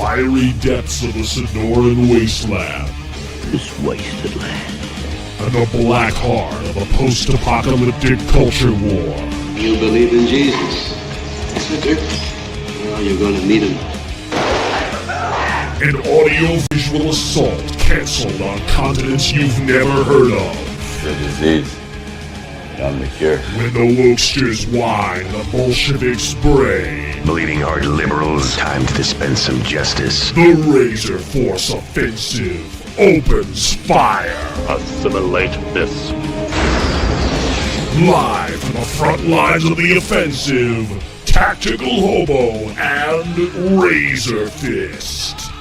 fiery depths of the Sonoran wasteland. This wasted land. And the black heart of a post-apocalyptic culture war. You believe in Jesus, Senator? Well, you're gonna need him. An audio-visual assault canceled on continents you've never heard of. The disease. On the cure. When the wokesters whine, the Bolsheviks bray. Bleeding heart liberals, time to dispense some justice. The RazorForce Offensive opens fire. Assimilate this. Live from the front lines of the offensive, Tactical Hobo and razorfist.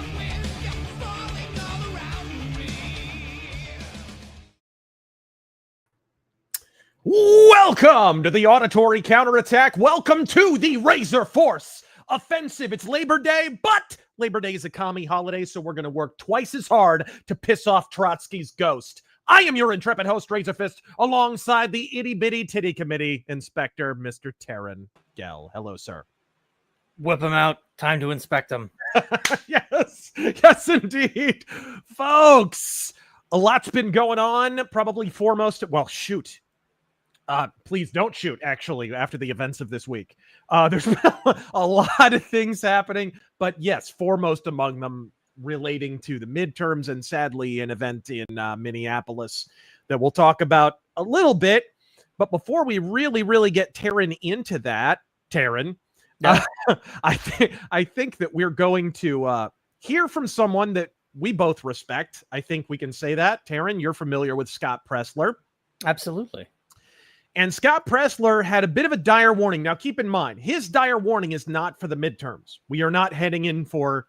Welcome to the auditory counterattack. Welcome to the RazorForce Offensive. It's Labor Day, but Labor Day is a commie holiday, so we're going to work twice as hard to piss off Trotsky's ghost. I am your intrepid host, Razorfist, alongside the itty-bitty titty committee inspector, Mr. Taryn Gell. Hello, sir. Whip them out. Time to inspect them. Yes, indeed. Folks, a lot's been going on, probably foremost. Well, shoot. Please don't shoot, actually, after the events of this week. There's been a lot of things happening, but yes, foremost among them relating to the midterms and sadly an event in Minneapolis that we'll talk about a little bit. But before we really get Taryn into that, Taryn, I think that we're going to hear from someone that we both respect. I think we can say that. Taryn, you're familiar with Scott Presler. Absolutely. And Scott Presler had a bit of a dire warning. Now, keep in mind, his dire warning is not for the midterms. We are not heading in for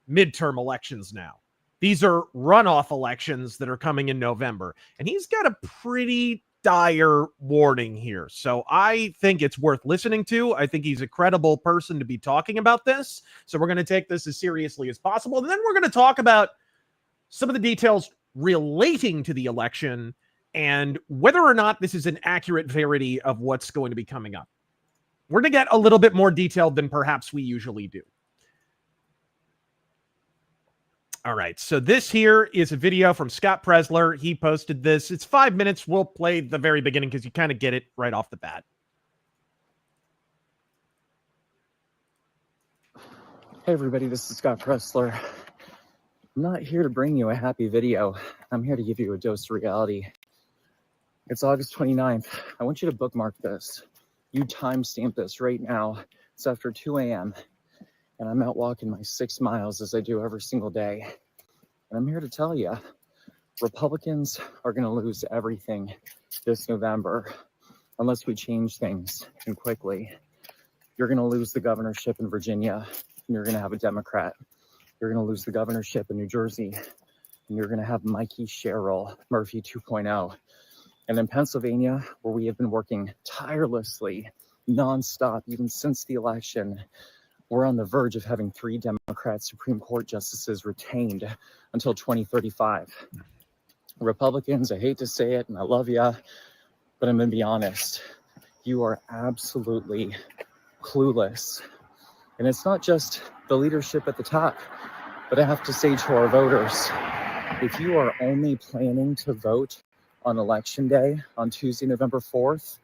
midterm elections now. These are runoff elections that are coming in November. And he's got a pretty dire warning here. So I think it's worth listening to. I think he's a credible person to be talking about this. So we're going to take this as seriously as possible. And then we're going to talk about some of the details relating to the election and whether or not this is an accurate verity of what's going to be coming up. We're going to get a little bit more detailed than perhaps we usually do. All right, so this here is a video from Scott Presler. He posted this. It's 5 minutes. We'll play the very beginning because you kind of get it right off the bat. Hey everybody, this is Scott Presler. I'm not here to bring you a happy video. I'm here to give you a dose of reality. It's August 29th. I want you to bookmark this. You timestamp this right now. It's after 2 a.m. and I'm out walking my 6 miles as I do every single day. And I'm here to tell you, Republicans are going to lose everything this November unless we change things, and quickly. You're going to lose the governorship in Virginia, and you're going to have a Democrat. You're going to lose the governorship in New Jersey, and you're going to have Mikey Sherrill, Murphy 2.0. And in Pennsylvania, where we have been working tirelessly, nonstop, even since the election, we're on the verge of having 3 Democrat Supreme Court justices retained until 2035. Republicans, I hate to say it, and I love ya, but I'm going to be honest. You are absolutely clueless. And it's not just the leadership at the top, but I have to say to our voters, if you are only planning to vote on election day on Tuesday, November 4th,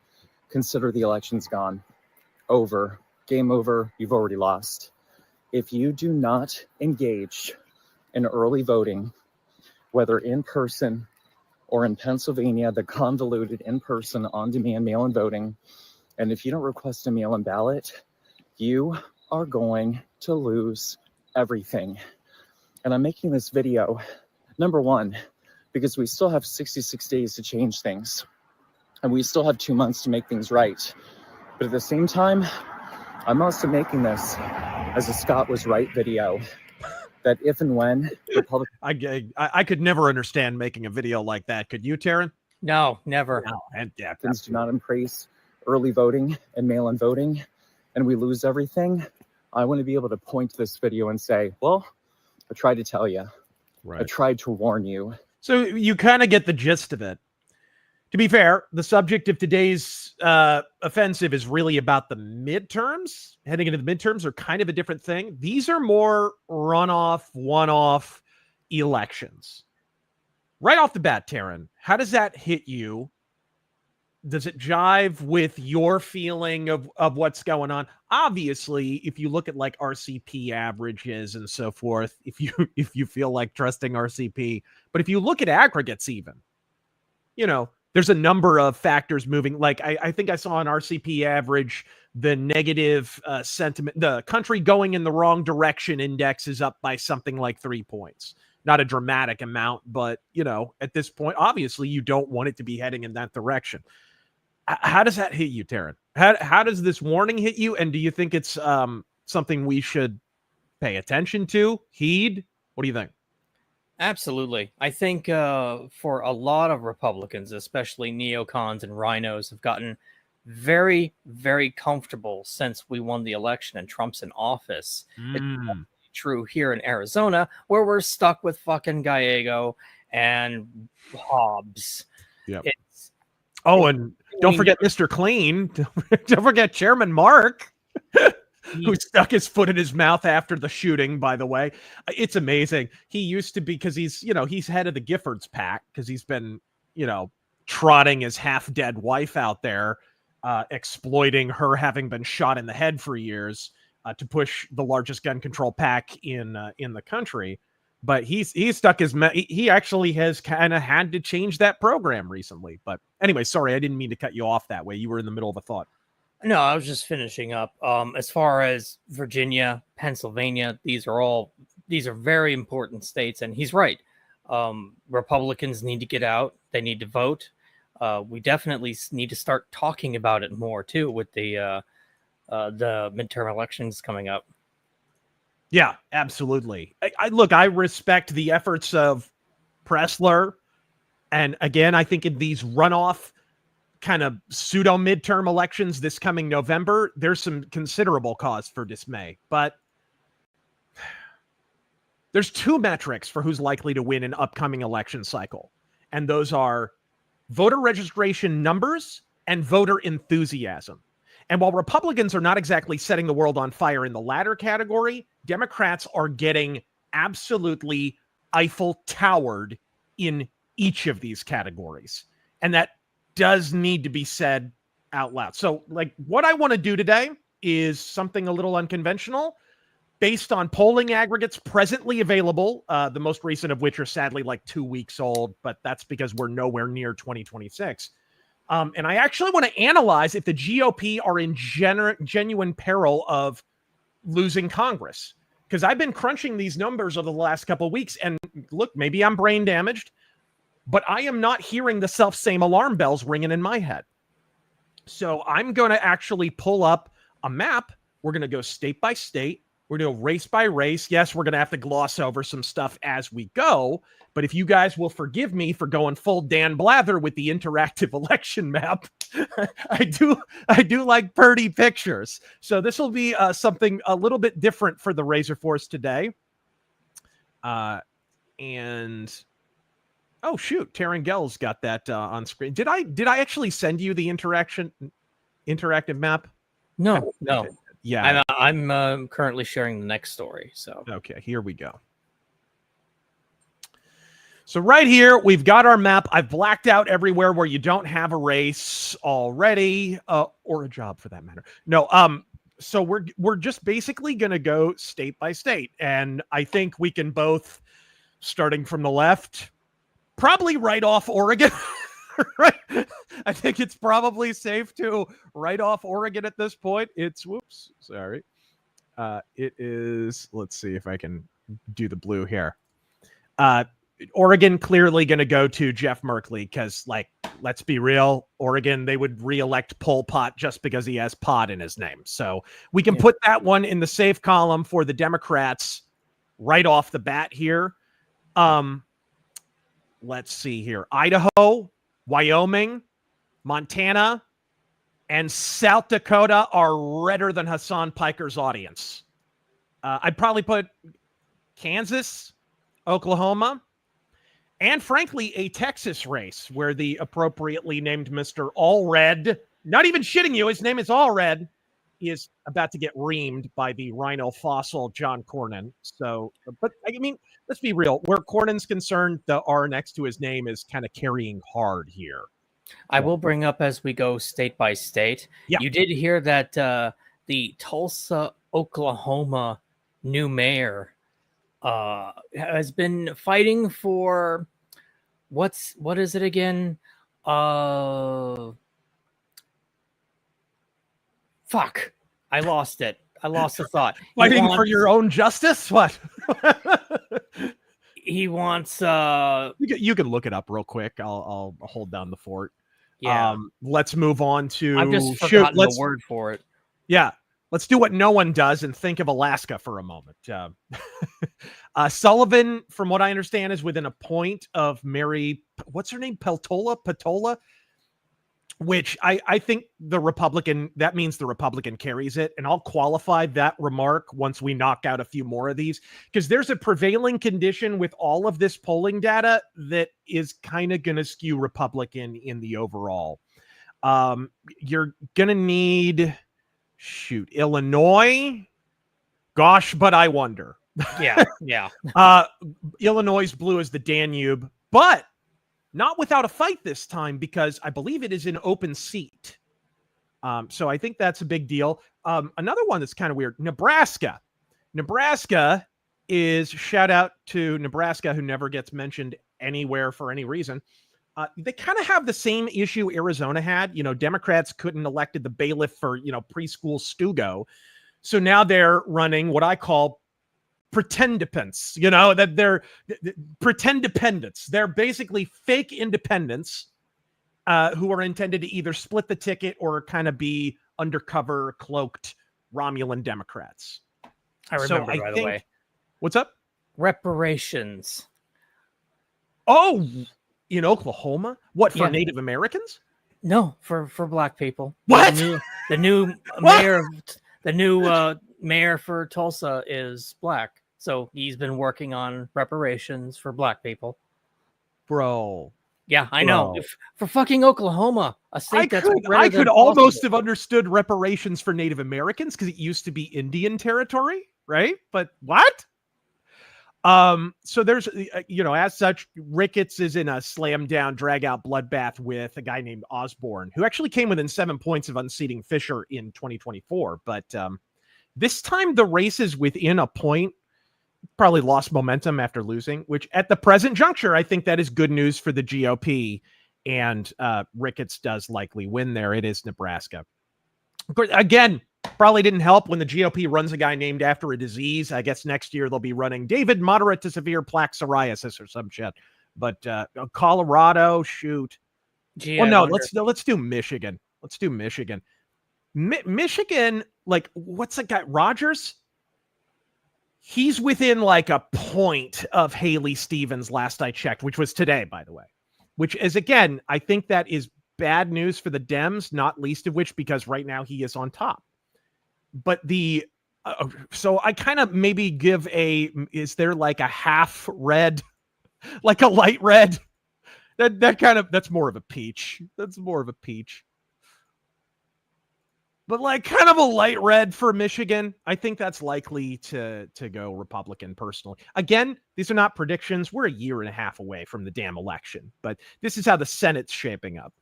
consider the election's gone. Over. Game over. You've already lost. If you do not engage in early voting, whether in person or in Pennsylvania, the convoluted in-person on-demand mail-in voting, and if you don't request a mail-in ballot, you are going to lose everything. And I'm making this video, number one, because we still have 66 days to change things. And we still have 2 months to make things right. But at the same time, I'm also making this as a Scott was right video. That if and when Republicans... I could never understand making a video like that. Could you, Taryn? No, never. No. And yeah, do not embrace early voting and mail-in voting, and we lose everything, I want to be able to point to this video and say, well, I tried to tell you. Right. I tried to warn you. So you kind of get the gist of it. To be fair, the subject of today's offensive is really about the midterms. Heading into the midterms are kind of a different thing. These are more runoff, one-off elections. Right off the bat, Taryn, how does that hit you? Does it jive with your feeling of what's going on? Obviously, if you look at like RCP averages and so forth, if you feel like trusting RCP, but if you look at aggregates even, there's a number of factors moving. Like I think I saw an RCP average, the negative sentiment, the country going in the wrong direction index is up by something like 3 points. Not a dramatic amount, but at this point, obviously you don't want it to be heading in that direction. How does that hit you, Taryn? How does this warning hit you? And do you think it's something we should pay attention to, heed? What do you think? Absolutely. I think for a lot of Republicans, especially neocons and rhinos, have gotten very, very comfortable since we won the election and Trump's in office. It's true here in Arizona, where we're stuck with fucking Gallego and Hobbs. Yeah. And don't forget Mr. Clean. Don't forget Chairman Mark, who stuck his foot in his mouth after the shooting, by the way. It's amazing. He used to be, because he's head of the Giffords pack, because he's been, trotting his half-dead wife out there, exploiting her having been shot in the head for years to push the largest gun control pack in the country. But he's stuck his he actually has kind of had to change that program recently. But anyway, sorry, I didn't mean to cut you off that way. You were in the middle of a thought. No, I was just finishing up. As far as Virginia, Pennsylvania, these are very important states, and he's right. Republicans need to get out. They need to vote. We definitely need to start talking about it more too, with the midterm elections coming up. Yeah, absolutely. I respect the efforts of Pressler. And again, I think in these runoff kind of pseudo midterm elections this coming November, there's some considerable cause for dismay. But there's two metrics for who's likely to win an upcoming election cycle. And those are voter registration numbers and voter enthusiasm. And while Republicans are not exactly setting the world on fire in the latter category, Democrats are getting absolutely Eiffel Towered in each of these categories. And that does need to be said out loud. So, what I want to do today is something a little unconventional based on polling aggregates presently available, the most recent of which are sadly 2 weeks old, but that's because we're nowhere near 2026. And I actually want to analyze if the GOP are in genuine peril of losing Congress. Because I've been crunching these numbers over the last couple of weeks, and look, maybe I'm brain damaged, but I am not hearing the self-same alarm bells ringing in my head. So I'm going to actually pull up a map. We're going to go state by state. We're going to go race by race. Yes, we're going to have to gloss over some stuff as we go. But if you guys will forgive me for going full Dan Blather with the interactive election map, I do like pretty pictures. So this will be something a little bit different for the RazorForce today. And oh shoot, Taryn Gell's got that on screen. Did I actually send you the interactive map? No. Yeah, I'm currently sharing the next story. So okay, here we go. So right here, we've got our map. I've blacked out everywhere where you don't have a race already, or a job for that matter. No, so we're just basically going to go state by state, and I think we can both, starting from the left, probably write off Oregon. Right? I think it's probably safe to write off Oregon at this point. It is, let's see if I can do the blue here. Oregon clearly going to go to Jeff Merkley because, let's be real, Oregon, they would reelect Pol Pot just because he has pot in his name. So we can put that one in the safe column for the Democrats right off the bat here. Let's see here. Idaho, Wyoming, Montana, and South Dakota are redder than Hassan Piker's audience. I'd probably put Kansas, Oklahoma, and frankly, a Texas race where the appropriately named Mr. Allred, not even shitting you, his name is Allred, is about to get reamed by the rhino fossil John Cornyn. So, but I mean, let's be real. Where Cornyn's concerned, the R next to his name is kind of carrying hard here. I will bring up as we go state by state. Yeah. You did hear that the Tulsa, Oklahoma new mayor has been fighting for what is it again? Fuck. I lost it. I lost the thought. Fighting for your own justice? What? He wants you can look it up real quick. I'll hold down the fort. Yeah. Let's move on to I've just forgotten the word for it. Yeah. Let's do what no one does and think of Alaska for a moment. Sullivan, from what I understand, is within a point of Mary, what's her name? Patola, which I think that means the Republican carries it. And I'll qualify that remark once we knock out a few more of these, because there's a prevailing condition with all of this polling data that is kind of going to skew Republican in the overall. You're going to need, Illinois. Gosh, but I wonder. Yeah, yeah. Illinois' blue as the Danube, but not without a fight this time, because I believe it is an open seat. So I think that's a big deal. Another one that's kind of weird, Nebraska. Nebraska is, shout out to Nebraska, who never gets mentioned anywhere for any reason. They kind of have the same issue Arizona had. Democrats couldn't elected the bailiff for, preschool Stugo. So now they're running what I call pretendipents, that they're pretend dependents. They're basically fake independents who are intended to either split the ticket or kind of be undercover, cloaked Romulan Democrats. I remember, by the way. What's up? Reparations. Oh, in Oklahoma? What, for Native Americans? No, for black people. What? The new mayor, the new mayor for Tulsa is black, so he's been working on reparations for black people. Bro. Yeah, I know. For fucking Oklahoma, a state I could almost have understood reparations for Native Americans because it used to be Indian territory, right? But what? So there's, as such, Ricketts is in a slam down, drag out bloodbath with a guy named Osborne, who actually came within 7 points of unseating Fisher in 2024. But this time the race is within a point. Probably lost momentum after losing, which at the present juncture, I think that is good news for the GOP. And Ricketts does likely win there. It is Nebraska. Of course, again, probably didn't help when the GOP runs a guy named after a disease. I guess next year they'll be running David moderate to severe plaque psoriasis or some shit. But Colorado, shoot. Gee, well, no, let's do Michigan. Let's do Michigan. Michigan, like, what's that guy? Rogers? He's within like a point of Haley Stevens last I checked, which was today, by the way. Which is, again, I think that is bad news for the Dems, not least of which because right now he is on top. But so I kind of maybe give is there like a half red, like a light red? That's more of a peach. That's more of a peach. But like kind of a light red for Michigan. I think that's likely to go Republican personally. Again, these are not predictions. We're a year and a half away from the damn election, but this is how the Senate's shaping up.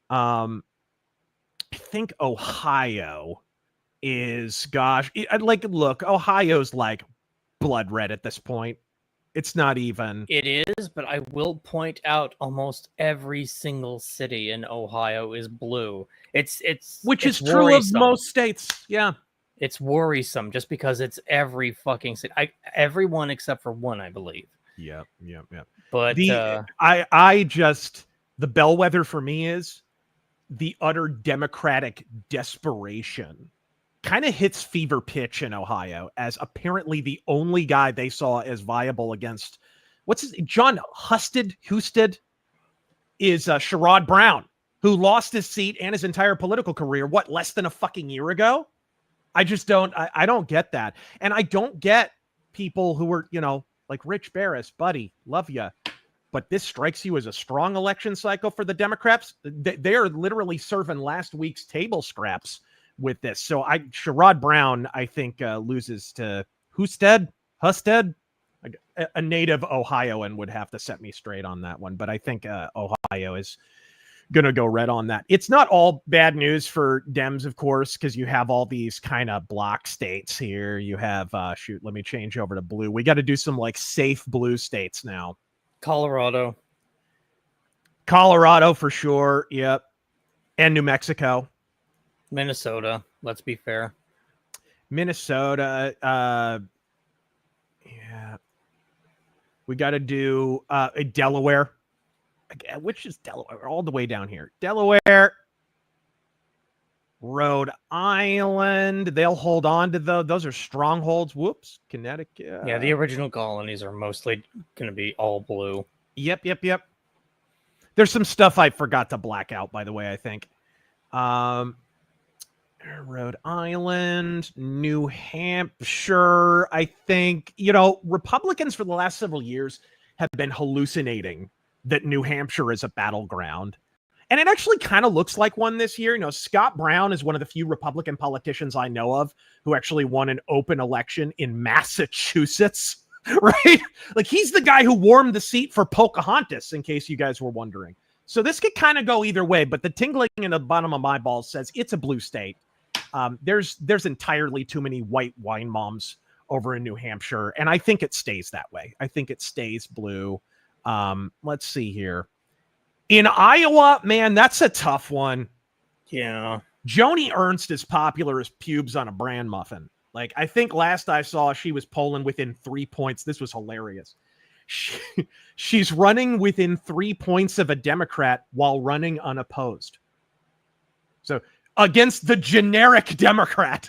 I think Ohio is, look, Ohio's like blood red at this point. It's not even. It is, but I will point out almost every single city in Ohio is blue. It's which is worrisome. true of most states. Yeah. It's worrisome just because it's every fucking city. Everyone except for one, I believe. Yeah. But the bellwether for me is the utter Democratic desperation kind of hits fever pitch in Ohio as apparently the only guy they saw as viable against John Husted is Sherrod Brown, who lost his seat and his entire political career, less than a fucking year ago? I just don't get that. And I don't get people who are, like Rich Barris, buddy, love you. but this strikes you as a strong election cycle for the Democrats. They are literally serving last week's table scraps with this. So Sherrod Brown, I think, loses to Husted, a native Ohioan would have to set me straight on that one. But I think Ohio is going to go red on that. It's not all bad news for Dems, of course, because you have all these kind of block states here. You have, let me change over to blue. We got to do some like safe blue states now. Colorado for sure. Yep. And New Mexico. Minnesota. Let's be fair. Minnesota. Yeah. We got to do Delaware. Which is Delaware? All the way down here. Delaware. Rhode Island. They'll hold on to those are strongholds. Whoops. Connecticut. Yeah, the original colonies are mostly going to be all blue. Yep. There's some stuff I forgot to black out, by the way, I think. Rhode Island, New Hampshire. I think, Republicans for the last several years have been hallucinating that New Hampshire is a battleground. And it actually kind of looks like one this year. Scott Brown is one of the few Republican politicians I know of who actually won an open election in Massachusetts, right? Like he's the guy who warmed the seat for Pocahontas, in case you guys were wondering. So this could kind of go either way, but the tingling in the bottom of my balls says it's a blue state. There's entirely too many white wine moms over in New Hampshire, and I think it stays that way. I think it stays blue. Let's see here. In Iowa, man, that's a tough one. Yeah. Joni Ernst is popular as pubes on a bran muffin. Like, I think last I saw, she was polling within 3 points. This was hilarious. She's running within 3 points of a Democrat while running unopposed. So, against the generic Democrat.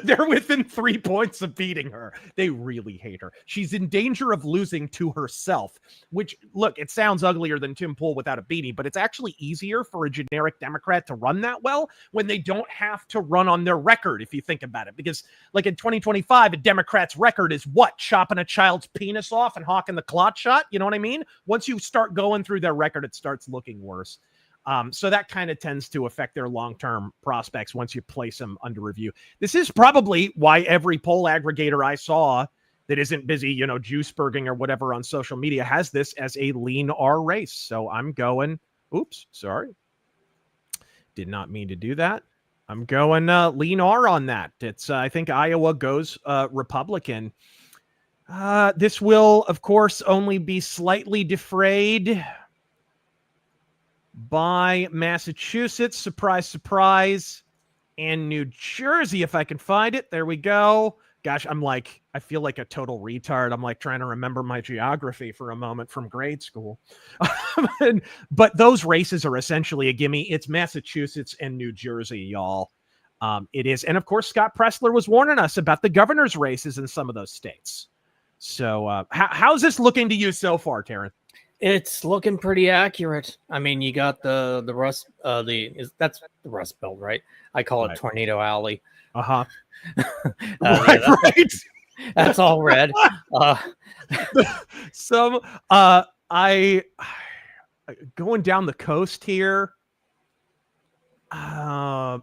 They're within 3 points of beating her. They really hate her. She's in danger of losing to herself, which, look, it sounds uglier than Tim Pool without a beanie, but it's actually easier for a generic Democrat to run that well when they don't have to run on their record, if you think about it. Because, like, in 2025, a Democrat's record is what? Chopping a child's penis off and hawking the clot shot? You know what I mean? Once you start going through their record, it starts looking worse. So that kind of tends to affect their long-term prospects once you place them under review. This is probably why every poll aggregator I saw that isn't busy, juiceburging or whatever on social media has this as a lean R race. So I'm going, oops, sorry. Did not mean to do that. I'm going lean R on that. It's I think Iowa goes Republican. This will, of course, only be slightly defrayed by Massachusetts, surprise, surprise, and New Jersey, if I can find it. There we go. Gosh, I feel like a total retard. I'm like trying to remember my geography for a moment from grade school. But those races are essentially a gimme. It's Massachusetts and New Jersey, y'all. It is. And of course, Scott Pressler was warning us about the governor's races in some of those states. So how's this looking to you so far, Taryn? It's looking pretty accurate. I mean, you got the Rust, that's the Rust Belt, right? I call it Tornado Alley. Uh-huh. Right. That's all red. I going down the coast here. I've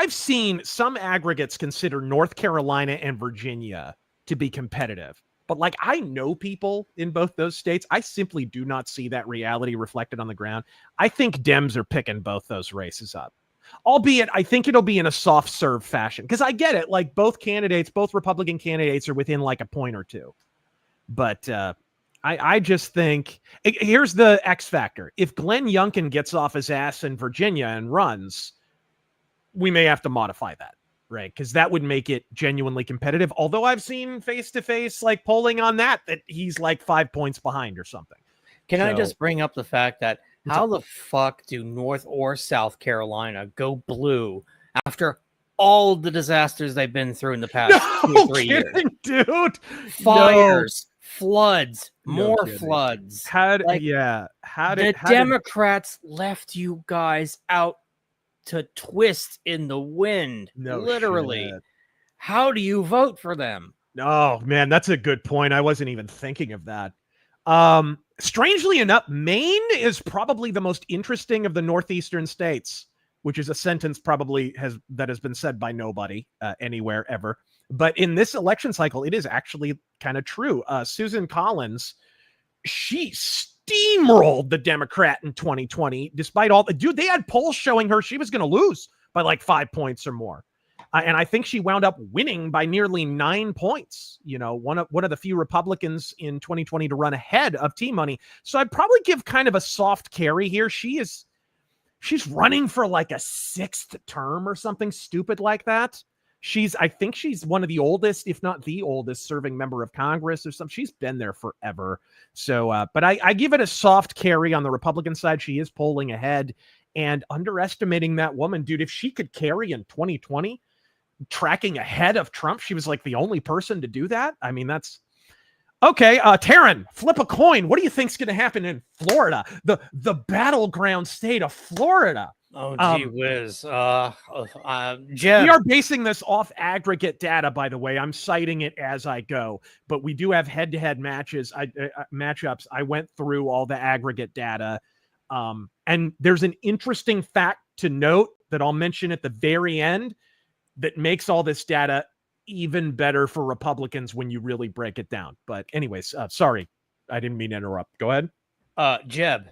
seen some aggregates consider North Carolina and Virginia to be competitive. But like, I know people in both those states. I simply do not see that reality reflected on the ground. I think Dems are picking both those races up, albeit I think it'll be in a soft serve fashion. Because I get it. Like both Republican candidates are within like a point or two. But I just think here's the X factor. If Glenn Youngkin gets off his ass in Virginia and runs, we may have to modify that. Right, because that would make it genuinely competitive. Although I've seen face-to-face like polling on that he's like 5 points behind or something. Can I just bring up the fact that how the fuck do North or South Carolina go blue after all the disasters they've been through in the past 2 or 3 years? Dude, Fires, floods, more floods. The Democrats left you guys out to twist in the wind, literally. Shit. How do you vote for them? Oh man, that's a good point. I wasn't even thinking of that. Strangely enough, Maine is probably the most interesting of the northeastern states, which is a sentence probably has been said by nobody anywhere ever. But in this election cycle, it is actually kind of true. Susan Collins, she steamrolled the Democrat in 2020, despite all the they had polls showing her she was going to lose by like 5 points or more. And I think she wound up winning by nearly 9 points. You know, one of the few Republicans in 2020 to run ahead of T-Money. So I'd probably give kind of a soft carry here. She's running for like a 6th term or something stupid like that. I think she's one of the oldest, if not the oldest, serving member of Congress or something. She's been there forever. So, but I give it a soft carry on the Republican side. She is polling ahead, and underestimating that woman, dude. If she could carry in 2020, tracking ahead of Trump, she was like the only person to do that. I mean, that's okay. Taryn, flip a coin. What do you think's going to happen in Florida, the battleground state of Florida? Oh, gee whiz. Jeb. We are basing this off aggregate data, by the way. I'm citing it as I go, but we do have head-to-head matchups. I went through all the aggregate data, and there's an interesting fact to note that I'll mention at the very end that makes all this data even better for Republicans when you really break it down. But anyways, sorry, I didn't mean to interrupt. Go ahead. Jeb.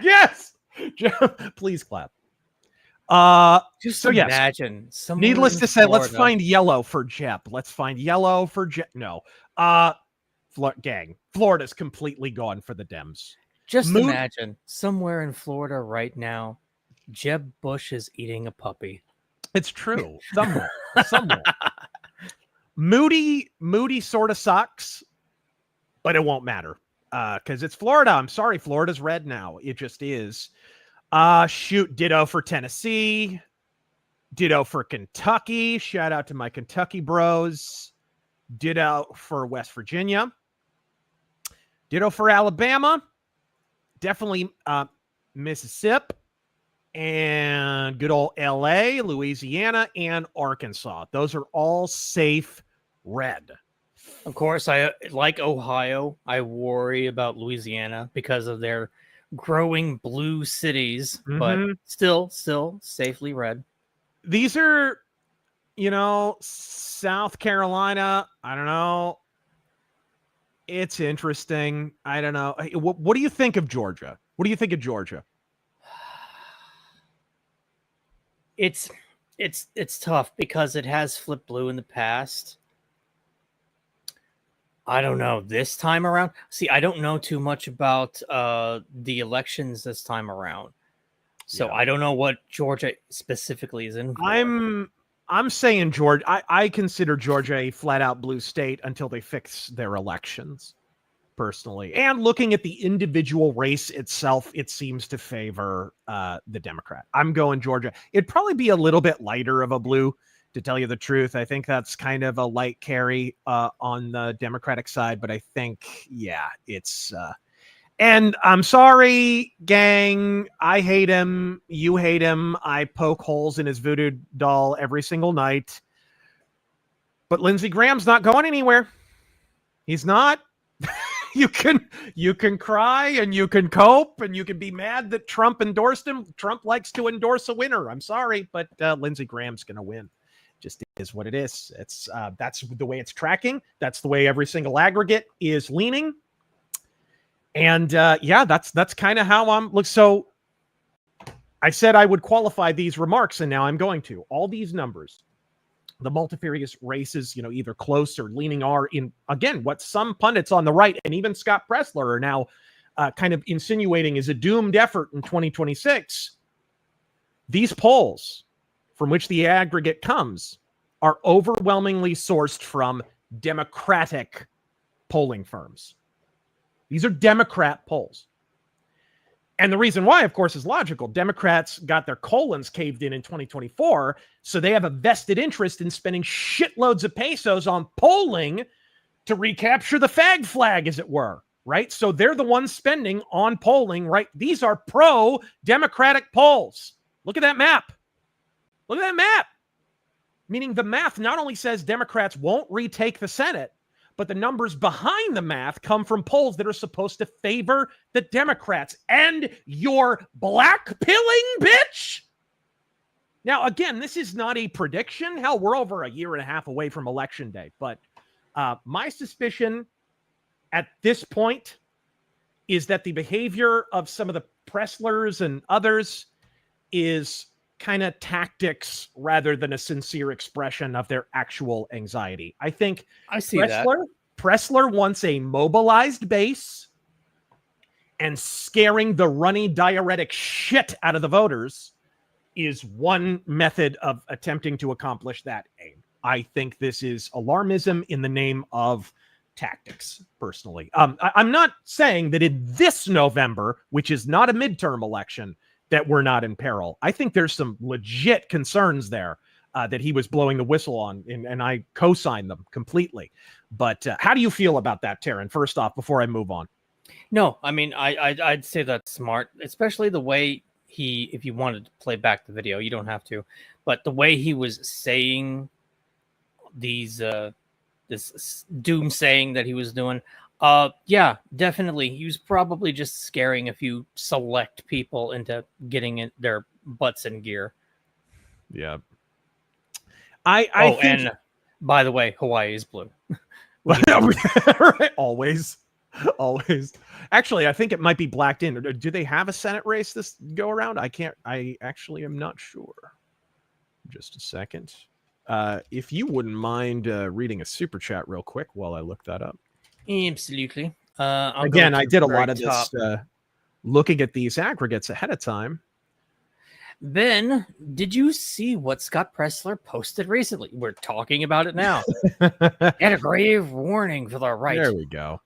Yes. Please clap. Just so imagine. Yes. Needless to say, Florida. let's find yellow for Jeb. No. Gang. Florida's completely gone for the Dems. Just imagine somewhere in Florida right now, Jeb Bush is eating a puppy. It's true. Somewhere. Moody sort of sucks, but it won't matter. Because it's Florida. I'm sorry, Florida's red now. It just is. Ditto for Tennessee. Ditto for Kentucky. Shout out to my Kentucky bros. Ditto for West Virginia. Ditto for Alabama. Definitely Mississippi. And good old LA, Louisiana, and Arkansas. Those are all safe red. Of course, I like Ohio. I worry about Louisiana because of their growing blue cities, but still safely red. These are, South Carolina. I don't know. It's interesting. I don't know. What do you think of Georgia? It's tough because it has flipped blue in the past. I don't know this time around. See, I don't know too much about the elections this time around, so I don't know what Georgia specifically is in for. I'm saying Georgia. I consider Georgia a flat out blue state until they fix their elections, personally. And looking at the individual race itself, it seems to favor the Democrat. I'm going Georgia. It'd probably be a little bit lighter of a blue, to tell you the truth. I think that's kind of a light carry on the Democratic side, but I think, it's... and I'm sorry, gang. I hate him. You hate him. I poke holes in his voodoo doll every single night. But Lindsey Graham's not going anywhere. He's not. You can cry and you can cope and you can be mad that Trump endorsed him. Trump likes to endorse a winner. I'm sorry, but Lindsey Graham's going to win. Just is what it is. It's that's the way it's tracking. That's the way every single aggregate is leaning. And that's kind of how I'm look. So I said I would qualify these remarks, and now I'm going to. All these numbers, the multifarious races, either close or leaning are in, again, what some pundits on the right and even Scott Pressler are now kind of insinuating is a doomed effort in 2026. These polls, from which the aggregate comes, are overwhelmingly sourced from Democratic polling firms. These are Democrat polls. And the reason why, of course, is logical. Democrats got their colons caved in 2024, so they have a vested interest in spending shitloads of pesos on polling to recapture the fag flag, as it were, right? So they're the ones spending on polling, right? These are pro-Democratic polls. Look at that map. Look at that map. Meaning the math not only says Democrats won't retake the Senate, but the numbers behind the math come from polls that are supposed to favor the Democrats. And you're blackpilling, bitch? Now, again, this is not a prediction. Hell, we're over a year and a half away from Election Day. But my suspicion at this point is that the behavior of some of the Presslers and others is kind of tactics rather than a sincere expression of their actual anxiety. I think I see that. Pressler wants a mobilized base, and scaring the runny diuretic shit out of the voters is one method of attempting to accomplish that aim. I think this is alarmism in the name of tactics, personally. I'm not saying that in this November, which is not a midterm election, that we're not in peril. I think there's some legit concerns there that he was blowing the whistle on, and I co-sign them completely. But how do you feel about that, Taryn? First off, before I move on. No, I mean, I'd say that's smart, especially the way if you wanted to play back the video, you don't have to, but the way he was saying these, this doomsaying that he was doing, yeah, definitely. He was probably just scaring a few select people into getting their butts in gear. Yeah. I think... and by the way, Hawaii is blue. Right? Always. Actually, I think it might be blacked in. Do they have a Senate race this go around? I actually am not sure. Just a second. If you wouldn't mind reading a super chat real quick while I look that up. Absolutely. Again, I did a lot of this looking at these aggregates ahead of time. Ben, did you see what Scott Pressler posted recently? We're talking about it now. And a grave warning for the right. There we go.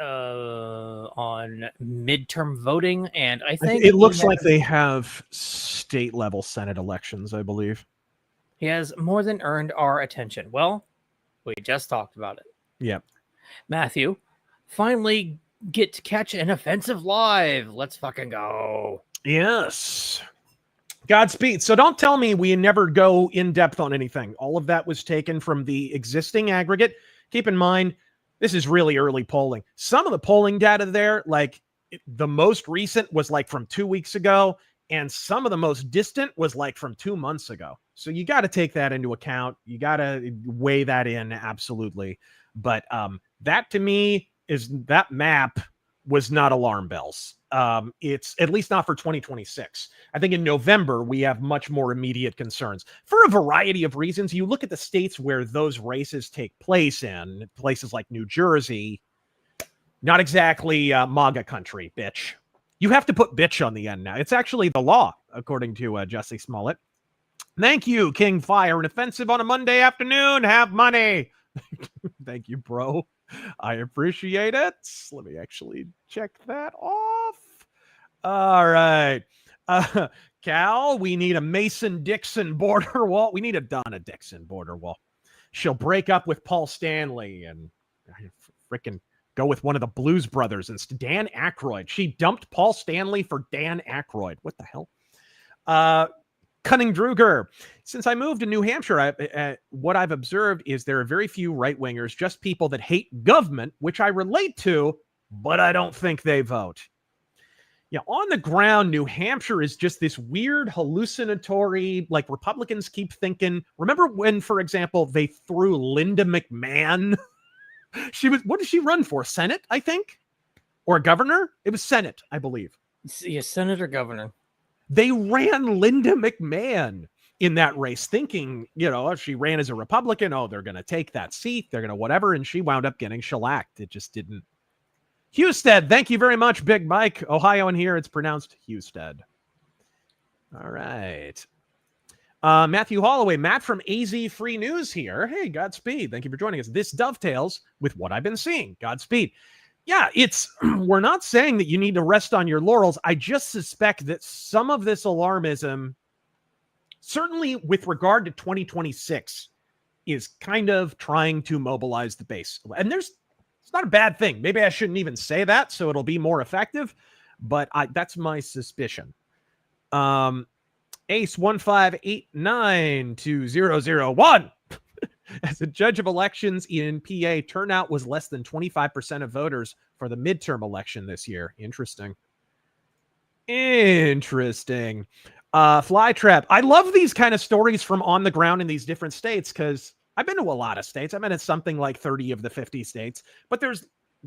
On midterm voting, and I think it looks like they have state level Senate elections, I believe. He has more than earned our attention. Well, we just talked about it. Yep. Matthew, finally get to catch an offensive live. Let's fucking go. Yes. Godspeed. So don't tell me we never go in depth on anything. All of that was taken from the existing aggregate. Keep in mind, this is really early polling. Some of the polling data there, like the most recent was like from 2 weeks ago, and some of the most distant was like from 2 months ago. So you got to take that into account. You got to weigh that in, absolutely. But that to me is that map was not alarm bells. It's at least not for 2026. I think in November, we have much more immediate concerns for a variety of reasons. You look at the states where those races take place in, places like New Jersey, not exactly MAGA country, bitch. You have to put bitch on the end now. It's actually the law, according to Jesse Smollett. Thank you, King Fire. An offensive on a Monday afternoon. Have money. Thank you, bro. I appreciate it. Let me actually check that off. All right. Cal, we need a Mason-Dixon border wall. We need a Donna Dixon border wall. She'll break up with Paul Stanley and freaking go with one of the Blues Brothers instead. Dan Aykroyd. She dumped Paul Stanley for Dan Aykroyd. What the hell? Cunning Druger. Since I moved to New Hampshire, what I've observed is there are very few right-wingers, just people that hate government, which I relate to, but I don't think they vote. Yeah, on the ground, New Hampshire is just this weird hallucinatory, like Republicans keep thinking. Remember when, for example, they threw Linda McMahon? What did she run for? Senate, I think? Or governor? It was Senate, I believe. Yeah, Senator governor. They ran Linda McMahon in that race thinking, if she ran as a Republican, they're going to take that seat. They're going to whatever. And she wound up getting shellacked. It just didn't. Husted, thank you very much, Big Mike. Ohio in here, it's pronounced Husted. All right. Matthew Holloway, Matt from AZ Free News here. Hey, Godspeed. Thank you for joining us. This dovetails with what I've been seeing. Godspeed. Yeah, we're not saying that you need to rest on your laurels. I just suspect that some of this alarmism, certainly with regard to 2026, is kind of trying to mobilize the base. And it's not a bad thing. Maybe I shouldn't even say that, so it'll be more effective, but that's my suspicion. Ace 1589201. As a judge of elections in PA, turnout was less than 25% of voters for the midterm election this year. Interesting. Flytrap. I love these kind of stories from on the ground in these different states because I've been to a lot of states. I've been in something like 30 of the 50 states, but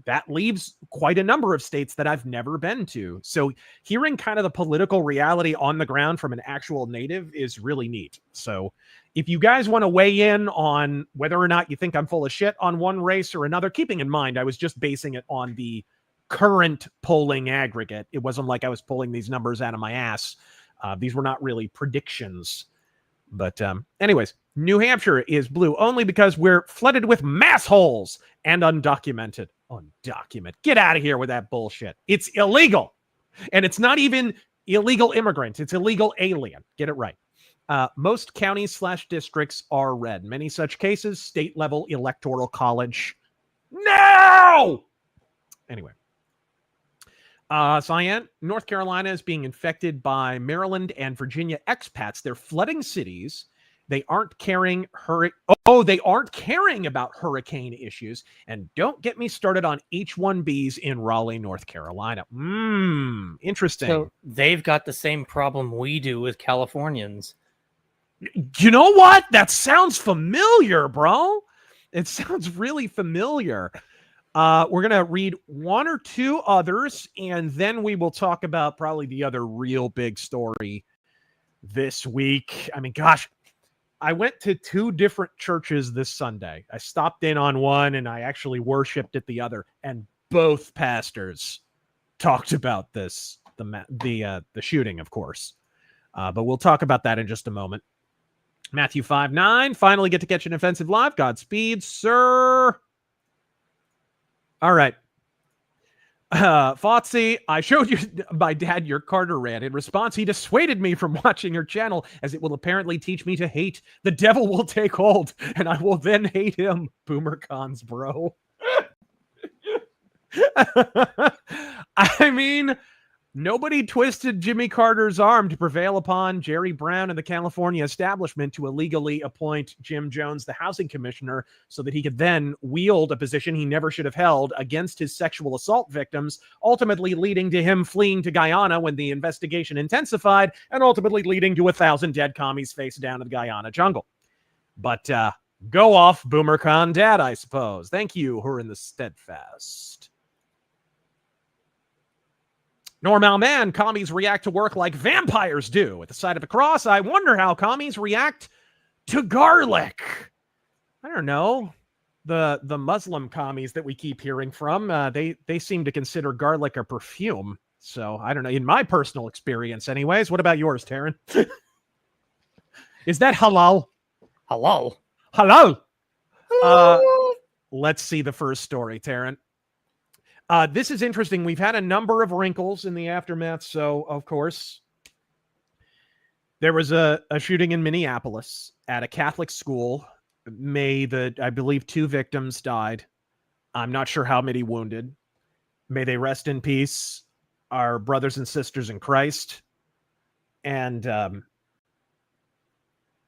that leaves quite a number of states that I've never been to. So hearing kind of the political reality on the ground from an actual native is really neat. So if you guys want to weigh in on whether or not you think I'm full of shit on one race or another, keeping in mind, I was just basing it on the current polling aggregate. It wasn't like I was pulling these numbers out of my ass. These were not really predictions. But anyways, New Hampshire is blue only because we're flooded with mass holes and undocumented. Get out of here with that bullshit. It's illegal. And it's not even illegal immigrants. It's illegal alien. Get it right. Most counties/districts are red. Many such cases, state level electoral college. No! Anyway. Cyan, North Carolina is being infected by Maryland and Virginia expats. They're flooding cities. They aren't caring about hurricane issues. And don't get me started on H-1Bs in Raleigh, North Carolina. Interesting. So they've got the same problem we do with Californians. You know what? That sounds familiar, bro. It sounds really familiar. We're going to read one or two others, and then we will talk about probably the other real big story this week. I mean, gosh, I went to two different churches this Sunday. I stopped in on one, and I actually worshiped at the other, and both pastors talked about this, the shooting, of course. But we'll talk about that in just a moment. Matthew 5:9, finally get to catch an offensive live. Godspeed, sir. All right. Fotsy, I showed my dad your Carter rant. In response, he dissuaded me from watching your channel as it will apparently teach me to hate. The devil will take hold, and I will then hate him. Boomer cons, bro. I mean, nobody twisted Jimmy Carter's arm to prevail upon Jerry Brown and the California establishment to illegally appoint Jim Jones, the housing commissioner, so that he could then wield a position he never should have held against his sexual assault victims, ultimately leading to him fleeing to Guyana when the investigation intensified, and ultimately leading to 1,000 dead commies face down in the Guyana jungle. But go off, BoomerCon Dad, I suppose. Thank you, who are in the steadfast. Normal man, commies react to work like vampires do. At the sight of a cross, I wonder how commies react to garlic. I don't know. The Muslim commies that we keep hearing from, they seem to consider garlic a perfume. So I don't know. In my personal experience, anyways. What about yours, Taryn? Is that halal? Halal. Let's see the first story, Taryn. This is interesting. We've had a number of wrinkles in the aftermath. So, of course, there was a shooting in Minneapolis at a Catholic school. I believe 2 victims died. I'm not sure how many wounded. May they rest in peace, our brothers and sisters in Christ. And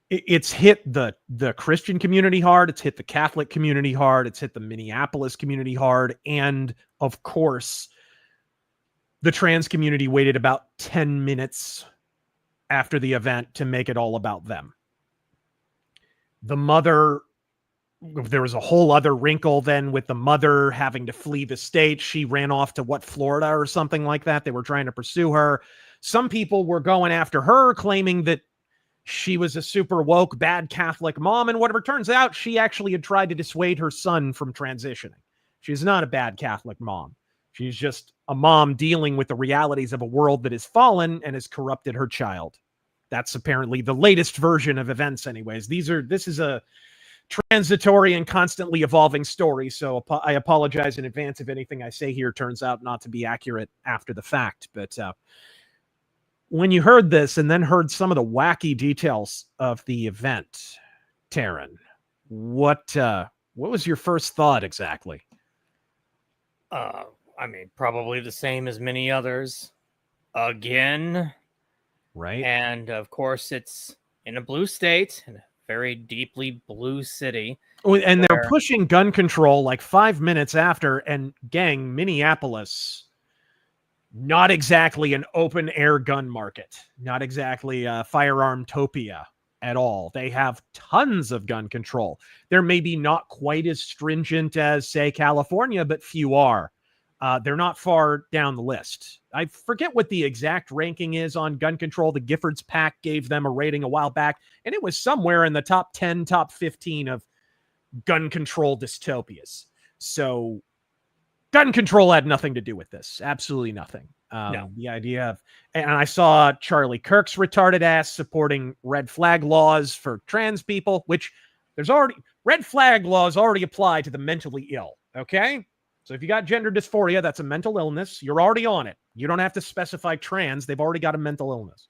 it's hit the Christian community hard. It's hit the Catholic community hard. It's hit the Minneapolis community hard. And of course, the trans community waited about 10 minutes after the event to make it all about them. The mother, there was a whole other wrinkle then with the mother having to flee the state. She ran off to Florida or something like that. They were trying to pursue her. Some people were going after her, claiming that she was a super woke, bad Catholic mom, and whatever. Turns out she actually had tried to dissuade her son from transitioning. She's not a bad Catholic mom. She's just a mom dealing with the realities of a world that has fallen and has corrupted her child. That's apparently the latest version of events anyways. This is a transitory and constantly evolving story, so I apologize in advance if anything I say here turns out not to be accurate after the fact. But when you heard this and then heard some of the wacky details of the event, Taryn, what was your first thought exactly? I mean, probably the same as many others. Again. Right. And of course, it's in a blue state, in a very deeply blue city. Oh, and they're where- pushing gun control like 5 minutes after. And gang, Minneapolis, not exactly an open air gun market, not exactly a firearm topia at all. They have tons of gun control. They're maybe not quite as stringent as, say, California, but few are. They're not far down the list. I forget what the exact ranking is on gun control. The Giffords Pack gave them a rating a while back, and it was somewhere in the top 10, top 15 of gun control dystopias. So gun control had nothing to do with this. Absolutely nothing. No. The idea of, and I saw Charlie Kirk's retarded ass supporting red flag laws for trans people, which there's already, red flag laws already apply to the mentally ill. Okay. So if you got gender dysphoria, that's a mental illness. You're already on it. You don't have to specify trans. They've already got a mental illness.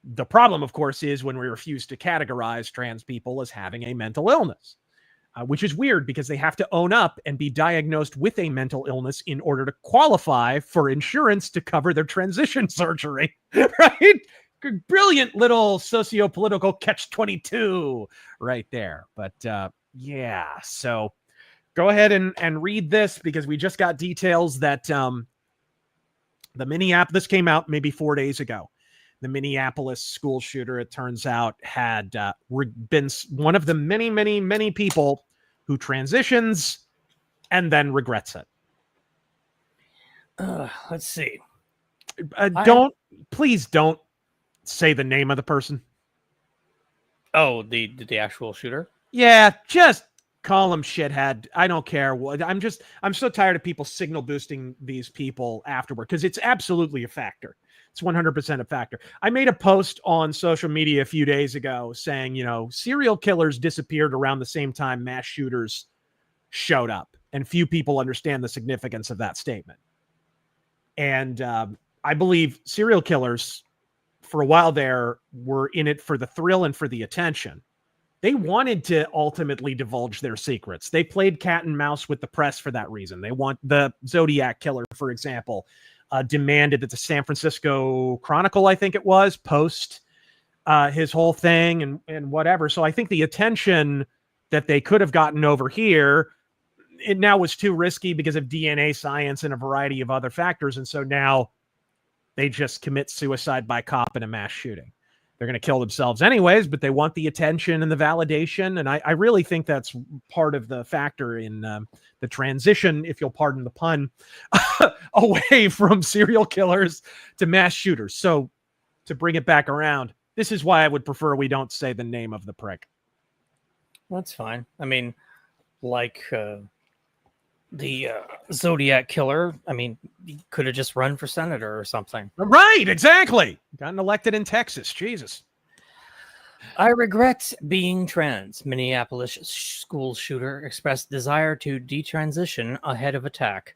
The problem, of course, is when we refuse to categorize trans people as having a mental illness, which is weird because they have to own up and be diagnosed with a mental illness in order to qualify for insurance to cover their transition surgery, right? Brilliant little socio-political catch-22 right there. But yeah, so go ahead and read this because we just got details that the Minneapolis came out maybe 4 days ago. The Minneapolis school shooter, it turns out, had been one of the many, many, many people who transitions and then regrets it. Let's see. Please don't say the name of the person. Oh, the actual shooter? Yeah, just call him shithead. I don't care. I'm so tired of people signal boosting these people afterward because it's absolutely a factor. It's 100% a factor. I made a post on social media a few days ago saying, serial killers disappeared around the same time mass shooters showed up, and few people understand the significance of that statement. And I believe serial killers, for a while there, were in it for the thrill and for the attention. They wanted to ultimately divulge their secrets. They played cat and mouse with the press for that reason. They want the Zodiac killer, for example, demanded that the San Francisco Chronicle, I think it was, post his whole thing and whatever. So I think the attention that they could have gotten over here, it now was too risky because of DNA science and a variety of other factors. And so now they just commit suicide by cop in a mass shooting. They're going to kill themselves anyways, but they want the attention and the validation. And I really think that's part of the factor in the transition, if you'll pardon the pun, away from serial killers to mass shooters. So to bring it back around, this is why I would prefer we don't say the name of the prick. That's fine. I mean, like the Zodiac killer, I mean, he could have just run for senator or something. Right, exactly. Gotten elected in Texas. Jesus. I regret being trans. Minneapolis school shooter expressed desire to detransition ahead of attack.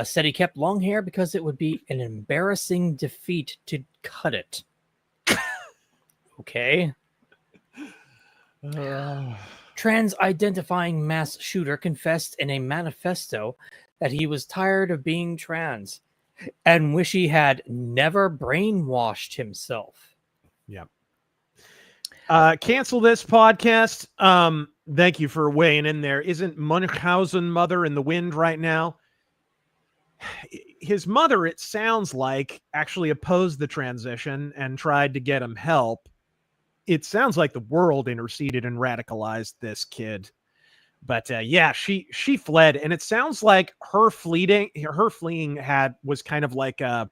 Said he kept long hair because it would be an embarrassing defeat to cut it. Okay. Trans-identifying mass shooter confessed in a manifesto that he was tired of being trans and wish he had never brainwashed himself. Yep. Cancel this podcast. Thank you for weighing in there. Isn't Munchausen mother in the wind right now? His mother, it sounds like, actually opposed the transition and tried to get him help. It sounds like the world interceded and radicalized this kid. But yeah, she fled, and it sounds like her fleeing was kind of like you know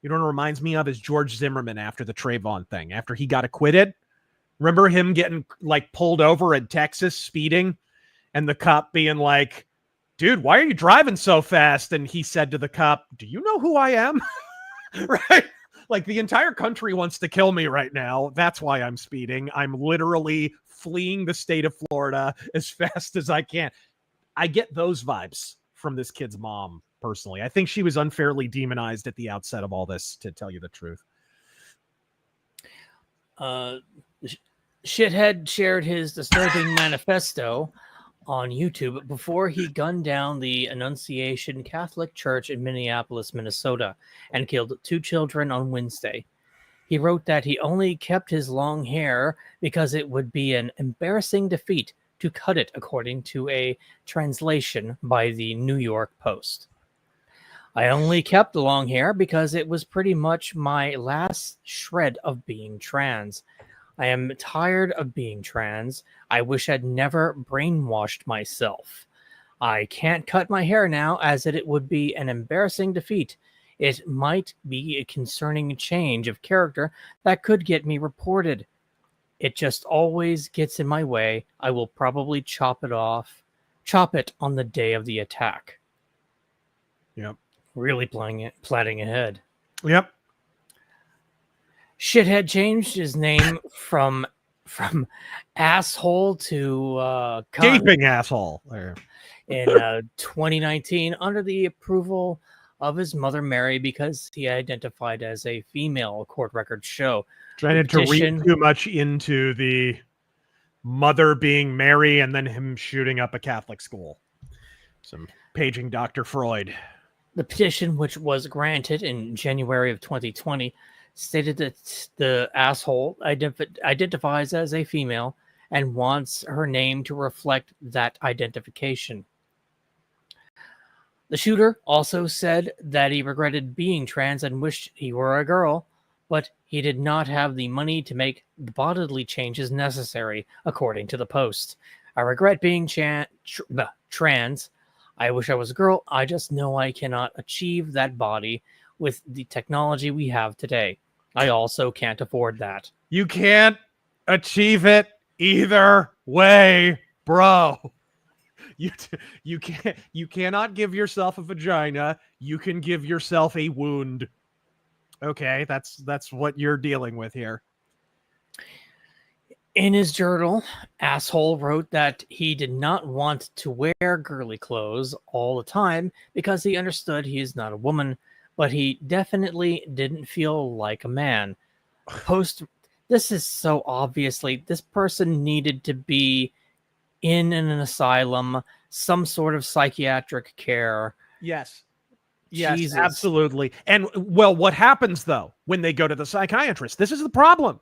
what it reminds me of is George Zimmerman after the Trayvon thing, after he got acquitted. Remember him getting like pulled over in Texas speeding, and the cop being like, "Dude, why are you driving so fast?" And he said to the cop, "Do you know who I am?" Right? Like, the entire country wants to kill me right now. That's why I'm speeding. I'm literally fleeing the state of Florida as fast as I can. I get those vibes from this kid's mom, personally. I think she was unfairly demonized at the outset of all this, to tell you the truth. Shithead shared his disturbing manifesto on YouTube before he gunned down the Annunciation Catholic Church in Minneapolis, Minnesota, and killed 2 children on Wednesday. He wrote that he only kept his long hair because it would be an embarrassing defeat to cut it, according to a translation by the New York Post. I only kept the long hair because it was pretty much my last shred of being trans. I am tired of being trans. I wish I'd never brainwashed myself. I can't cut my hair now, as it would be an embarrassing defeat. It might be a concerning change of character that could get me reported. It just always gets in my way. I will probably chop it on the day of the attack. Yep. Really planning ahead. Yep. Shithead changed his name from asshole to Gaping asshole. There. In 2019 under the approval of his mother Mary, because he identified as a female, court records show. Trying to read too much into the mother being Mary and then him shooting up a Catholic school. Some paging Dr. Freud. The petition, which was granted in January of 2020, stated that the asshole identifies as a female and wants her name to reflect that identification. The shooter also said that he regretted being trans and wished he were a girl, but he did not have the money to make the bodily changes necessary, according to the Post. I regret being trans. I wish I was a girl. I just know I cannot achieve that body with the technology we have today. I also can't afford that. You can't achieve it either way, bro. You cannot give yourself a vagina. You can give yourself a wound. Okay, that's what you're dealing with here. In his journal, Asshole wrote that he did not want to wear girly clothes all the time because he understood he is not a woman, but he definitely didn't feel like a man. This is so obviously, this person needed to be in an asylum, some sort of psychiatric care. Yes. Yes, Jesus. Absolutely. And well, what happens though when they go to the psychiatrist? This is the problem.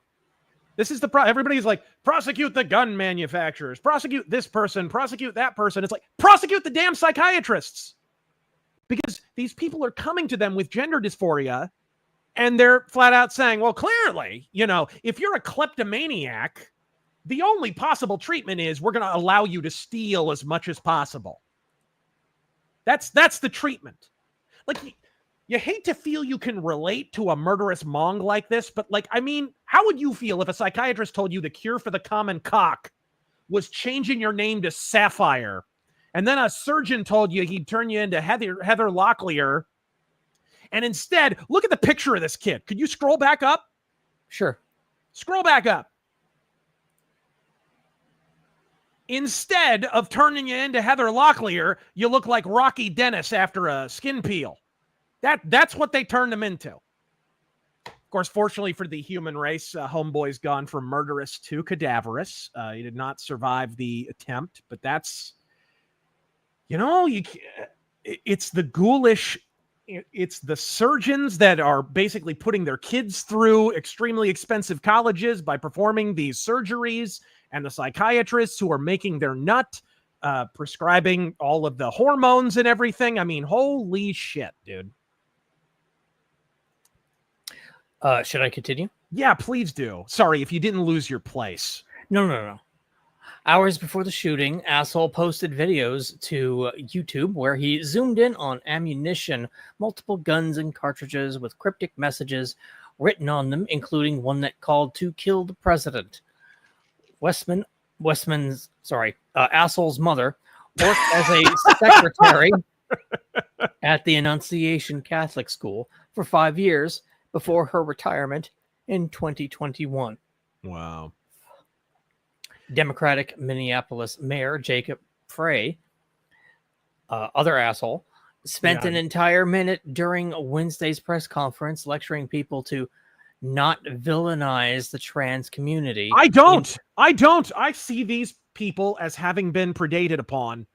This is the problem. Everybody's like, prosecute the gun manufacturers, prosecute this person, prosecute that person. It's like, prosecute the damn psychiatrists. Because these people are coming to them with gender dysphoria and they're flat out saying, well, clearly, if you're a kleptomaniac, the only possible treatment is we're going to allow you to steal as much as possible. That's the treatment. Like, you hate to feel you can relate to a murderous Mong like this, but how would you feel if a psychiatrist told you the cure for the common cock was changing your name to Sapphire, and then a surgeon told you he'd turn you into Heather Locklear, and instead, look at the picture of this kid. Could you scroll back up? Sure. Scroll back up. Instead of turning you into Heather Locklear, you look like Rocky Dennis after a skin peel. That's what they turned him into. Of course, fortunately for the human race, Homeboy's gone from murderous to cadaverous. He did not survive the attempt, but that's, it's the ghoulish, it's the surgeons that are basically putting their kids through extremely expensive colleges by performing these surgeries, and the psychiatrists who are making their nut, prescribing all of the hormones and everything. I mean, holy shit, dude. Should I continue? Yeah, please do. Sorry if you didn't lose your place. No. Hours before the shooting, Asshole posted videos to YouTube where he zoomed in on ammunition, multiple guns and cartridges with cryptic messages written on them, including one that called to kill the president. Asshole's mother worked as a secretary at the Annunciation Catholic School for 5 years before her retirement in 2021. Wow. Democratic Minneapolis Mayor Jacob Frey, other asshole, spent an entire minute during Wednesday's press conference lecturing people to not villainize the trans community. I don't. I see these people as having been predated upon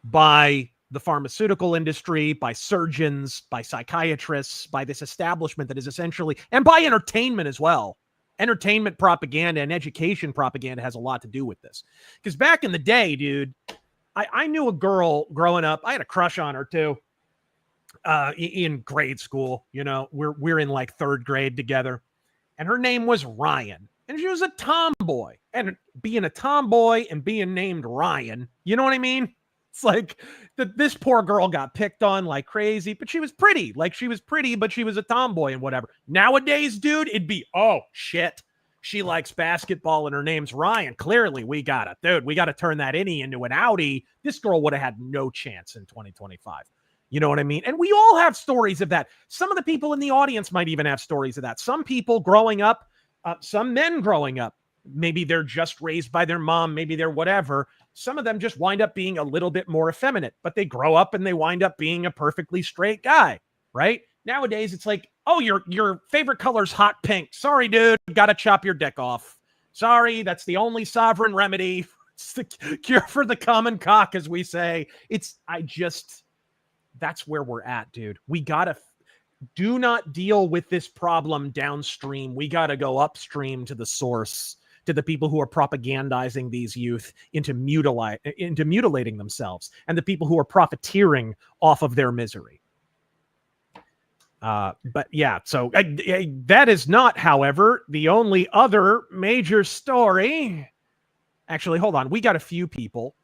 by the pharmaceutical industry, by surgeons, by psychiatrists, by this establishment that is essentially, and by entertainment as well. Entertainment propaganda and education propaganda has a lot to do with this. Because back in the day, dude, I knew a girl growing up. I had a crush on her too. In grade school, you know, we're in like 3rd grade together, and her name was Ryan, and she was a tomboy. And being a tomboy and being named Ryan, you know what I mean? It's like this poor girl got picked on like crazy, but she was pretty. Like, she was pretty, but she was a tomboy and whatever. Nowadays, dude, it'd be, oh shit, she likes basketball and her name's Ryan. Clearly, we got to turn that innie into an outie. This girl would have had no chance in 2025. You know what I mean? And we all have stories of that. Some of the people in the audience might even have stories of that. Some people growing up, some men growing up, maybe they're just raised by their mom, maybe they're whatever. Some of them just wind up being a little bit more effeminate, but they grow up and they wind up being a perfectly straight guy, right? Nowadays, it's like, oh, your favorite color's hot pink. Sorry, dude, got to chop your dick off. Sorry, that's the only sovereign remedy. It's the cure for the common cock, as we say. That's where we're at, dude. We got to do not deal with this problem downstream. We got to go upstream to the source, to the people who are propagandizing these youth into mutilating themselves, and the people who are profiteering off of their misery. But yeah, so that is not, however, the only other major story. Actually, hold on. We got a few people.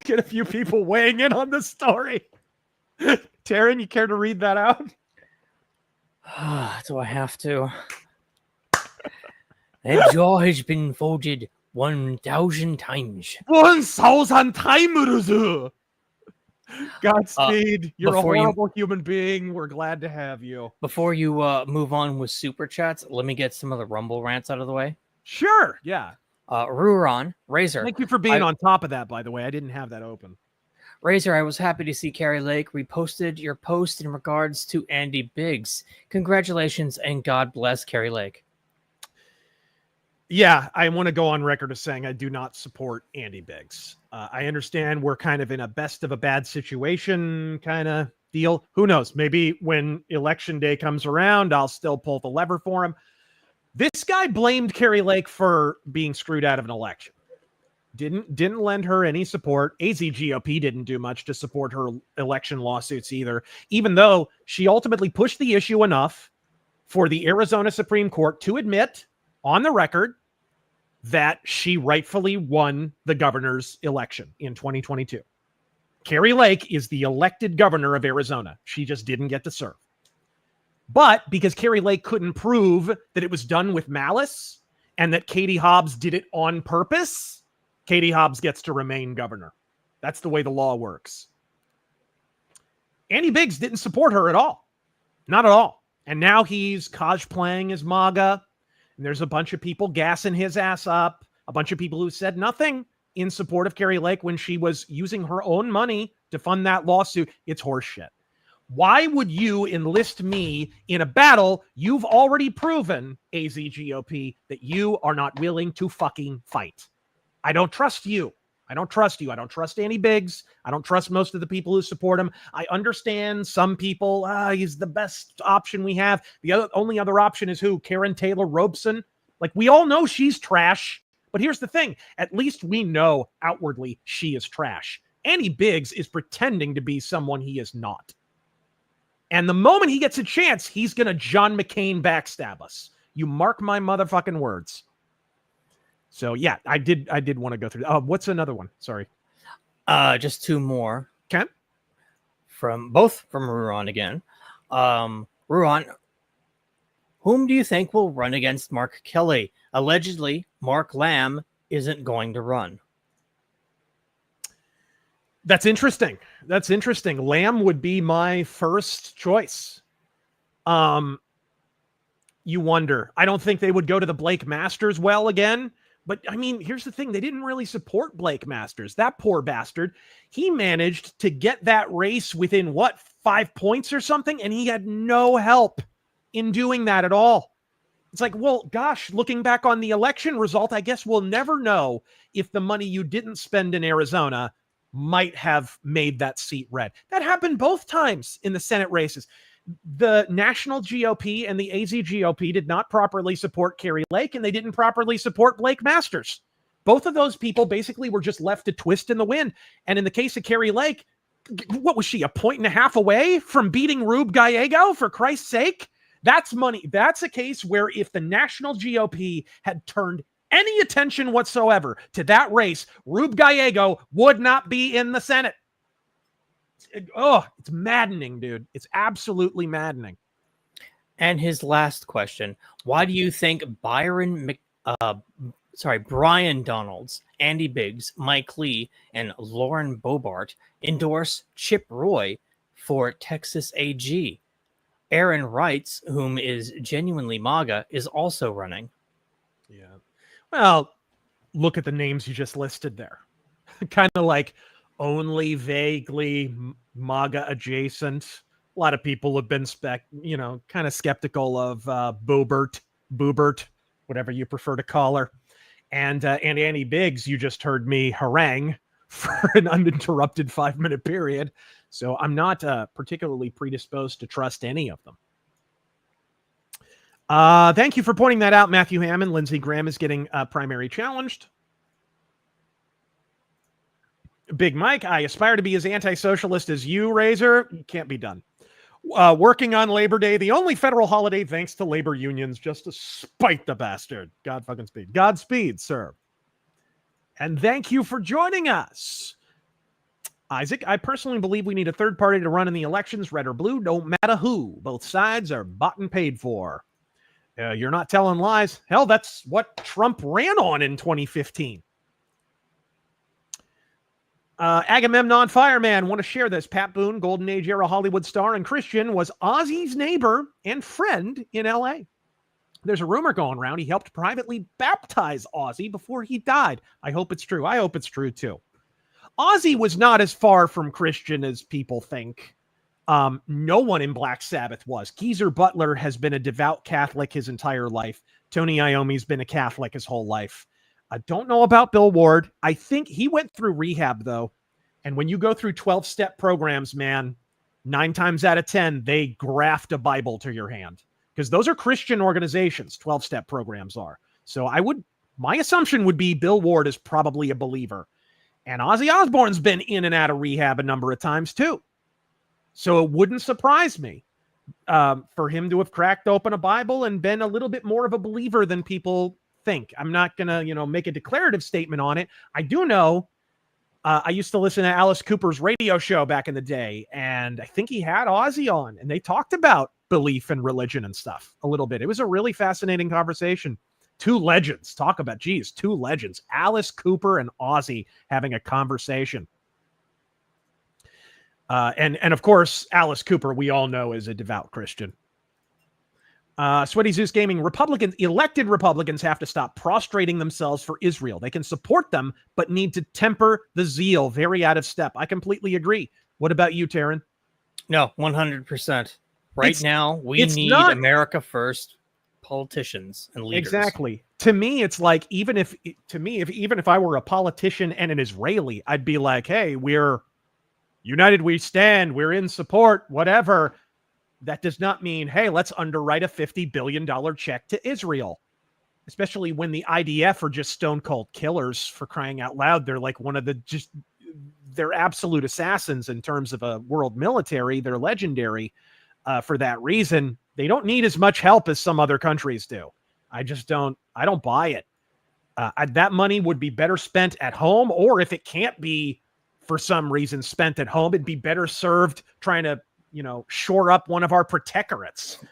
Get a few people weighing in on the story. Taryn, you care to read that out? Do I have to? That jaw has been folded 1,000 times. 1,000 times. Godspeed. You're a horrible human being. We're glad to have you. Before you move on with super chats, let me get some of the Rumble rants out of the way. Sure. Yeah. Ruron, Razor. Thank you for being on top of that, by the way. I didn't have that open. Razor, I was happy to see Carrie Lake reposted your post in regards to Andy Biggs. Congratulations and God bless Carrie Lake. Yeah, I want to go on record as saying I do not support Andy Biggs. I understand we're kind of in a best of a bad situation kind of deal. Who knows? Maybe when election day comes around, I'll still pull the lever for him. This guy blamed Carrie Lake for being screwed out of an election. Didn't lend her any support. AZ GOP didn't do much to support her election lawsuits either, even though she ultimately pushed the issue enough for the Arizona Supreme Court to admit on the record that she rightfully won the governor's election in 2022. Carrie Lake is the elected governor of Arizona. She just didn't get to serve. But because Carrie Lake couldn't prove that it was done with malice and that Katie Hobbs did it on purpose, Katie Hobbs gets to remain governor. That's the way the law works. Andy Biggs didn't support her at all. Not at all. And now he's cosplaying as MAGA. And there's a bunch of people gassing his ass up. A bunch of people who said nothing in support of Carrie Lake when she was using her own money to fund that lawsuit. It's horseshit. Why would you enlist me in a battle you've already proven, AZGOP, that you are not willing to fucking fight? I don't trust you. I don't trust you. I don't trust Andy Biggs. I don't trust most of the people who support him. I understand some people, he's the best option we have. The only other option is who? Karen Taylor Robeson? Like, we all know she's trash. But here's the thing. At least we know outwardly she is trash. Andy Biggs is pretending to be someone he is not. And the moment he gets a chance, he's going to John McCain backstab us. You mark my motherfucking words. So yeah, I did want to go through. What's another one? Sorry. Just two more. Okay. From Ruron again. Ruron, whom do you think will run against Mark Kelly? Allegedly, Mark Lamb isn't going to run. That's interesting. Lamb would be my first choice. You wonder. I don't think they would go to the Blake Masters well again. But, I mean, here's the thing. They didn't really support Blake Masters. That poor bastard. He managed to get that race within, 5 points or something? And he had no help in doing that at all. It's like, well, gosh, looking back on the election result, I guess we'll never know if the money you didn't spend in Arizona might have made that seat red. That happened both times in the Senate races. The national GOP and the AZ GOP did not properly support Kari Lake, and they didn't properly support Blake Masters. Both of those people basically were just left to twist in the wind. And in the case of Kari Lake, what was she, 1.5 points away from beating Rube Gallego, for Christ's sake? That's money. That's a case where if the national GOP had turned any attention whatsoever to that race, Rube Gallego would not be in the Senate. It's maddening, dude. It's absolutely maddening. And his last question: why do you think Brian Donalds, Andy Biggs, Mike Lee, and Lauren Boebert endorse Chip Roy for Texas AG? Aaron Wrights, whom is genuinely MAGA, is also running. Yeah. Well, look at the names you just listed there. Kind of like only vaguely MAGA adjacent. A lot of people have been kind of skeptical of Boebert, whatever you prefer to call her. And Annie Biggs, you just heard me harangue for an uninterrupted 5-minute period. So I'm not particularly predisposed to trust any of them. Thank you for pointing that out, Matthew Hammond. Lindsey Graham is getting primary challenged. Big Mike, I aspire to be as anti-socialist as you, Razor. Can't be done. Working on Labor Day, the only federal holiday thanks to labor unions, just to spite the bastard. God fucking speed. Godspeed, sir. And thank you for joining us. Isaac, I personally believe we need a third party to run in the elections, red or blue, don't matter who. Both sides are bought and paid for. You're not telling lies. Hell, that's what Trump ran on in 2015. Agamemnon Fireman, want to share this. Pat Boone, Golden Age era Hollywood star and Christian, was Ozzy's neighbor and friend in LA. There's a rumor going around he helped privately baptize Ozzy before he died. I hope it's true. I hope it's true too. Ozzy was not as far from Christian as people think. No one in Black Sabbath was. Geezer Butler has been a devout Catholic his entire life. Tony Iommi's been a Catholic his whole life. I don't know about Bill Ward. I think he went through rehab, though. And when you go through 12-step programs, man, 9 times out of 10, they graft a Bible to your hand. Because those are Christian organizations, 12-step programs are. So my assumption would be Bill Ward is probably a believer. And Ozzy Osbourne's been in and out of rehab a number of times, too. So it wouldn't surprise me for him to have cracked open a Bible and been a little bit more of a believer than people think. I'm not going to, make a declarative statement on it. I do know I used to listen to Alice Cooper's radio show back in the day, and I think he had Ozzy on, and they talked about belief and religion and stuff a little bit. It was a really fascinating conversation. Two legends. Talk about, two legends. Alice Cooper and Ozzy having a conversation. And of course, Alice Cooper, we all know, is a devout Christian. Sweaty Zeus Gaming, elected Republicans have to stop prostrating themselves for Israel. They can support them, but need to temper the zeal. Very out of step. I completely agree. What about you, Taryn? No, 100%. Right now, we need America first politicians and leaders. Exactly. To me, it's like, even if I were a politician and an Israeli, I'd be like, hey, we're united, we stand, we're in support, whatever. That does not mean, hey, let's underwrite a $50 billion check to Israel. Especially when the IDF are just stone cold killers, for crying out loud. They're like they're absolute assassins in terms of a world military. They're legendary for that reason. They don't need as much help as some other countries do. I don't buy it. That money would be better spent at home, or if it can't be for some reason spent at home, it'd be better served trying to, shore up one of our protectorates.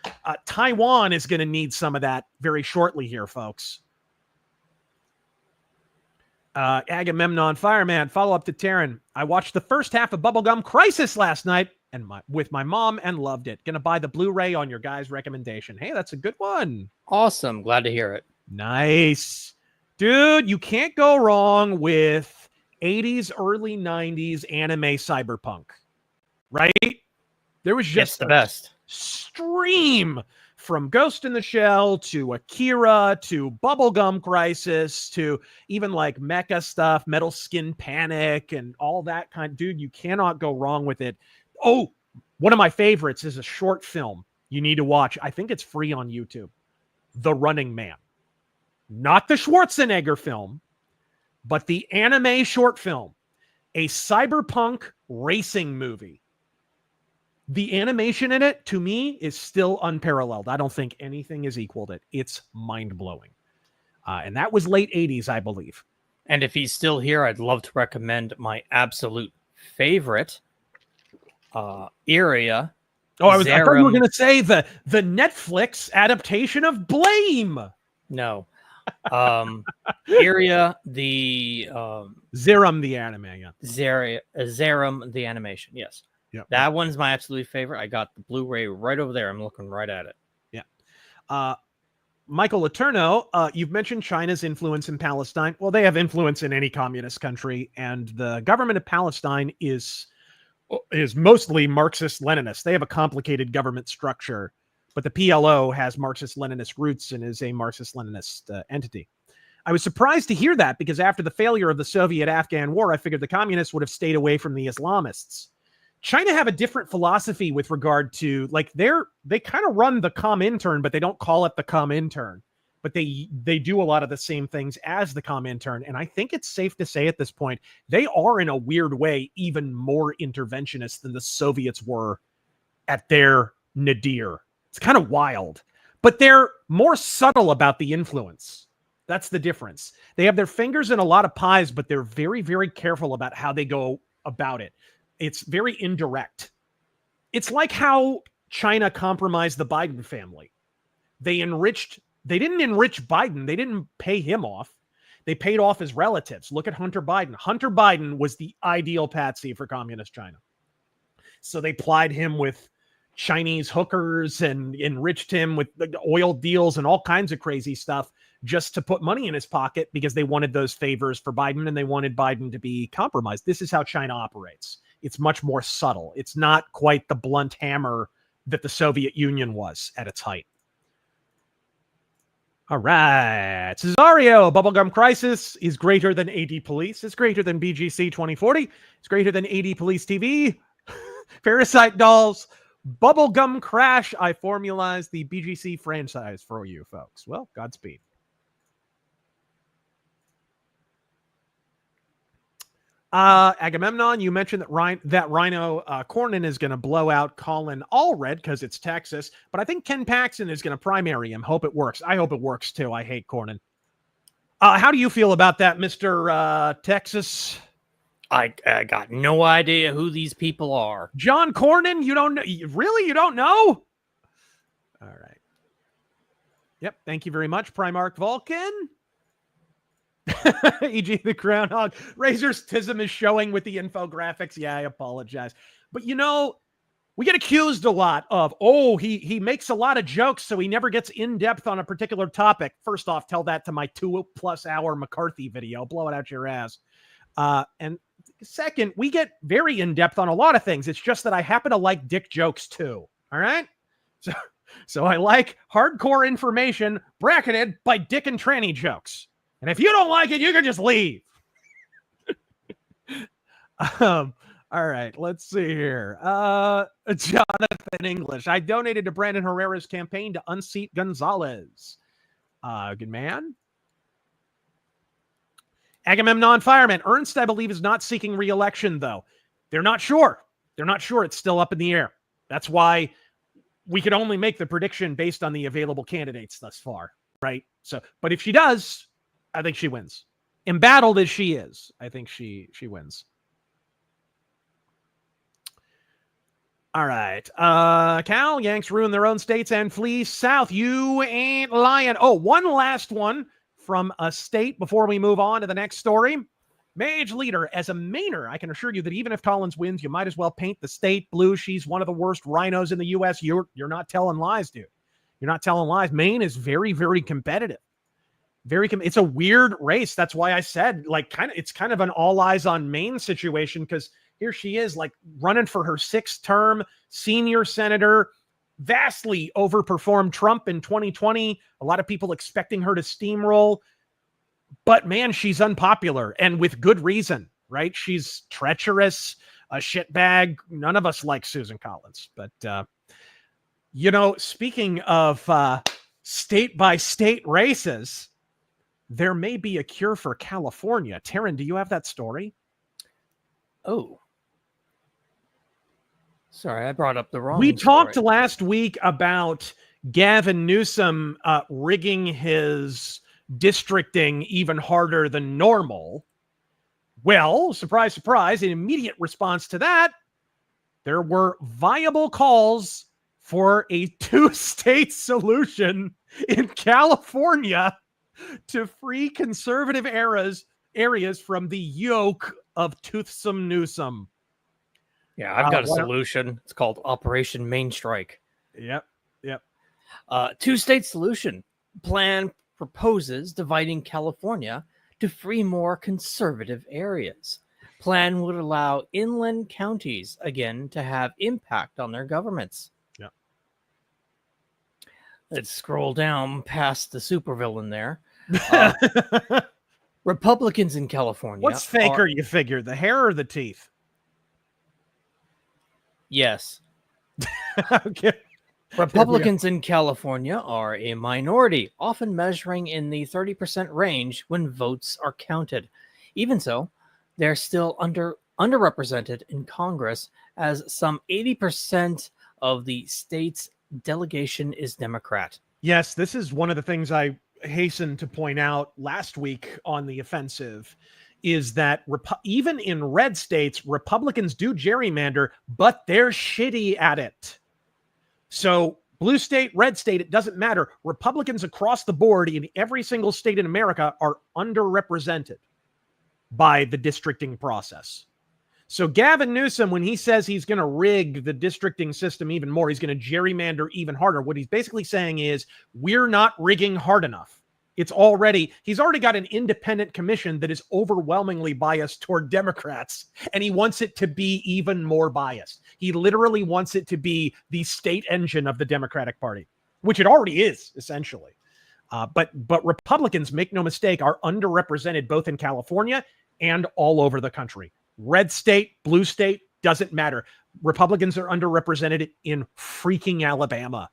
Taiwan is going to need some of that very shortly here, folks. Agamemnon Fireman, follow up to Taryn. I watched the first half of Bubblegum Crisis last night with my mom and loved it. Gonna buy the Blu-ray on your guys' recommendation. Hey, that's a good one. Awesome. Glad to hear it. Nice. Dude, you can't go wrong with 80s, early 90s anime cyberpunk. Right? There was just the best stream from Ghost in the Shell to Akira to Bubblegum Crisis to even like mecha stuff, Metal Skin Panic and all that dude, you cannot go wrong with it. Oh, one of my favorites is a short film you need to watch. I think it's free on YouTube. The Running Man. Not the Schwarzenegger film, but the anime short film. A cyberpunk racing movie. The animation in it, to me, is still unparalleled. I don't think anything has equaled it. It's mind-blowing. And that was late 80s, I believe. And if he's still here, I'd love to recommend my absolute favorite area. Oh, I thought you were going to say the Netflix adaptation of Blame. No. Area, the Zerum, the anime, yeah. Zerum, the animation, yes. Yeah. That one's my absolute favorite. I got the Blu-ray right over there. I'm looking right at it. Yeah. Michael Eterno, you've mentioned China's influence in Palestine. Well, they have influence in any communist country, and the government of Palestine is mostly Marxist-Leninist. They have a complicated government structure, but the PLO has Marxist-Leninist roots and is a Marxist-Leninist entity. I was surprised to hear that because after the failure of the Soviet-Afghan war, I figured the communists would have stayed away from the Islamists. China have a different philosophy with regard to, like, they kind of run the Comintern, but they don't call it the Comintern. But they do a lot of the same things as the Comintern. And I think it's safe to say at this point, they are in a weird way even more interventionist than the Soviets were at their nadir. It's kind of wild, but they're more subtle about the influence. That's the difference. They have their fingers in a lot of pies, but they're very, very careful about how they go about it. It's very indirect. It's like how China compromised the Biden family. They didn't enrich Biden. They didn't pay him off. They paid off his relatives. Look at Hunter Biden. Hunter Biden was the ideal patsy for communist China. So they plied him with Chinese hookers and enriched him with the oil deals and all kinds of crazy stuff just to put money in his pocket because they wanted those favors for Biden and they wanted Biden to be compromised. This is how China operates. It's much more subtle. It's not quite the blunt hammer that the Soviet Union was at its height. All right. Cesario, Bubblegum Crisis is greater than AD Police. It's greater than BGC 2040. It's greater than AD Police TV. Parasite Dolls. Bubblegum Crash. I formalized the BGC franchise for you folks. Well, Godspeed. Agamemnon, you mentioned that Rhino Cornyn is going to blow out Colin Allred because it's Texas, but I think Ken Paxton is going to primary him. Hope it works. I hope it works too. I hate Cornyn. How do you feel about that, Mr. Texas? I got no idea who these people are. John Cornyn, you don't know? Really? You don't know? All right. Yep. Thank you very much, Primarch Vulcan. E.g. the Groundhog. Razor's Tism is showing with the infographics. Yeah, I apologize. But you know, we get accused a lot of, he makes a lot of jokes, so he never gets in-depth on a particular topic. First off, tell that to my 2+ hour McCarthy video. Blow it out your ass. And second, we get very in-depth on a lot of things. It's just that I happen to like dick jokes too. All right? So I like hardcore information bracketed by dick and tranny jokes. And if you don't like it, you can just leave. All right, let's see here. Jonathan English. I donated to Brandon Herrera's campaign to unseat Gonzalez. Good man. Agamemnon Fireman. Ernst, I believe, is not seeking re-election, though. They're not sure. It's still up in the air. That's why we could only make the prediction based on the available candidates thus far, right? So, but if she does, I think she wins. Embattled as she is, I think she wins. All right. Cal, Yanks ruin their own states and flee south. You ain't lying. Oh, one last one from a state before we move on to the next story. Mage Leader, as a Mainer, I can assure you that even if Collins wins, you might as well paint the state blue. She's one of the worst rhinos in the U.S. You're not telling lies, dude. You're not telling lies. Maine is very, very competitive. It's a weird race. That's why I said, it's kind of an all eyes on Maine situation, because here she is, like, running for her 6th term, senior senator, vastly overperformed Trump in 2020. A lot of people expecting her to steamroll. But man, she's unpopular, and with good reason, right? She's treacherous, a shitbag. None of us like Susan Collins. But, speaking of state-by-state races, there may be a cure for California. Taryn, do you have that story? Oh. Sorry, I brought up the wrong We talked story. last week about Gavin Newsom rigging his districting even harder than normal. Well, surprise, surprise, in immediate response to that, there were viable calls for a two-state solution in California to free conservative areas from the yoke of toothsome Newsom. Yeah, I've got a solution. It's called Operation Main Strike. Yep. Two-state solution plan proposes dividing California to free more conservative areas. Plan would allow inland counties again to have impact on their governments. Yep. Let's scroll down past the supervillain there. Republicans in California. What's faker, you figure, the hair or the teeth? Yes. Okay. Republicans in California are a minority, often measuring in the 30% range when votes are counted. Even so, they're still underrepresented in Congress, as some 80% of the state's delegation is Democrat. Yes, this is one of the things I hastened to point out last week on the offensive, is that even in red states, Republicans do gerrymander, but they're shitty at it. So blue state, red state, it doesn't matter. Republicans across the board in every single state in America are underrepresented by the districting process. So Gavin Newsom, when he says he's going to rig the districting system even more, he's going to gerrymander even harder, what he's basically saying is we're not rigging hard enough. He's already got an independent commission that is overwhelmingly biased toward Democrats, and he wants it to be even more biased. He literally wants it to be the state engine of the Democratic Party, which it already is, essentially. But Republicans, make no mistake, are underrepresented both in California and all over the country. Red state, blue state, doesn't matter. Republicans are underrepresented in freaking Alabama.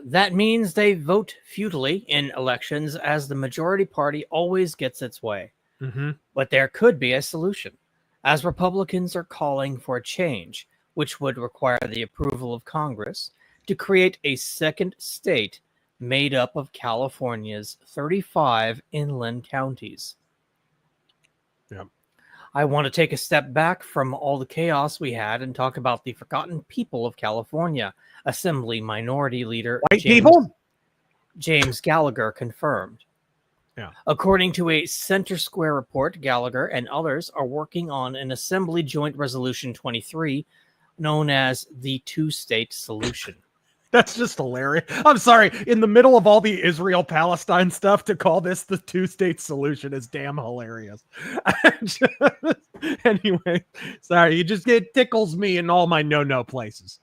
That means they vote futilely in elections, as the majority party always gets its way. Mm-hmm. But there could be a solution, as Republicans are calling for a change, which would require the approval of Congress to create a second state made up of California's 35 inland counties. Yep. I want to take a step back from all the chaos we had and talk about the forgotten people of California, Assembly Minority Leader James Gallagher confirmed. Yeah. According to a Center Square report, Gallagher and others are working on an Assembly Joint Resolution 23 known as the two-state solution. That's just hilarious. I'm sorry. In the middle of all the Israel-Palestine stuff, to call this the two-state solution is damn hilarious. Anyway, sorry. It tickles me in all my no-no places.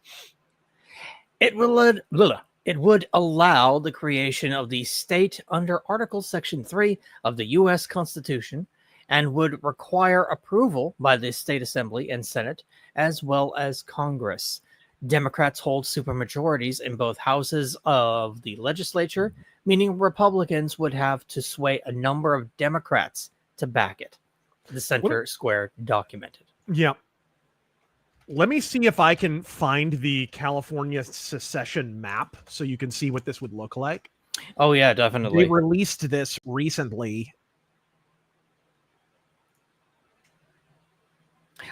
It would allow the creation of the state under Article Section 3 of the U.S. Constitution and would require approval by the state assembly and Senate, as well as Congress. Democrats hold supermajorities in both houses of the legislature, meaning Republicans would have to sway a number of Democrats to back it. The Center Square documented. Yeah. Let me see if I can find the California secession map so you can see what this would look like. Oh, yeah, definitely. They released this recently.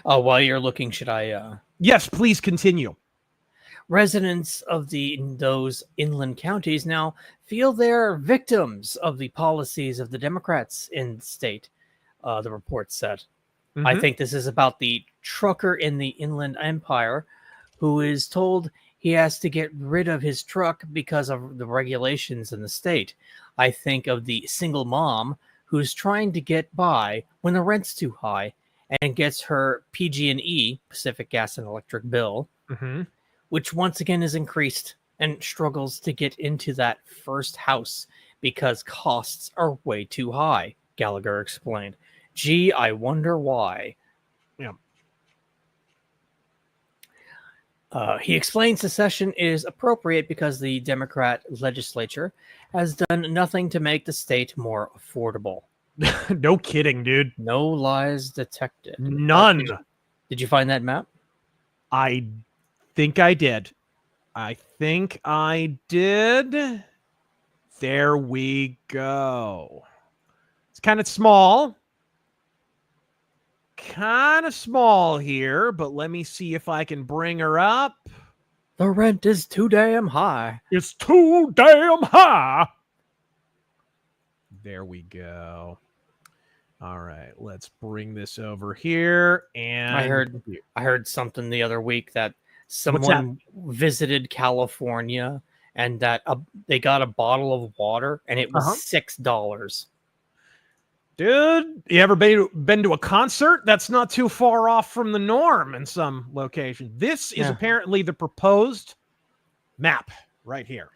Oh, while you're looking, should I... Yes, please continue. Residents of those inland counties now feel they're victims of the policies of the Democrats in the state, the report said. Mm-hmm. I think this is about the trucker in the Inland Empire who is told he has to get rid of his truck because of the regulations in the state. I think of the single mom who's trying to get by when the rent's too high and gets her PG&E, Pacific Gas and Electric bill, which once again is increased and struggles to get into that first house because costs are way too high, Gallagher explained. Gee, I wonder why. Yeah. He explains secession is appropriate because the Democrat legislature has done nothing to make the state more affordable. No kidding, dude. No lies detected. None. Did you find that map? I think I did. There we go. It's kind of small. Here, but let me see if I can bring her up. The rent is too damn high. It's too damn high. There we go. All right, let's bring this over here. And I heard something the other week that someone visited California and that they got a bottle of water and it was $6. Dude, you ever been to a concert? That's not too far off from the norm in some locations. This is apparently the proposed map right here.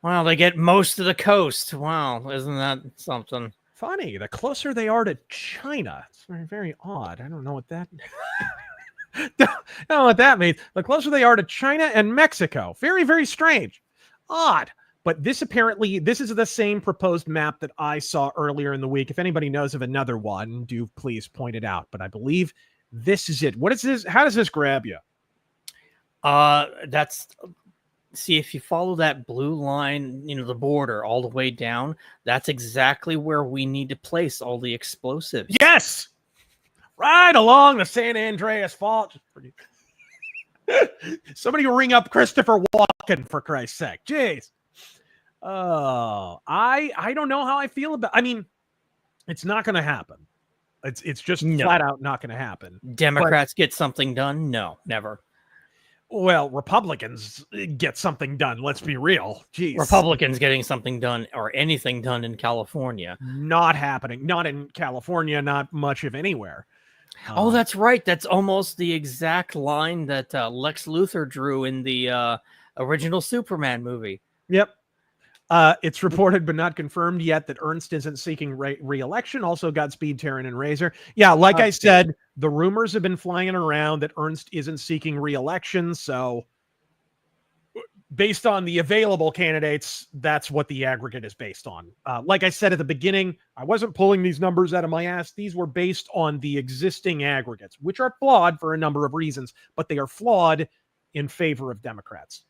Wow, they get most of the coast. Wow, isn't that something? Funny, the closer they are to China. It's very, very odd. I don't know what that don't know what that means. The closer they are to China and Mexico. Very, very strange. Odd. But this is the same proposed map that I saw earlier in the week. If anybody knows of another one, do please point it out. But I believe this is it. What is this? How does this grab you? See, if you follow that blue line, the border all the way down, that's exactly where we need to place all the explosives. Yes! Right along the San Andreas Fault. Somebody ring up Christopher Walken, for Christ's sake. Jeez. Oh, I don't know how I feel about. I mean, it's not going to happen. It's just flat out not going to happen. Democrats get something done? No, never. Well, Republicans get something done. Let's be real. Jeez. Republicans getting something done or anything done in California? Not happening. Not in California. Not much of anywhere. Oh, that's right. That's almost the exact line that Lex Luthor drew in the original Superman movie. Yep. It's reported but not confirmed yet that Ernst isn't seeking re-election. Also Godspeed, Taryn and Razor. Yeah, like I said, the rumors have been flying around that Ernst isn't seeking re-election. So based on the available candidates, that's what the aggregate is based on. Like I said at the beginning, I wasn't pulling these numbers out of my ass. These were based on the existing aggregates, which are flawed for a number of reasons, but they are flawed in favor of Democrats.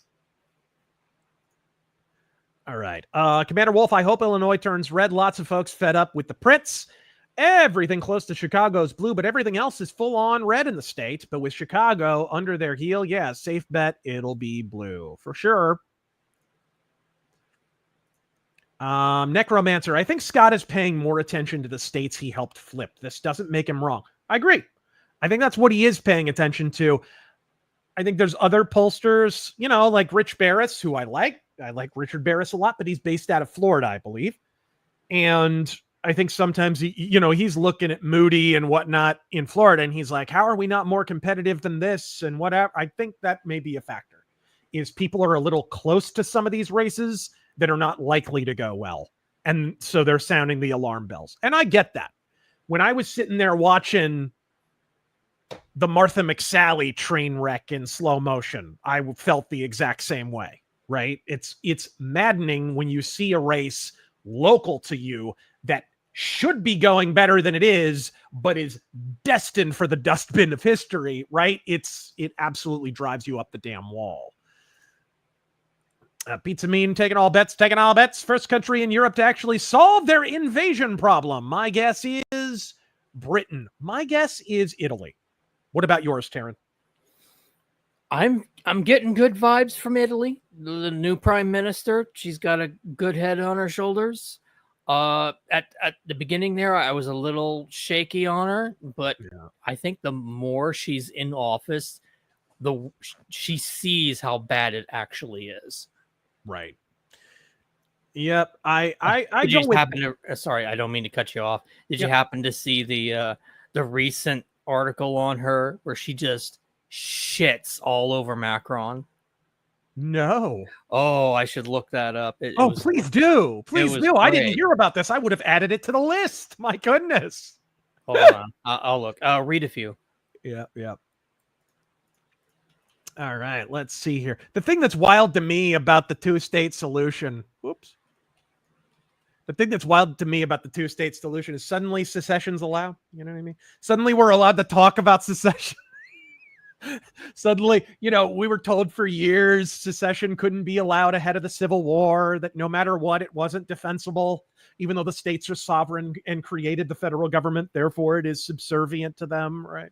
All right. Commander Wolf, I hope Illinois turns red. Lots of folks fed up with the prints. Everything close to Chicago is blue, but everything else is full on red in the state. But with Chicago under their heel, yeah, safe bet it'll be blue for sure. Necromancer, I think Scott is paying more attention to the states he helped flip. This doesn't make him wrong. I agree. I think that's what he is paying attention to. I think there's other pollsters, like Rich Barris, who I like. I like Richard Barris a lot, but he's based out of Florida, I believe. And I think sometimes, he's looking at Moody and whatnot in Florida, and he's like, how are we not more competitive than this and whatever? I think that may be a factor, is people are a little close to some of these races that are not likely to go well. And so they're sounding the alarm bells. And I get that. When I was sitting there watching the Martha McSally train wreck in slow motion, I felt the exact same way. Right? It's maddening when you see a race local to you that should be going better than it is, but is destined for the dustbin of history, right? It absolutely drives you up the damn wall. Pizza Mean, taking all bets. First country in Europe to actually solve their invasion problem. My guess is Britain. My guess is Italy. What about yours, Taryn? I'm getting good vibes from Italy. The new prime minister, she's got a good head on her shoulders. At the beginning there, I was a little shaky on her, but I think the more she's in office, she sees how bad it actually is. Right. Yep. I sorry, I don't mean to cut you off. Did you happen to see the recent article on her where she just shits all over Macron? No. Oh, I should look that up. Please do. Please was do. I didn't great. hear about this. I would have added it to the list. My goodness. Hold on. I'll look. I'll read a few. Yeah. All right, let's see here. The thing that's wild to me about the two-state solution, the thing that's wild to me about the two-state solution is suddenly secession's allowed. You know what I mean? Suddenly we're allowed to talk about secession. Suddenly, we were told for years secession couldn't be allowed ahead of the Civil War, that no matter what, it wasn't defensible, even though the states are sovereign and created the federal government. Therefore, it is subservient to them, right?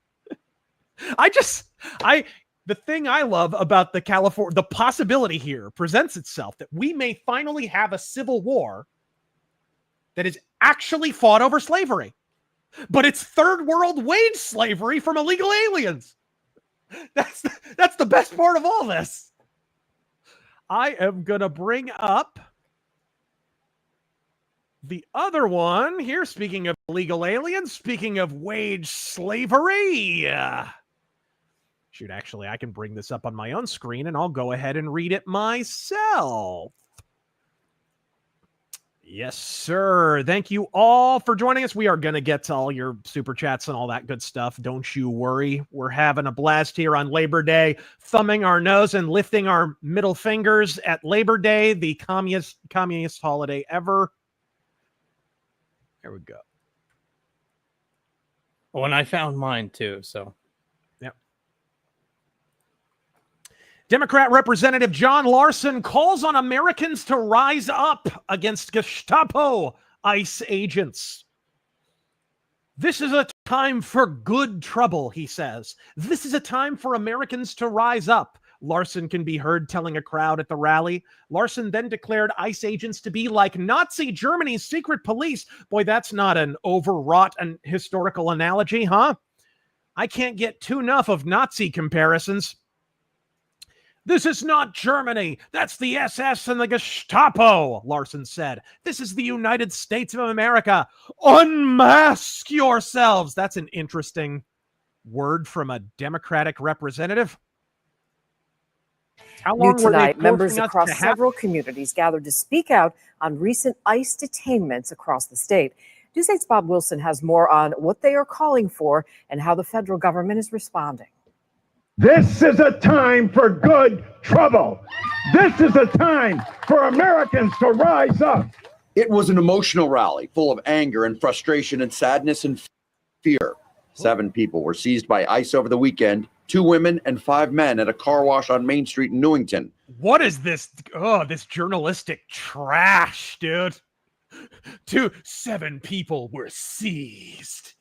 The thing I love about the possibility here presents itself that we may finally have a civil war that is actually fought over slavery, but it's third world wage slavery from illegal aliens. That's the best part of all this. I am going to bring up the other one here. Speaking of illegal aliens, speaking of wage slavery. Shoot, actually, I can bring this up on my own screen and I'll go ahead and read it myself. Yes, sir. Thank you all for joining us. We are going to get to all your super chats and all that good stuff. Don't you worry. We're having a blast here on Labor Day, thumbing our nose and lifting our middle fingers at Labor Day, the communist holiday ever. There we go. Oh, and I found mine too, so. Democrat Representative John Larson calls on Americans to rise up against Gestapo ICE agents. This is a time for good trouble, he says. This is a time for Americans to rise up, Larson can be heard telling a crowd at the rally. Larson then declared ICE agents to be like Nazi Germany's secret police. Boy, that's not an overwrought and historical analogy, huh? I can't get too enough of Nazi comparisons. This is not Germany. That's the SS and the Gestapo, Larson said. This is the United States of America. Unmask yourselves. That's an interesting word from a Democratic representative. How long New were they tonight, members forcing us across to have- several communities gathered to speak out on recent ICE detainments across the state. News's Bob Wilson has more on what they are calling for and how the federal government is responding. This is a time for good trouble. This is a time for Americans to rise up. It was an emotional rally full of anger and frustration and sadness and fear. 7 people were seized by ICE over the weekend, 2 women and 5 men at a car wash on Main Street in Newington. What is this? Oh, this journalistic trash, dude. 7 people were seized.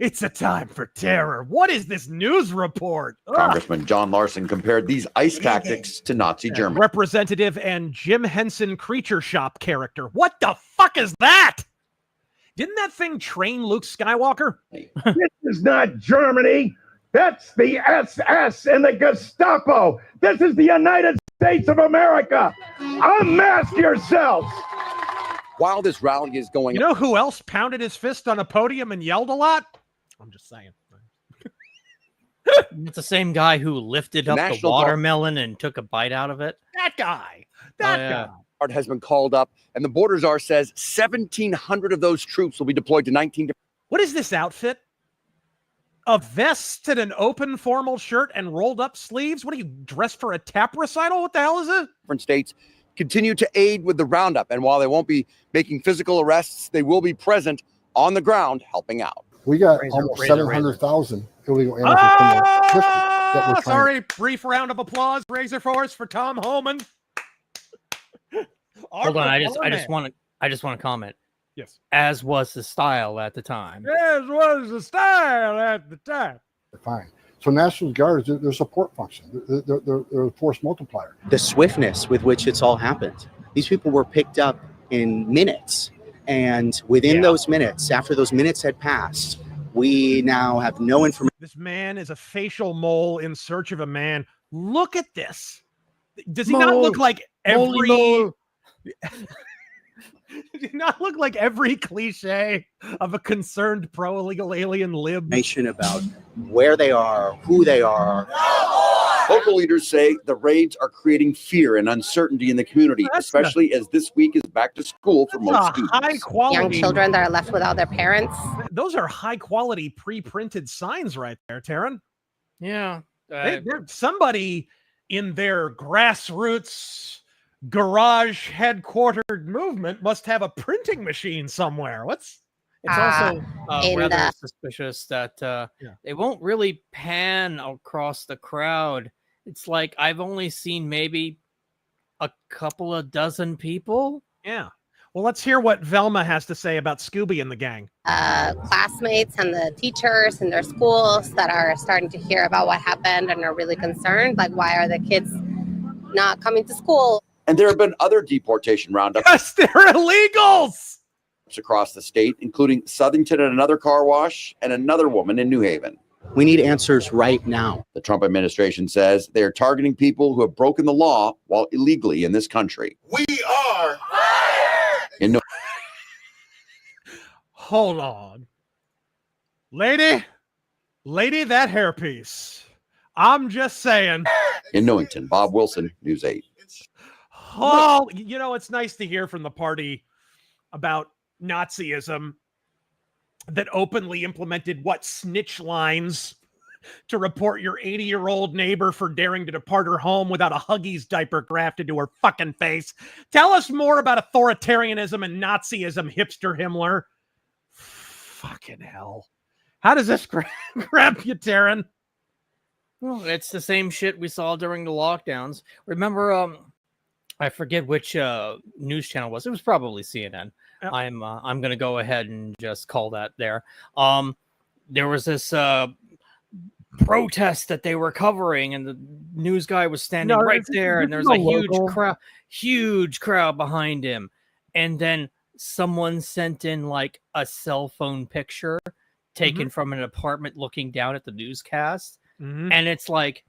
It's a time for terror. What is this news report? Ugh. Congressman John Larson compared these ICE tactics to Nazi Germany. Representative and Jim Henson Creature Shop character. What the fuck is that? Didn't that thing train Luke Skywalker? This is not Germany. That's the SS and the Gestapo. This is the United States of America. Unmask yourselves. While this rally is going on. You know who else pounded his fist on a podium and yelled a lot? I'm just saying. It's the same guy who lifted up the watermelon and took a bite out of it. That guy. That guy. Has been called up, and the Border Czar says 1,700 of those troops will be deployed to 19 different. What is this outfit? A vest and an open formal shirt and rolled up sleeves? What are you, dressed for a tap recital? What the hell is it? Different states continue to aid with the roundup, and while they won't be making physical arrests, they will be present on the ground helping out. We got almost 700,000 illegal aliens that we're sorry, brief round of applause, RazorForce, for Tom Homan. Hold on, I just want to comment. Yes. As was the style at the time. As was the style at the time. Fine. So National Guard, their support function, they're a force multiplier. The swiftness with which it's all happened. These people were picked up in minutes. And within those minutes, after those minutes had passed, we now have no information. This man is a facial mole in search of a man. Look at this. Does he not look like every... Do not look like every cliche of a concerned pro-illegal alien lib. Information about where they are, who they are. Local leaders say the raids are creating fear and uncertainty in the community, especially as this week is back to school for most students. High quality Young children that are left without their parents. Those are high quality pre-printed signs right there, Taryn. Yeah. Somebody in their grassroots garage headquartered movement must have a printing machine somewhere. It's also rather suspicious that they won't really pan across the crowd. It's like I've only seen maybe a couple of dozen people. Yeah. Well, let's hear what Velma has to say about Scooby and the gang. Classmates and the teachers in their schools that are starting to hear about what happened and are really concerned. Like, why are the kids not coming to school? And there have been other deportation roundups. Yes, they're illegals across the state, including Southington and another car wash and another woman in New Haven. We need answers right now. The Trump administration says they are targeting people who have broken the law while illegally in this country. We are Hold on. Lady, that hairpiece. I'm just saying. In Newington, Bob Wilson, News 8. Oh, it's nice to hear from the party about Nazism that openly implemented snitch lines to report your 80-year-old neighbor for daring to depart her home without a Huggies diaper grafted to her fucking face. Tell us more about authoritarianism and Nazism, hipster Himmler. Fucking hell. How does this grab you, Taryn? Well, it's the same shit we saw during the lockdowns. Remember, I forget which news channel it was. It was probably CNN. Yep. I'm going to go ahead and just call that there. There was this protest that they were covering, and the news guy was standing right there, and there's a huge crowd behind him. And then someone sent in like a cell phone picture taken from an apartment looking down at the newscast. And it's like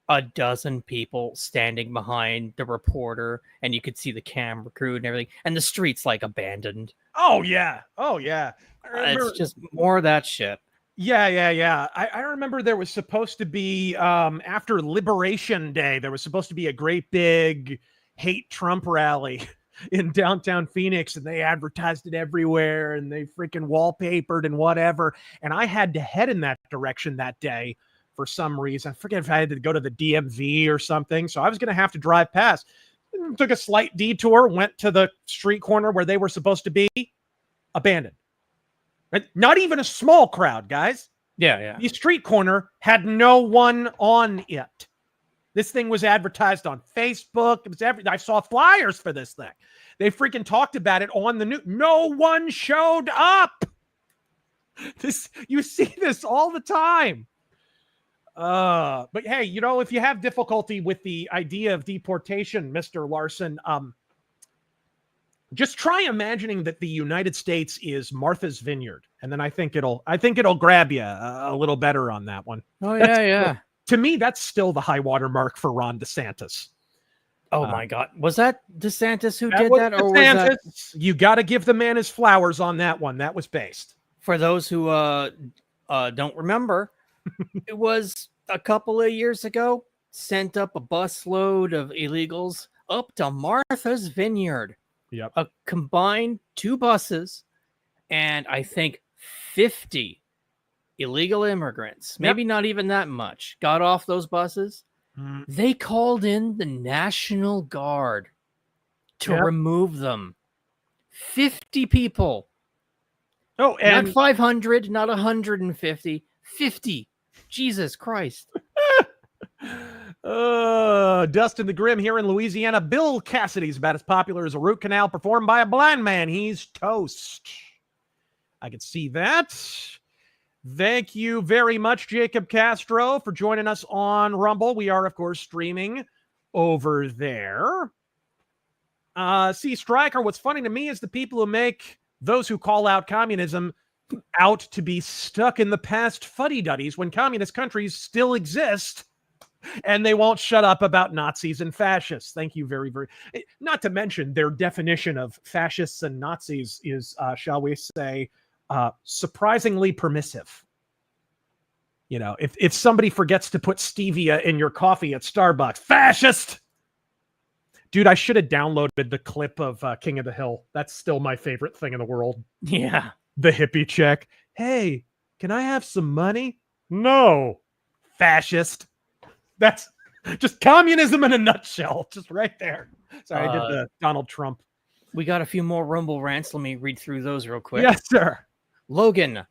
a dozen people standing behind the reporter, and you could see the camera crew and everything, and the street's like abandoned. Oh yeah. It's just more of that shit. Yeah. I remember there was supposed to be after Liberation Day, there was supposed to be a great big hate Trump rally in downtown Phoenix, and they advertised it everywhere, and they freaking wallpapered and whatever. And I had to head in that direction that day for some reason. I forget if I had to go to the DMV or something. So I was going to have to drive past. Took a slight detour, went to the street corner where they were supposed to be. Abandoned. Not even a small crowd, guys. Yeah. The street corner had no one on it. This thing was advertised on Facebook. It was I saw flyers for this thing. They freaking talked about it on the news. No one showed up. You see this all the time. But hey, if you have difficulty with the idea of deportation, Mr. Larson, just try imagining that the United States is Martha's Vineyard, and then I think it'll grab you a little better on that one. Oh yeah. To me, that's still the high water mark for Ron DeSantis. Oh my God, was that DeSantis who did that, or was that? You got to give the man his flowers on that one. That was based. For those who don't remember, it was a couple of years ago. Sent up a busload of illegals up to Martha's Vineyard. Yep. A combined 2 buses, and I think 50 illegal immigrants, maybe not even that much, got off those buses. They called in the National Guard to remove them. 50 people. Oh, and not 500, not 150, 50. Jesus Christ. Dustin the Grim here in Louisiana. Bill Cassidy's about as popular as a root canal performed by a blind man. He's toast. I can see that. Thank you very much, Jacob Castro, for joining us on Rumble. We are, of course, streaming over there. See, Stryker, what's funny to me is the people who make those who call out communism out to be stuck in the past fuddy-duddies when communist countries still exist And they won't shut up about Nazis and fascists. Thank you very, very. Not to mention their definition of fascists and Nazis is, shall we say, surprisingly permissive. You know, if somebody forgets to put stevia in your coffee at Starbucks, fascist! Dude, I should have downloaded the clip of King of the Hill. That's still my favorite thing in the world. Yeah. The hippie chick. Hey, can I have some money? No. Fascist. That's just communism in a nutshell. Just right there. Sorry, I did the Donald Trump. We got a few more Rumble rants. Let me read through those real quick. Yes, sir. Logan.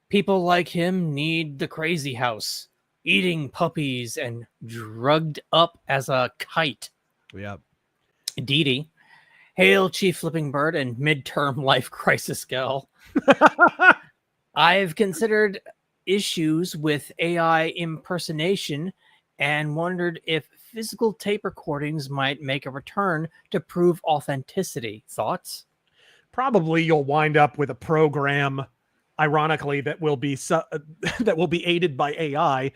People like him need the crazy house. Eating puppies and drugged up as a kite. Yep. Dee Dee. Hail Chief Flipping Bird and midterm life crisis gal. I've considered issues with AI impersonation and wondered if physical tape recordings might make a return to prove authenticity. Thoughts? Probably you'll wind up with a program, ironically, that will be aided by AI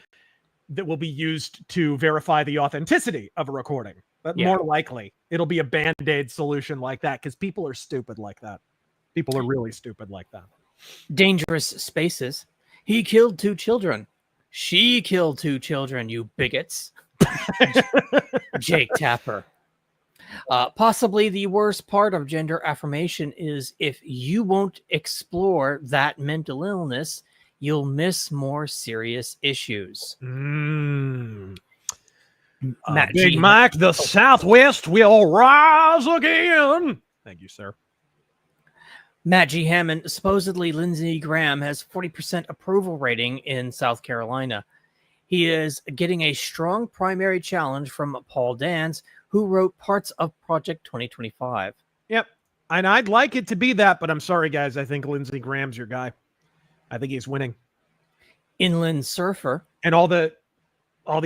that will be used to verify the authenticity of a recording. But more likely, it'll be a Band-Aid solution like that because people are stupid like that. People are really stupid like that. Dangerous Spaces. He killed 2 children. She killed 2 children, you bigots. Jake Tapper. Possibly the worst part of gender affirmation is if you won't explore that mental illness, you'll miss more serious issues. Big Mike, the Southwest will rise again. Thank you, sir. Matt G. Hammond, supposedly Lindsey Graham has 40% approval rating in South Carolina. He is getting a strong primary challenge from Paul Dans, who wrote parts of Project 2025. Yep. And I'd like it to be that, but I'm sorry, guys. I think Lindsey Graham's your guy. I think he's winning. Inland Surfer. And all the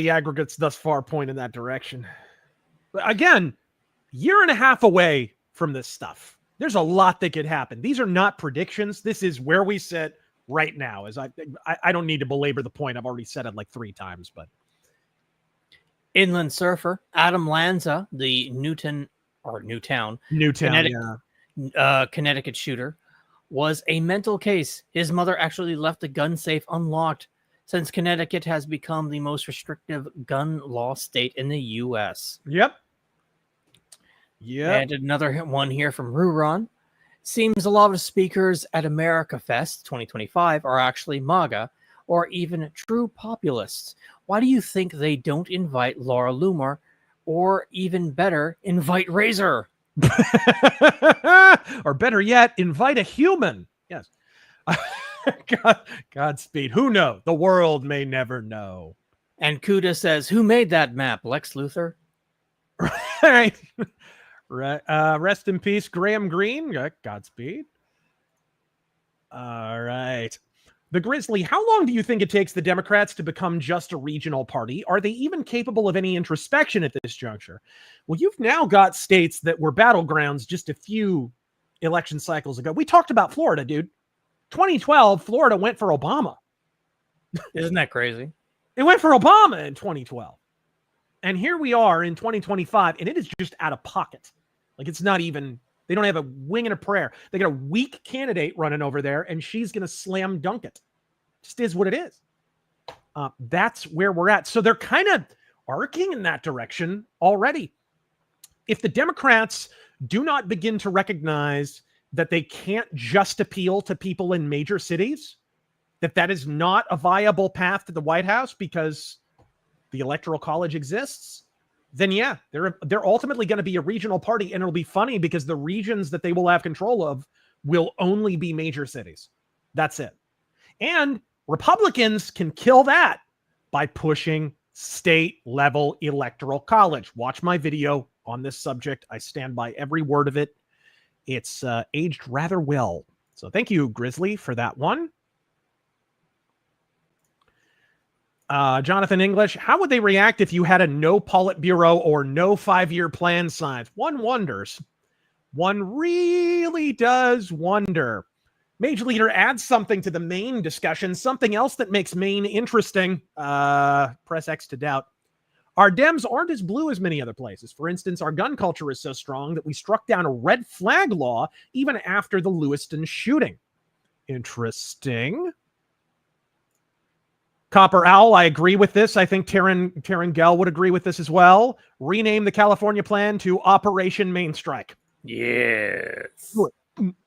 aggregates thus far point in that direction. But again, year and a half away from this stuff. There's a lot that could happen. These are not predictions. This is where we sit right now. As I don't need to belabor the point. I've already said it like 3 times, but Inland Surfer, Adam Lanza, the Newtown, Connecticut shooter, was a mental case. His mother actually left the gun safe unlocked since Connecticut has become the most restrictive gun law state in the U.S. Yep. Yeah. And another one here from Ruron. Seems a lot of speakers at America Fest 2025 are actually MAGA or even true populists. Why do you think they don't invite Laura Loomer or even better, invite Razor? Or better yet, invite a human. Yes. Godspeed. Who knows? The world may never know. And Kuda says, who made that map? Lex Luthor? Right. Rest in peace, Graham Greene. Godspeed. All right. The Grizzly, how long do you think it takes the Democrats to become just a regional party? Are they even capable of any introspection at this juncture? Well, you've now got states that were battlegrounds just a few election cycles ago. We talked about Florida, dude. 2012, Florida went for Obama. Isn't that crazy? It went for Obama in 2012. And here we are in 2025, and it is just out of pocket. Like, it's not even, they don't have a wing and a prayer. They got a weak candidate running over there, and she's going to slam dunk it. Just is what it is. That's where we're at. So they're kind of arcing in that direction already. If the Democrats do not begin to recognize that they can't just appeal to people in major cities, that is not a viable path to the White House because the Electoral College exists, then yeah, they're ultimately going to be a regional party, and it'll be funny because the regions that they will have control of will only be major cities. That's it. And Republicans can kill that by pushing state-level Electoral College. Watch my video on this subject. I stand by every word of it. It's aged rather well. So thank you, Grizzly, for that one. Jonathan English, how would they react if you had a no Politburo or no 5-year plan signed? One wonders. One really does wonder. Major Leader adds something to the Maine discussion, something else that makes Maine interesting. Press X to doubt. Our Dems aren't as blue as many other places. For instance, our gun culture is so strong that we struck down a red flag law even after the Lewiston shooting. Interesting. Copper Owl, I agree with this. I think Taryn Gell would agree with this as well. Rename the California plan to Operation Main Strike. Yes.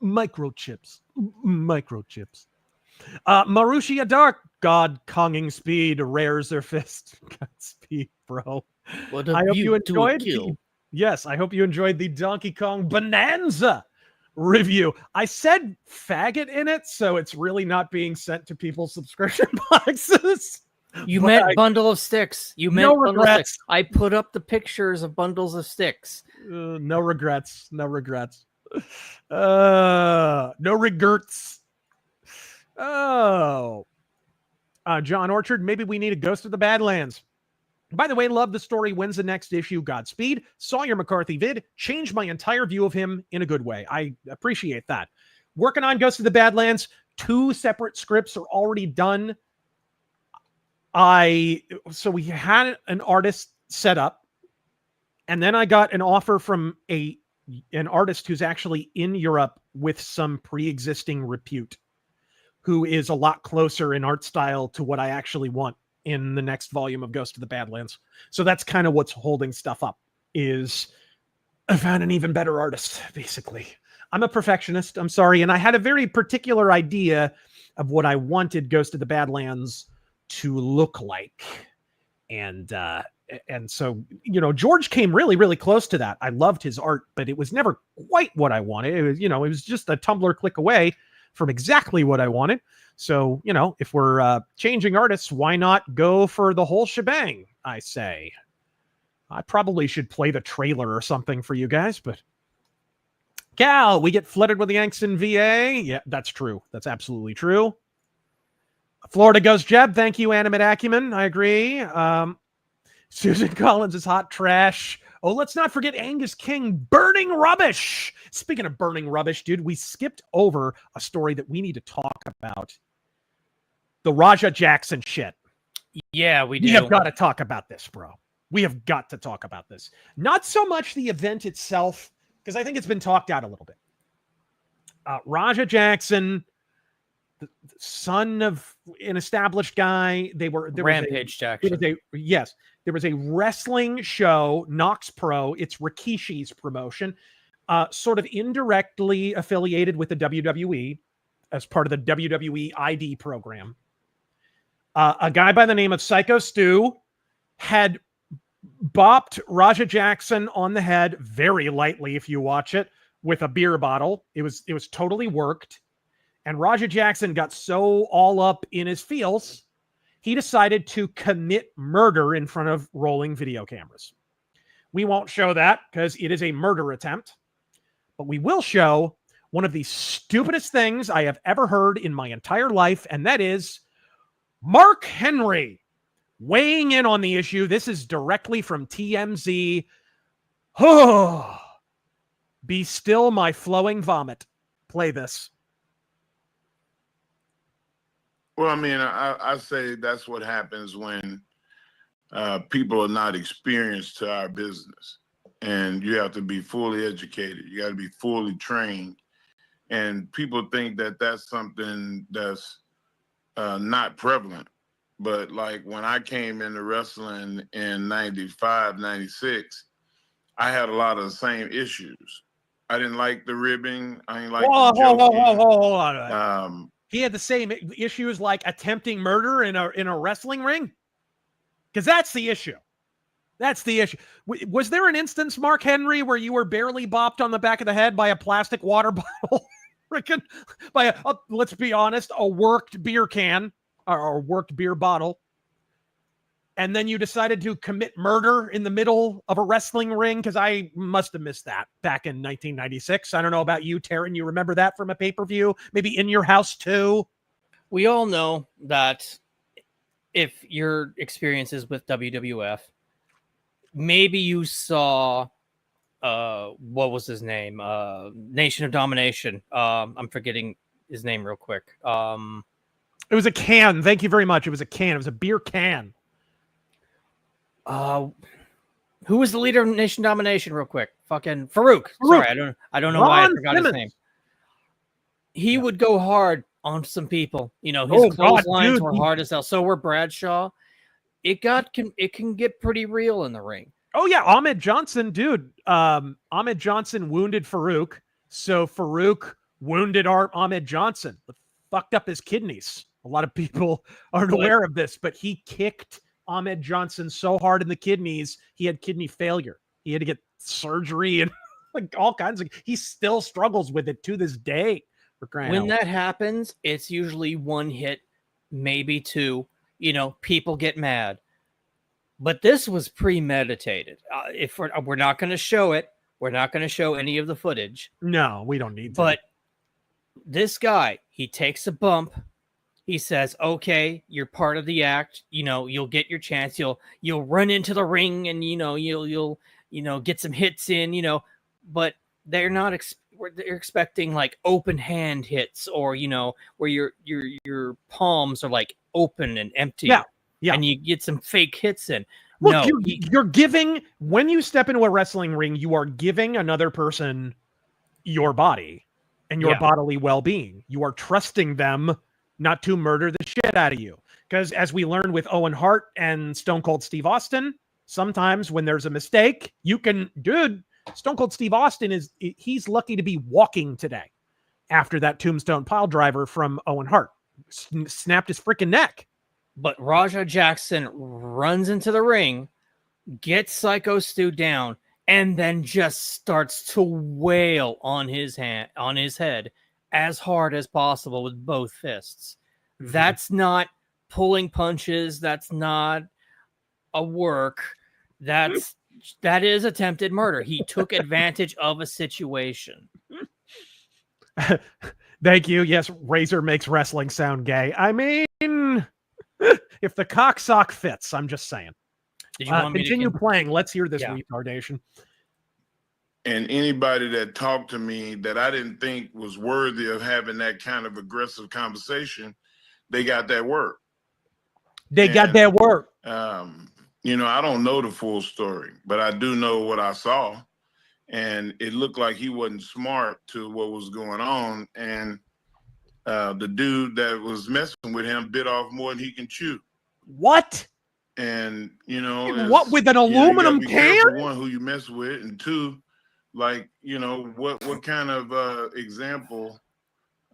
Microchips. Marussia Dark, God Konging Speed, razorfist. Godspeed, bro. What I hope you beaut to a enjoyed. kill. Yes, I hope you enjoyed the Donkey Kong Bonanza review. I said faggot in it, so it's really not being sent to people's subscription boxes. You But meant bundle of sticks. You meant No bundle of regrets. sticks. I put up the pictures of bundles of sticks. No regrets. No regrets. No regrets. Oh. John Orchard, maybe we need a Ghost of the Badlands. By the way, love the story. When's the next issue? Godspeed. Saw your McCarthy vid. Changed my entire view of him in a good way. I appreciate that. Working on Ghost of the Badlands. 2 separate scripts are already done. So we had an artist set up, and then I got an offer from an artist who's actually in Europe with some pre-existing repute, who is a lot closer in art style to what I actually want in the next volume of Ghost of the Badlands. So that's kind of what's holding stuff up, is I found an even better artist, basically. I'm a perfectionist, I'm sorry, and I had a very particular idea of what I wanted Ghost of the Badlands to look like. And so, George came really, really close to that. I loved his art, but it was never quite what I wanted. It was, it was just a Tumblr click away from exactly what I wanted. So, if we're changing artists, why not go for the whole shebang, I say. I probably should play the trailer or something for you guys, but Cal, we get flooded with the angst in VA. Yeah, that's true. That's absolutely true. Florida goes Jeb. Thank you, Animate Acumen. I agree. Susan Collins is hot trash. Oh, let's not forget Angus King, burning rubbish. Speaking of burning rubbish, dude, we skipped over a story that we need to talk about. The Raja Jackson shit. Yeah, we do. We have got to talk about this, bro. We have got to talk about this. Not so much the event itself, because I think it's been talked out a little bit. Raja Jackson, the son of an established guy. Rampage Jackson. There was a wrestling show, Nox Pro. It's Rikishi's promotion, sort of indirectly affiliated with the WWE as part of the WWE ID program. A guy by the name of Psycho Stu had bopped Raja Jackson on the head very lightly, if you watch it, with a beer bottle. It was totally worked. And Raja Jackson got so all up in his feels, he decided to commit murder in front of rolling video cameras. We won't show that because it is a murder attempt, but we will show one of the stupidest things I have ever heard in my entire life, and that is Mark Henry weighing in on the issue. This is directly from TMZ. Oh, be still my flowing vomit. Play this. Well, I mean, I say that's what happens when people are not experienced to our business. And you have to be fully educated. You got to be fully trained. And people think that that's something that's not prevalent. But like when I came into wrestling in 95, 96, I had a lot of the same issues. I didn't like the ribbing. I didn't like the joking. Hold on. He had the same issues like attempting murder in a wrestling ring? Because that's the issue. That's the issue. Was there an instance, Mark Henry, where you were barely bopped on the back of the head by a plastic water bottle? By let's be honest, a worked beer can or worked beer bottle. And then you decided to commit murder in the middle of a wrestling ring? Because I must have missed that back in 1996. I don't know about you, Taryn. You remember that from a pay-per-view? Maybe in your house too? We all know that if your experiences with WWF, maybe you saw, what was his name? Nation of Domination. I'm forgetting his name real quick. It was a can. Thank you very much. It was a can. It was a beer can. Who was the leader of Nation Domination? Real quick, fucking Farouk. Sorry, I don't know why I forgot his name. He would go hard on some people. You know, his clotheslines were hard as hell. So were Bradshaw. It can get pretty real in the ring. Oh yeah, Ahmed Johnson, dude. Ahmed Johnson wounded Farouk, so Farouk wounded Ahmed Johnson. Fucked up his kidneys. A lot of people aren't aware of this, but he kicked Ahmed Johnson so hard in the kidneys, he had kidney failure. He had to get surgery and like all kinds of. He still struggles with it to this day. For crying When out that happens, it's usually one hit, maybe two. You know, people get mad. But this was premeditated. If we're not going to show it, we're not going to show any of the footage. No, we don't need to. But this guy, he takes a bump. He says, "Okay, you're part of the act. You know, you'll get your chance. You'll run into the ring, and you'll get some hits in. You know." But they're not. They're expecting like open hand hits, or where your palms are like open and empty. Yeah, and you get some fake hits in. Look, you're giving, when you step into a wrestling ring, you are giving another person your body and your bodily well-being. You are trusting them not to murder the shit out of you. Because as we learned with Owen Hart and Stone Cold Steve Austin, sometimes when there's a mistake, Stone Cold Steve Austin he's lucky to be walking today after that tombstone pile driver from Owen Hart. Snapped his freaking neck. But Raja Jackson runs into the ring, gets Psycho Stu down, and then just starts to wail on his head as hard as possible with both fists. Mm-hmm. That's not pulling punches. That's not a work. That is attempted murder. He took advantage of a situation. Thank you. Yes, Razor makes wrestling sound gay. I mean, if the cocksock fits, I'm just saying. Did you want me continue playing? Let's hear this retardation. And anybody that talked to me that I didn't think was worthy of having that kind of aggressive conversation, they got that work. Got that work. I don't know the full story, but I do know what I saw. And it looked like he wasn't smart to what was going on. And the dude that was messing with him bit off more than he can chew. What? And what, with an aluminum you can? careful, one, who you mess with, and two, like what kind of example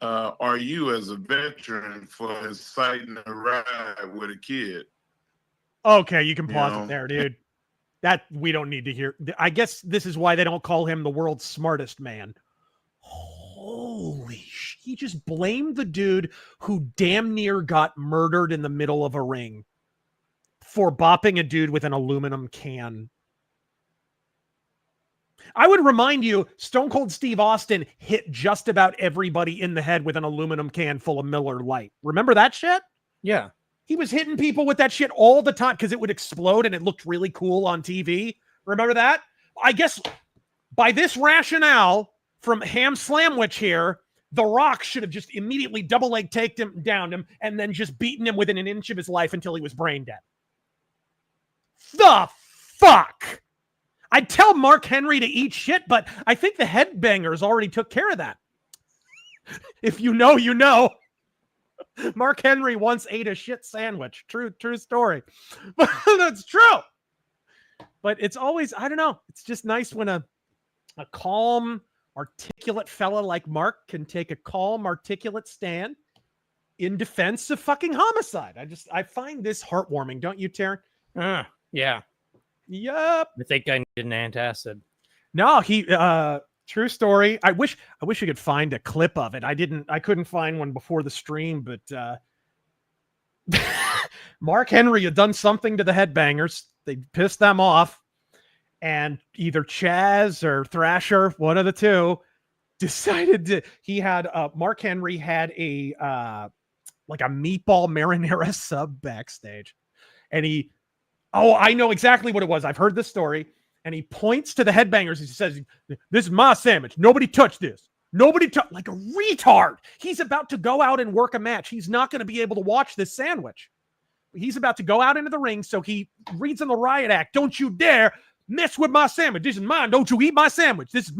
are you as a veteran for inciting a ride with a kid? Okay, you can pause it there, dude. That we don't need to hear. I guess this is why they don't call him the world's smartest man. Holy shit. He just blamed the dude who damn near got murdered in the middle of a ring for bopping a dude with an aluminum can. I would remind you, Stone Cold Steve Austin hit just about everybody in the head with an aluminum can full of Miller Lite. Remember that shit? Yeah. He was hitting people with that shit all the time because it would explode and it looked really cool on TV. Remember that? I guess by this rationale from Ham Slamwich here, The Rock should have just immediately double leg taked him down him and then just beaten him within an inch of his life until he was brain dead. The fuck? I'd tell Mark Henry to eat shit, but I think the Headbangers already took care of that. If you know, you know. Mark Henry once ate a shit sandwich. True story. But that's true. But it's always, I don't know. It's just nice when a calm, articulate fella like Mark can take a calm, articulate stand in defense of fucking homicide. I find this heartwarming. Don't you, Taryn? Yeah. Yep. I think I need an antacid. No, true story. I wish we could find a clip of it. I couldn't find one before the stream, but Mark Henry had done something to the Headbangers. They pissed them off. And either Chaz or Thrasher, one of the two, decided Mark Henry had a meatball marinara sub backstage. And I know exactly what it was. I've heard this story. And he points to the Headbangers. He says, "This is my sandwich. Nobody touch this. Nobody touch." Like a retard. He's about to go out and work a match. He's not going to be able to watch this sandwich. he's about to go out into the ring. So he reads in the riot act, don't you dare mess with my sandwich. This is mine. Don't you eat my sandwich. This is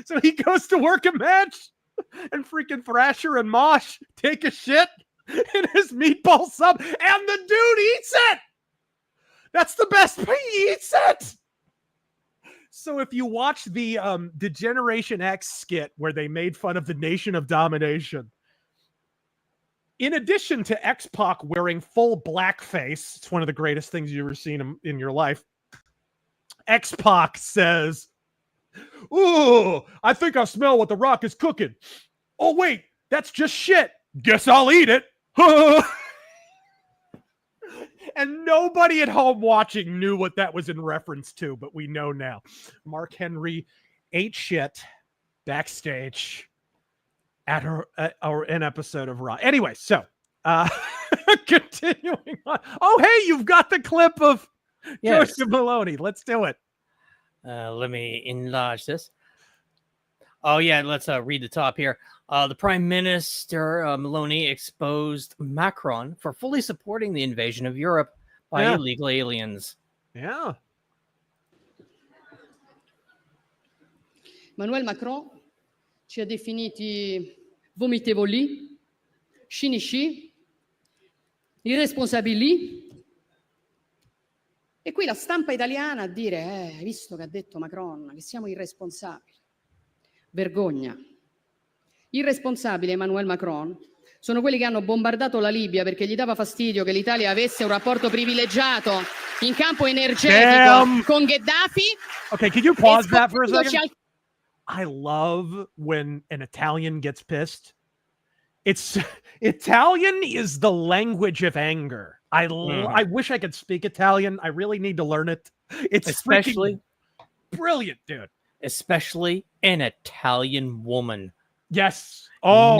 So he goes to work a match, and freaking Thrasher and Mosh take a shit in his meatball sub, and the dude eats it. That's the best part. He eats it. So if you watch the Degeneration X skit where they made fun of the Nation of Domination, in addition to X-Pac wearing full blackface, it's one of the greatest things you've ever seen in your life, X-Pac says, "Ooh, I think I smell what The Rock is cooking. Oh, wait, that's just shit. Guess I'll eat it." And nobody at home watching knew what that was in reference to, but we know now. Mark Henry ate shit backstage at an episode of Raw. Anyway, so continuing on. Oh, hey, you've got the clip of Joseph Maloney. Let's do it. Let me enlarge this. Oh, yeah, let's read the top here. The Prime Minister, Maloney, exposed Macron for fully supporting the invasion of Europe by illegal aliens. Yeah. Emmanuel Macron ci ha definiti vomitevoli, cynici, irresponsabili. E qui la stampa italiana a dire, hai visto che ha detto Macron, che siamo irresponsabili. Vergogna. Irresponsabile Emmanuel Macron sono quelli che hanno bombardato la Libia perché gli dava fastidio che l'Italia avesse un rapporto privilegiato in campo energetico con Gheddafi. Okay, can you pause that for a second? I love when an Italian gets pissed. Italian is the language of anger. I wish I could speak Italian. I really need to learn it. It's especially brilliant, dude. Especially an Italian woman. Yes. Oh,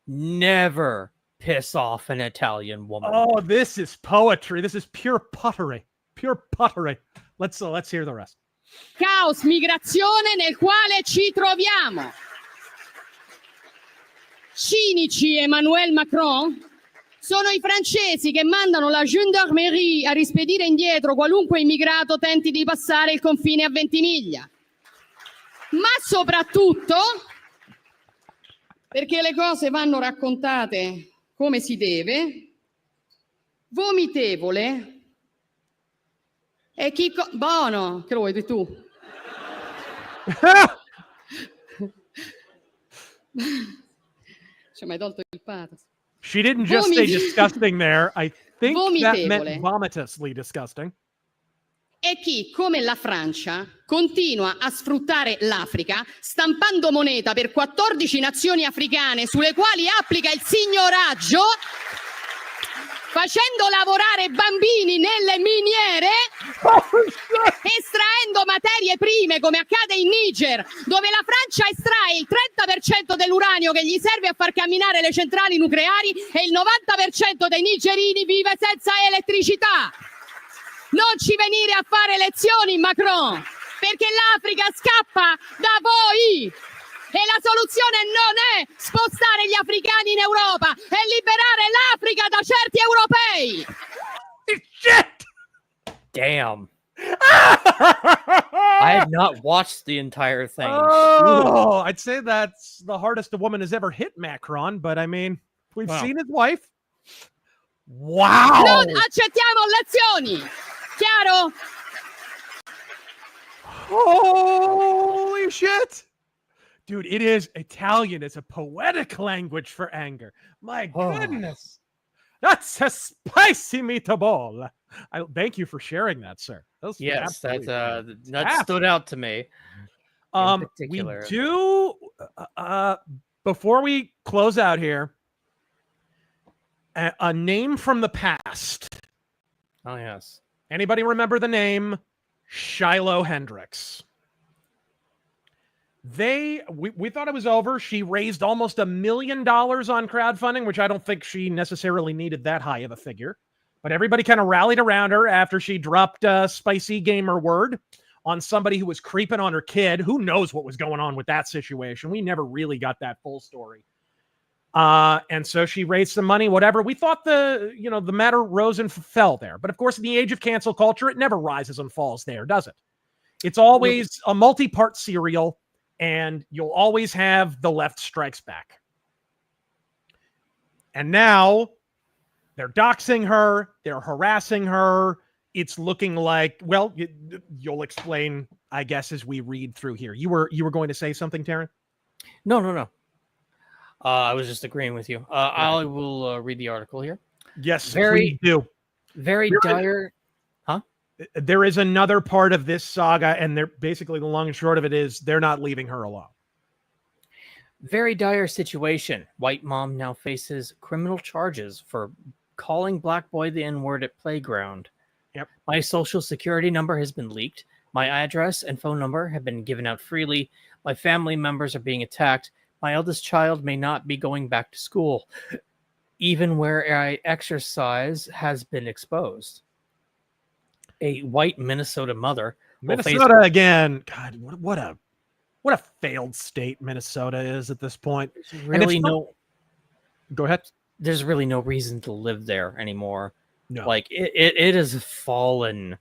never piss off an Italian woman. Oh, this is poetry. This is pure pottery. Pure pottery. Let's hear the rest. Caos migrazione nel quale ci troviamo. Cinici Emmanuel Macron sono i francesi che mandano la gendarmerie a rispedire indietro qualunque immigrato tenti di passare il confine a Ventimiglia. Ma soprattutto perché le cose vanno raccontate come si deve, vomitevole è chi... Buono, che lo vuoi tu? Ci hai mai tolto il pathos? She didn't just say disgusting there. I think that meant vomitously disgusting. È chi, come la Francia, continua a sfruttare l'Africa, stampando moneta per 14 nazioni africane sulle quali applica il signoraggio, facendo lavorare bambini nelle miniere, estraendo materie prime come accade in Niger, dove la Francia estrae il 30% dell'uranio che gli serve a far camminare le centrali nucleari e il 90% dei nigerini vive senza elettricità. Non ci venire a fare lezioni, Macron, perché l'Africa scappa da voi e la soluzione non è spostare gli africani in Europa, è liberare l'Africa da certi europei. Shit! Damn. I had not watched the entire thing. Oh, I'd say that's the hardest a woman has ever hit Macron, but I mean, we've seen his wife. Wow. Non accettiamo lezioni. Chiaro? Holy shit. Dude, it is Italian. It's a poetic language for anger. My goodness. That's a spicy meatball. Thank you for sharing that, sir. Yes, that stood out to me. We do, before we close out here, a name from the past. Oh, yes. Anybody remember the name Shiloh Hendricks? We thought it was over. She raised almost $1 million on crowdfunding, which I don't think she necessarily needed that high of a figure. But everybody kind of rallied around her after she dropped a spicy gamer word on somebody who was creeping on her kid. Who knows what was going on with that situation? We never really got that full story. And so she raised some money, whatever. We thought the matter rose and fell there. But of course, in the age of cancel culture, it never rises and falls there, does it? It's always a multi-part serial, and you'll always have the left strikes back. And now they're doxing her. They're harassing her. It's looking like, well, you'll explain, I guess, as we read through here. You were going to say something, Taryn? No. I was just agreeing with you. I will read the article here. Yes, please do. Very dire. Huh? There is another part of this saga, and they're basically, the long and short of it is they're not leaving her alone. Very dire situation. White mom now faces criminal charges for calling black boy the N-word at playground. Yep. My social security number has been leaked. My address and phone number have been given out freely. My family members are being attacked. My eldest child may not be going back to school. Even where I exercise has been exposed. A white Minnesota mother. Minnesota again. God, what a failed state Minnesota is at this point. Really Go ahead. There's really no reason to live there anymore. No. Like it has fallen.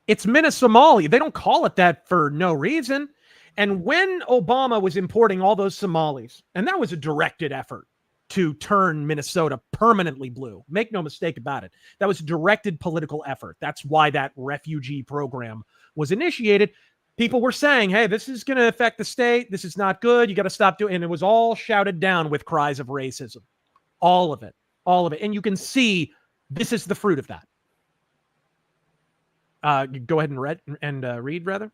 It's Minnesomali. They don't call it that for no reason. And when Obama was importing all those Somalis, and that was a directed effort to turn Minnesota permanently blue. Make no mistake about it. That was a directed political effort. That's why that refugee program was initiated. People were saying, hey, this is going to affect the state. This is not good. You got to stop doing it. And it was all shouted down with cries of racism. All of it. And you can see this is the fruit of that. Go ahead and read, rather.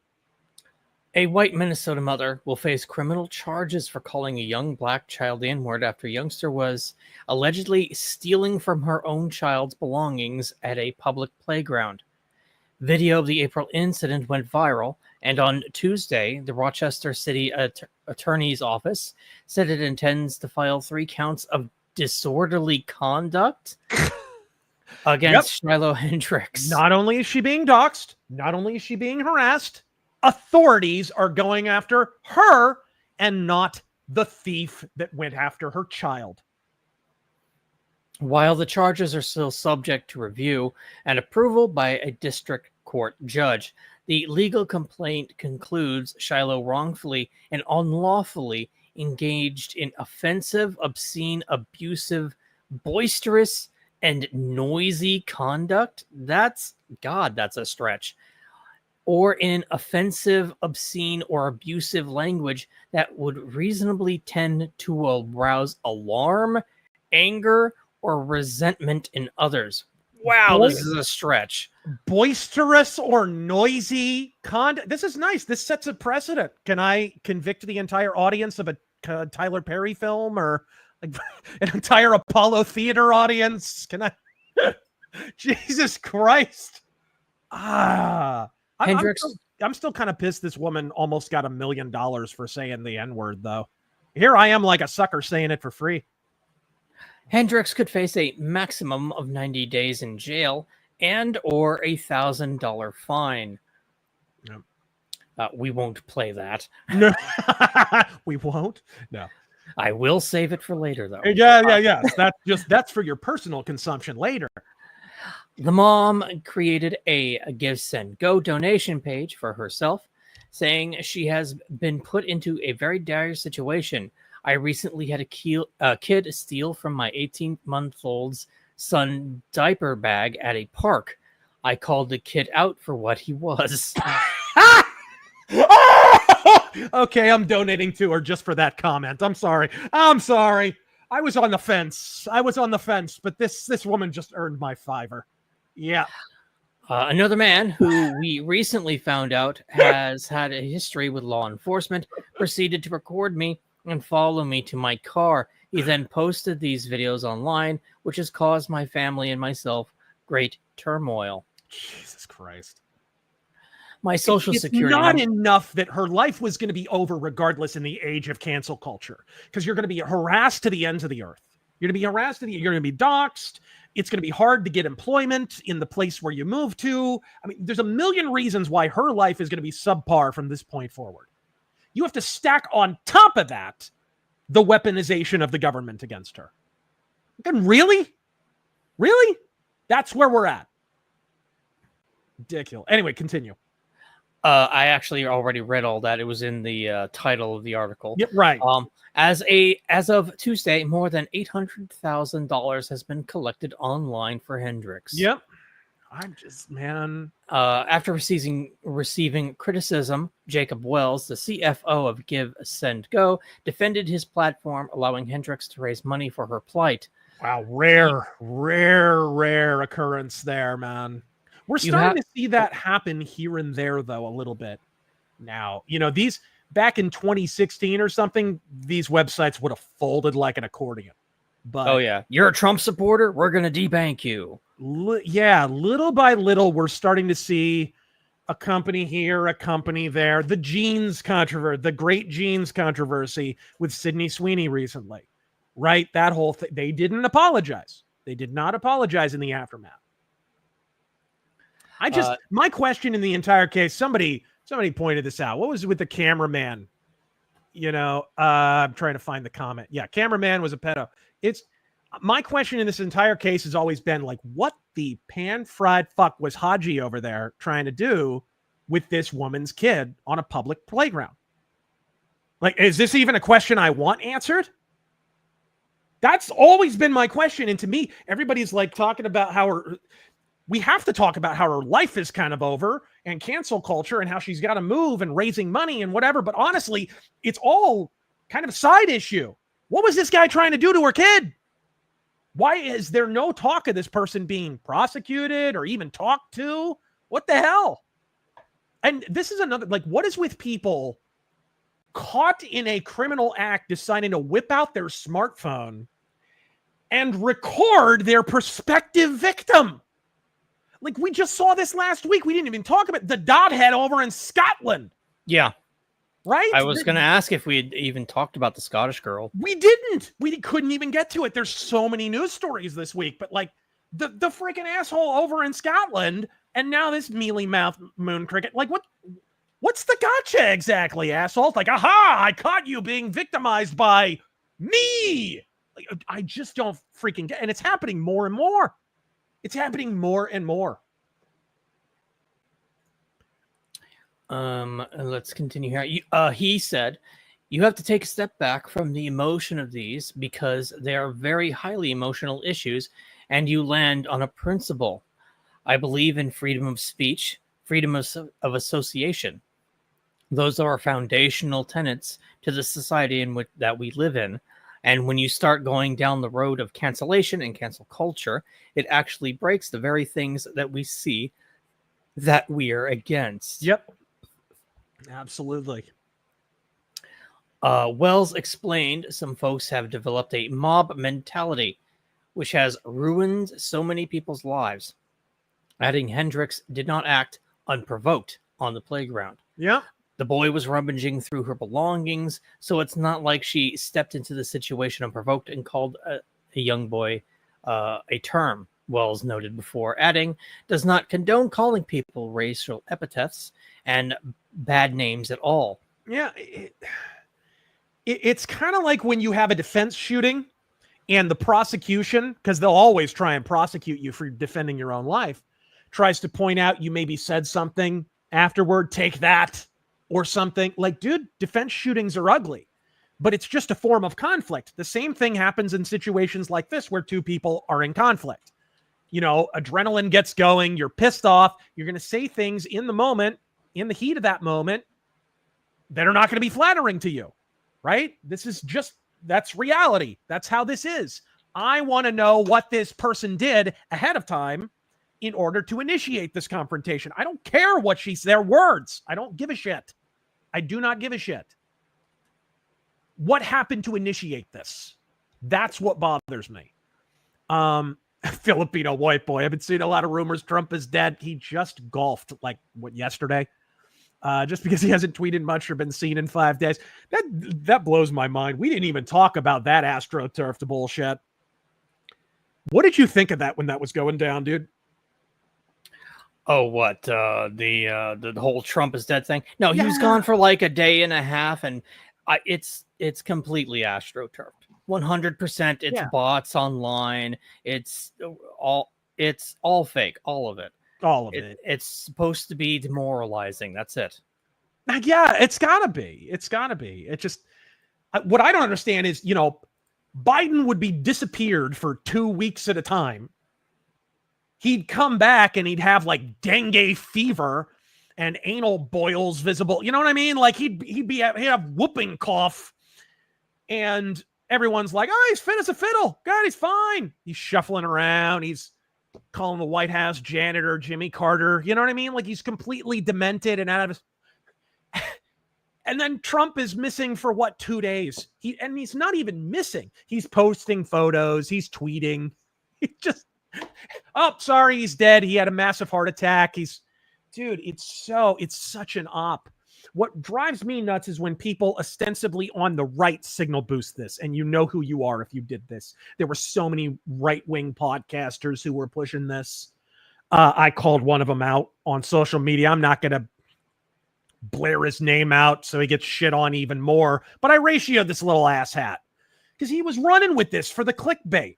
A white Minnesota mother will face criminal charges for calling a young black child the N-word after a youngster was allegedly stealing from her own child's belongings at a public playground. Video of the April incident went viral, and on Tuesday, the Rochester City Attorney's Office said it intends to file 3 counts of disorderly conduct against Shiloh Hendricks. Not only is she being doxxed, not only is she being harassed, authorities are going after her and not the thief that went after her child. While the charges are still subject to review and approval by a district court judge, the legal complaint concludes Shiloh wrongfully and unlawfully engaged in offensive, obscene, abusive, boisterous, and noisy conduct. That's a stretch. Or in offensive, obscene, or abusive language that would reasonably tend to arouse alarm, anger, or resentment in others. Wow, this is a stretch. Boisterous or noisy conduct. This is nice. This sets a precedent. Can I convict the entire audience of a Tyler Perry film, or like an entire Apollo Theater audience? Can I? Jesus Christ. Hendricks. I'm still kind of pissed this woman almost got $1 million for saying the N-word, though. Here I am like a sucker saying it for free. Hendricks could face a maximum of 90 days in jail and or $1,000 fine. Yep. We won't play that. No. We won't? No. I will save it for later, though. Yeah. That's for your personal consumption later. The mom created a Give, Send, Go donation page for herself, saying she has been put into a very dire situation. I recently had a kid steal from my 18-month-old's son diaper bag at a park. I called the kid out for what he was. Okay, I'm donating to her just for that comment. I'm sorry. I was on the fence, but this woman just earned my $5. Yeah. Another man who we recently found out has had a history with law enforcement proceeded to record me and follow me to my car. He then posted these videos online, which has caused my family and myself great turmoil. Jesus Christ. My social security. It's not enough that her life was going to be over regardless in the age of cancel culture, because you're going to be harassed to the ends of the earth. You're going to be harassed. You're going to be doxxed. It's going to be hard to get employment in the place where you move to. I mean, there's a million reasons why her life is going to be subpar from this point forward. You have to stack on top of that the weaponization of the government against her. And really? That's where we're at. Ridiculous. Anyway, continue. I actually already read all that. It was in the title of the article. Yep, right. As of Tuesday, more than $800,000 has been collected online for Hendricks. Yep. I'm just, man. After receiving criticism, Jacob Wells, the CFO of Give, Send, Go, defended his platform, allowing Hendricks to raise money for her plight. Wow, rare occurrence there, man. We're starting to see that happen here and there, though, a little bit now. You know, these back in 2016 or something, these websites would have folded like an accordion. But oh yeah, you're a Trump supporter, we're gonna debank you. Little by little, we're starting to see a company here, a company there. The jeans controversy, the great jeans controversy with Sydney Sweeney recently, right? That whole thing. They didn't apologize. They did not apologize in the aftermath. My question in the entire case, somebody pointed this out. What was it with the cameraman? You know, I'm trying to find the comment. Yeah, cameraman was a pedo. My question in this entire case has always been like, what the pan-fried fuck was Haji over there trying to do with this woman's kid on a public playground? Like, is this even a question I want answered? That's always been my question. And to me, everybody's like talking about how we have to talk about how her life is kind of over and cancel culture and how she's got to move and raising money and whatever. But honestly, it's all kind of a side issue. What was this guy trying to do to her kid? Why is there no talk of this person being prosecuted or even talked to? What the hell? And this is another, like, what is with people caught in a criminal act deciding to whip out their smartphone and record their prospective victim? Like, we just saw this last week. We didn't even talk about the Dodhead over in Scotland. Yeah. Right? I was going to ask if we had even talked about the Scottish girl. We didn't. We couldn't even get to it. There's so many news stories this week, but like the freaking asshole over in Scotland, and now this mealy mouth moon cricket. Like, what's the gotcha exactly, asshole? Like, aha, I caught you being victimized by me. Like, I just don't freaking get, and it's happening more and more. It's happening more and more. Let's continue here. He said, you have to take a step back from the emotion of these because they are very highly emotional issues, and you land on a principle. I believe in freedom of speech, freedom of association. Those are foundational tenets to the society that we live in. And when you start going down the road of cancellation and cancel culture, it actually breaks the very things that we see that we are against. Yep. Absolutely. Wells explained some folks have developed a mob mentality, which has ruined so many people's lives. Adding Hendricks did not act unprovoked on the playground. Yeah. The boy was rummaging through her belongings, so it's not like she stepped into the situation unprovoked and called a young boy a term, Wells noted before, adding, does not condone calling people racial epithets and bad names at all. Yeah, it's kind of like when you have a defense shooting and the prosecution, because they'll always try and prosecute you for defending your own life, tries to point out you maybe said something afterward, take that, or something. Like, dude, defense shootings are ugly, but it's just a form of conflict. The same thing happens in situations like this where two people are in conflict. You know, adrenaline gets going, you're pissed off, you're going to say things in the moment, in the heat of that moment, that are not going to be flattering to you, right? That's reality. That's how this is. I want to know what this person did ahead of time in order to initiate this confrontation. I don't care what their words. I don't give a shit. I do not give a shit. What happened to initiate this? That's what bothers me. Filipino white boy. I've been seeing a lot of rumors Trump is dead. He just golfed yesterday. Just because he hasn't tweeted much or been seen in 5 days. That blows my mind. We didn't even talk about that AstroTurf bullshit. What did you think of that when that was going down, dude? Oh, what? The whole Trump is dead thing? No, he was gone for like a day and a half, and It's completely astroturfed. 100%. It's bots online. It's all fake. All of it. All of it. It's supposed to be demoralizing. That's it. Yeah, it's gotta be. It's gotta be. It just, what I don't understand is, Biden would be disappeared for 2 weeks at a time. He'd come back and he'd have like dengue fever and anal boils visible. You know what I mean? Like he'd have whooping cough, and everyone's like, "Oh, he's fit as a fiddle. God, he's fine." He's shuffling around. He's calling the White House janitor Jimmy Carter. You know what I mean? Like he's completely demented and out of his. And then Trump is missing for 2 days? He's not even missing. He's posting photos. He's tweeting. He just, oh, sorry, he's dead. He had a massive heart attack. Dude, it's such an op. What drives me nuts is when people ostensibly on the right signal boost this, and you know who you are if you did this. There were so many right-wing podcasters who were pushing this. I called one of them out on social media. I'm not going to blare his name out so he gets shit on even more, but I ratioed this little asshat because he was running with this for the clickbait.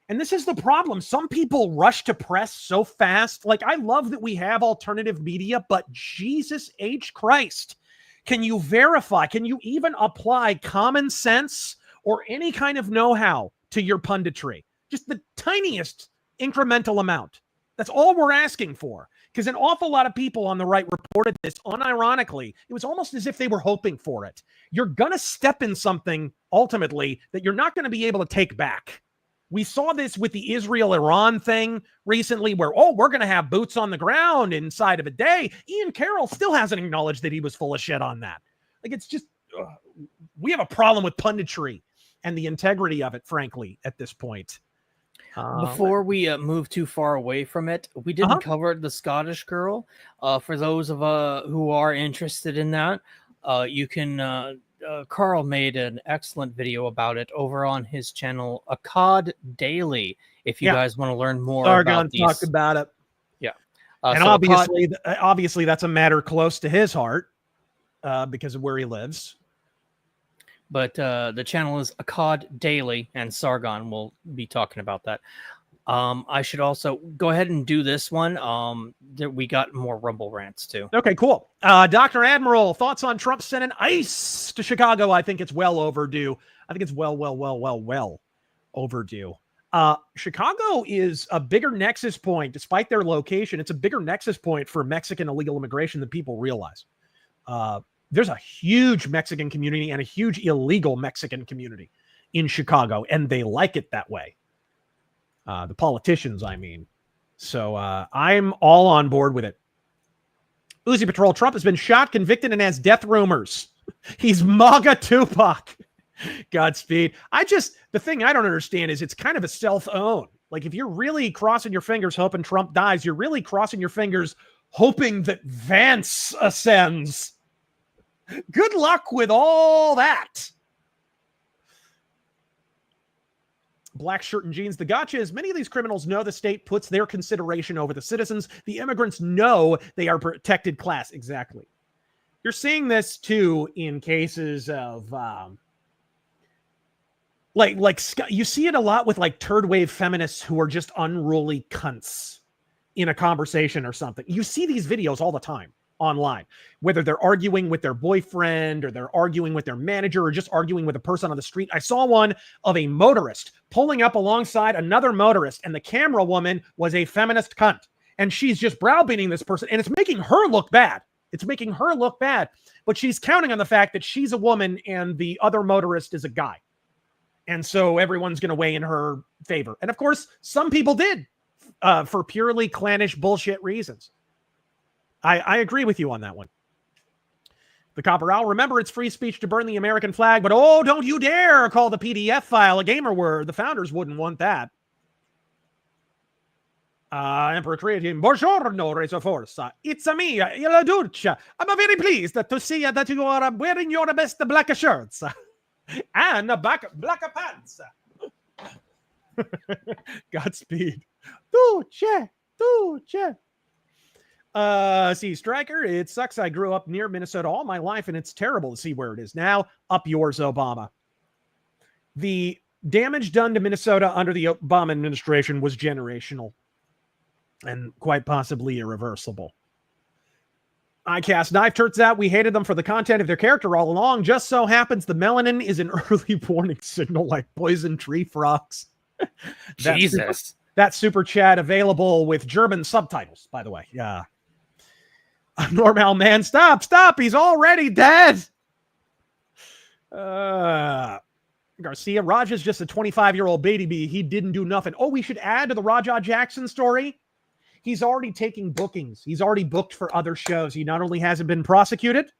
And this is the problem. Some people rush to press so fast. Like, I love that we have alternative media, but Jesus H. Christ, can you verify? Can you even apply common sense or any kind of know-how to your punditry? Just the tiniest incremental amount. That's all we're asking for. Because an awful lot of people on the right reported this unironically. It was almost as if they were hoping for it. You're going to step in something, ultimately, that you're not going to be able to take back. We saw this with the Israel-Iran thing recently where, we're going to have boots on the ground inside of a day. Ian Carroll still hasn't acknowledged that he was full of shit on that. Like, it's just, we have a problem with punditry and the integrity of it, frankly, at this point. Before we move too far away from it, we didn't cover the Scottish girl. For those of who are interested in that, you can... Carl made an excellent video about it over on his channel, Akkad Daily. If you guys want to learn more about these. Talked about it. Yeah. And so obviously that's a matter close to his heart because of where he lives. But the channel is Akkad Daily, and Sargon will be talking about that. I should also go ahead and do this one. We got more Rumble rants too. Okay, cool. Dr. Admiral, thoughts on Trump sending ICE to Chicago? I think it's well overdue. I think it's well overdue. Chicago is a bigger nexus point, despite their location. It's a bigger nexus point for Mexican illegal immigration than people realize. There's a huge Mexican community and a huge illegal Mexican community in Chicago, and they like it that way. The politicians, I mean. So I'm all on board with it. Uzi Patrol, Trump has been shot, convicted, and has death rumors. He's MAGA Tupac. Godspeed. The thing I don't understand is it's kind of a self-own. Like, if you're really crossing your fingers hoping Trump dies, you're really crossing your fingers hoping that Vance ascends. Good luck with all that. Black shirt and jeans. The gotcha is many of these criminals know the state puts their consideration over the citizens. The immigrants know they are protected class. Exactly. You're seeing this too in cases of like you see it a lot with like third wave feminists who are just unruly cunts in a conversation or something. You see these videos all the time online, whether they're arguing with their boyfriend or they're arguing with their manager or just arguing with a person on the street. I saw one of a motorist pulling up alongside another motorist, and the camera woman was a feminist cunt, and she's just browbeating this person, and it's making her look bad. But she's counting on the fact that she's a woman and the other motorist is a guy. And so everyone's going to weigh in her favor. And of course, some people did for purely clannish bullshit reasons. I agree with you on that one. The Copper Owl, remember it's free speech to burn the American flag, but don't you dare call the PDF file a gamer word. The founders wouldn't want that. Emperor Creative, buongiorno, RazorForce. It's me, Il Duce. I'm very pleased to see that you are wearing your best black shirts and black pants. Godspeed. Duce. See, Stryker, it sucks. I grew up near Minnesota all my life, and it's terrible to see where it is now. Up yours, Obama. The damage done to Minnesota under the Obama administration was generational and quite possibly irreversible. I cast knife. Turns out we hated them for the content of their character all along. Just so happens the melanin is an early warning signal like poison tree frogs. That super chat available with German subtitles, by the way. Yeah. Normal man, stop. He's already dead. Garcia, Raj is just a 25-year-old baby. He didn't do nothing. Oh, we should add to the Rajah Jackson story. He's already taking bookings. He's already booked for other shows. He not only hasn't been prosecuted,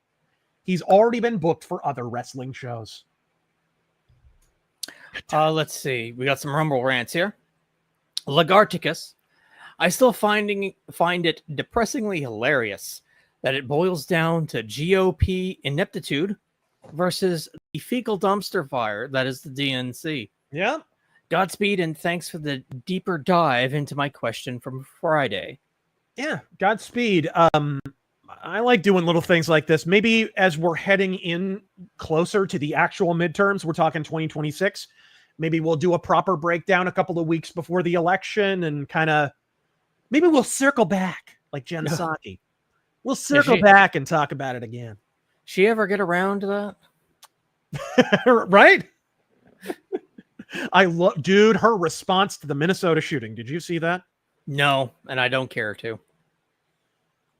he's already been booked for other wrestling shows. Let's see. We got some Rumble rants here. Lagarticus, I still find it depressingly hilarious that it boils down to GOP ineptitude versus the fecal dumpster fire that is the DNC. Yeah. Godspeed and thanks for the deeper dive into my question from Friday. Yeah, Godspeed. I like doing little things like this. Maybe as we're heading in closer to the actual midterms, we're talking 2026, maybe we'll do a proper breakdown a couple of weeks before the election and kind of, maybe we'll circle back like Jen Psaki. We'll circle back and talk about it again. She ever get around to that? Right? Dude, her response to the Minnesota shooting. Did you see that? No, and I don't care to.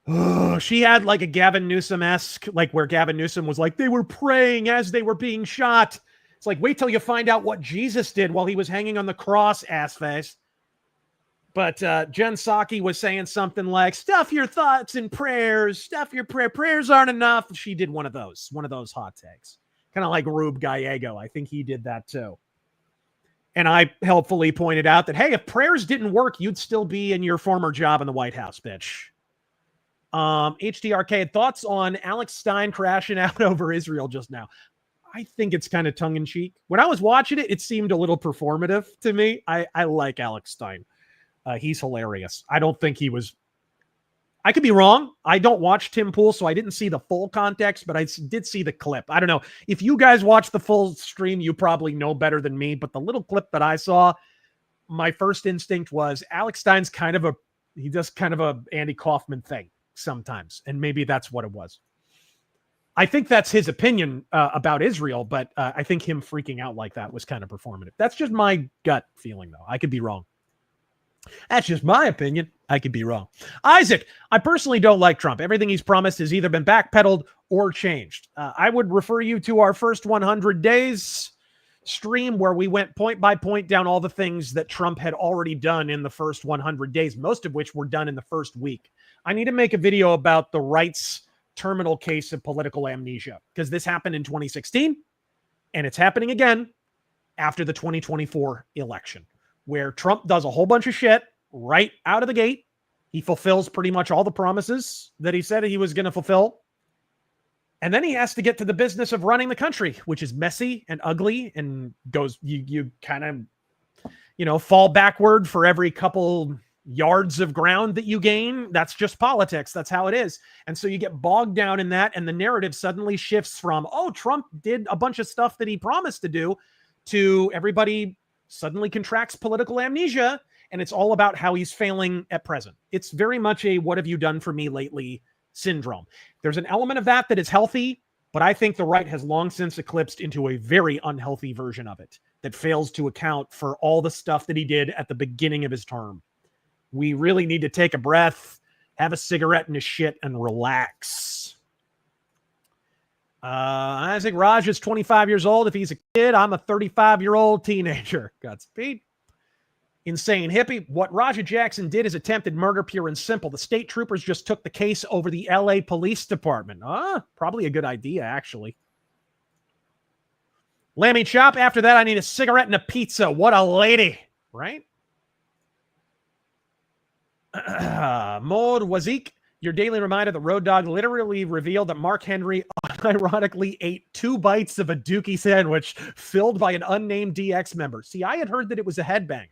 Oh, she had like a Gavin Newsom-esque, like where Gavin Newsom was like, they were praying as they were being shot. It's like, wait till you find out what Jesus did while he was hanging on the cross, ass face. But Jen Psaki was saying something like, stuff your thoughts in prayers, stuff your prayers aren't enough. She did one of those hot takes. Kind of like Rube Gallego. I think he did that too. And I helpfully pointed out that, hey, if prayers didn't work, you'd still be in your former job in the White House, bitch. HDRK, thoughts on Alex Stein crashing out over Israel just now? I think it's kind of tongue-in-cheek. When I was watching it, it seemed a little performative to me. I like Alex Stein. He's hilarious. I don't think he was... I could be wrong. I don't watch Tim Pool, so I didn't see the full context, but I did see the clip. I don't know. If you guys watch the full stream, you probably know better than me, but the little clip that I saw, my first instinct was Alex Stein's he does kind of a Andy Kaufman thing sometimes, and maybe that's what it was. I think that's his opinion about Israel, but I think him freaking out like that was kind of performative. That's just my gut feeling, though. I could be wrong. That's just my opinion. I could be wrong. Isaac, I personally don't like Trump. Everything he's promised has either been backpedaled or changed. I would refer you to our first 100 days stream where we went point by point down all the things that Trump had already done in the first 100 days, most of which were done in the first week. I need to make a video about the right's terminal case of political amnesia, because this happened in 2016, and it's happening again after the 2024 election, where Trump does a whole bunch of shit right out of the gate. He fulfills pretty much all the promises that he said he was going to fulfill. And then he has to get to the business of running the country, which is messy and ugly and goes, you kind of, fall backward for every couple yards of ground that you gain. That's just politics. That's how it is. And so you get bogged down in that. And the narrative suddenly shifts from, oh, Trump did a bunch of stuff that he promised to do, to everybody suddenly contracts political amnesia. And it's all about how he's failing at present. It's very much a what have you done for me lately syndrome. There's an element of that is healthy, but I think the right has long since eclipsed into a very unhealthy version of it that fails to account for all the stuff that he did at the beginning of his term. We really need to take a breath, have a cigarette and a shit, and relax. Isaac, Raj is 25 years old. If he's a kid, I'm a 35-year-old teenager. Godspeed. Insane hippie. What Rajah Jackson did is attempted murder, pure and simple. The state troopers just took the case over the LA Police Department. Probably a good idea, actually. Lammy Chop, after that, I need a cigarette and a pizza. What a lady, right? Maud Wazik, your daily reminder that Road Dogg literally revealed that Mark Henry unironically ate 2 bites of a Dookie sandwich filled by an unnamed DX member. See, I had heard that it was a Headbangers.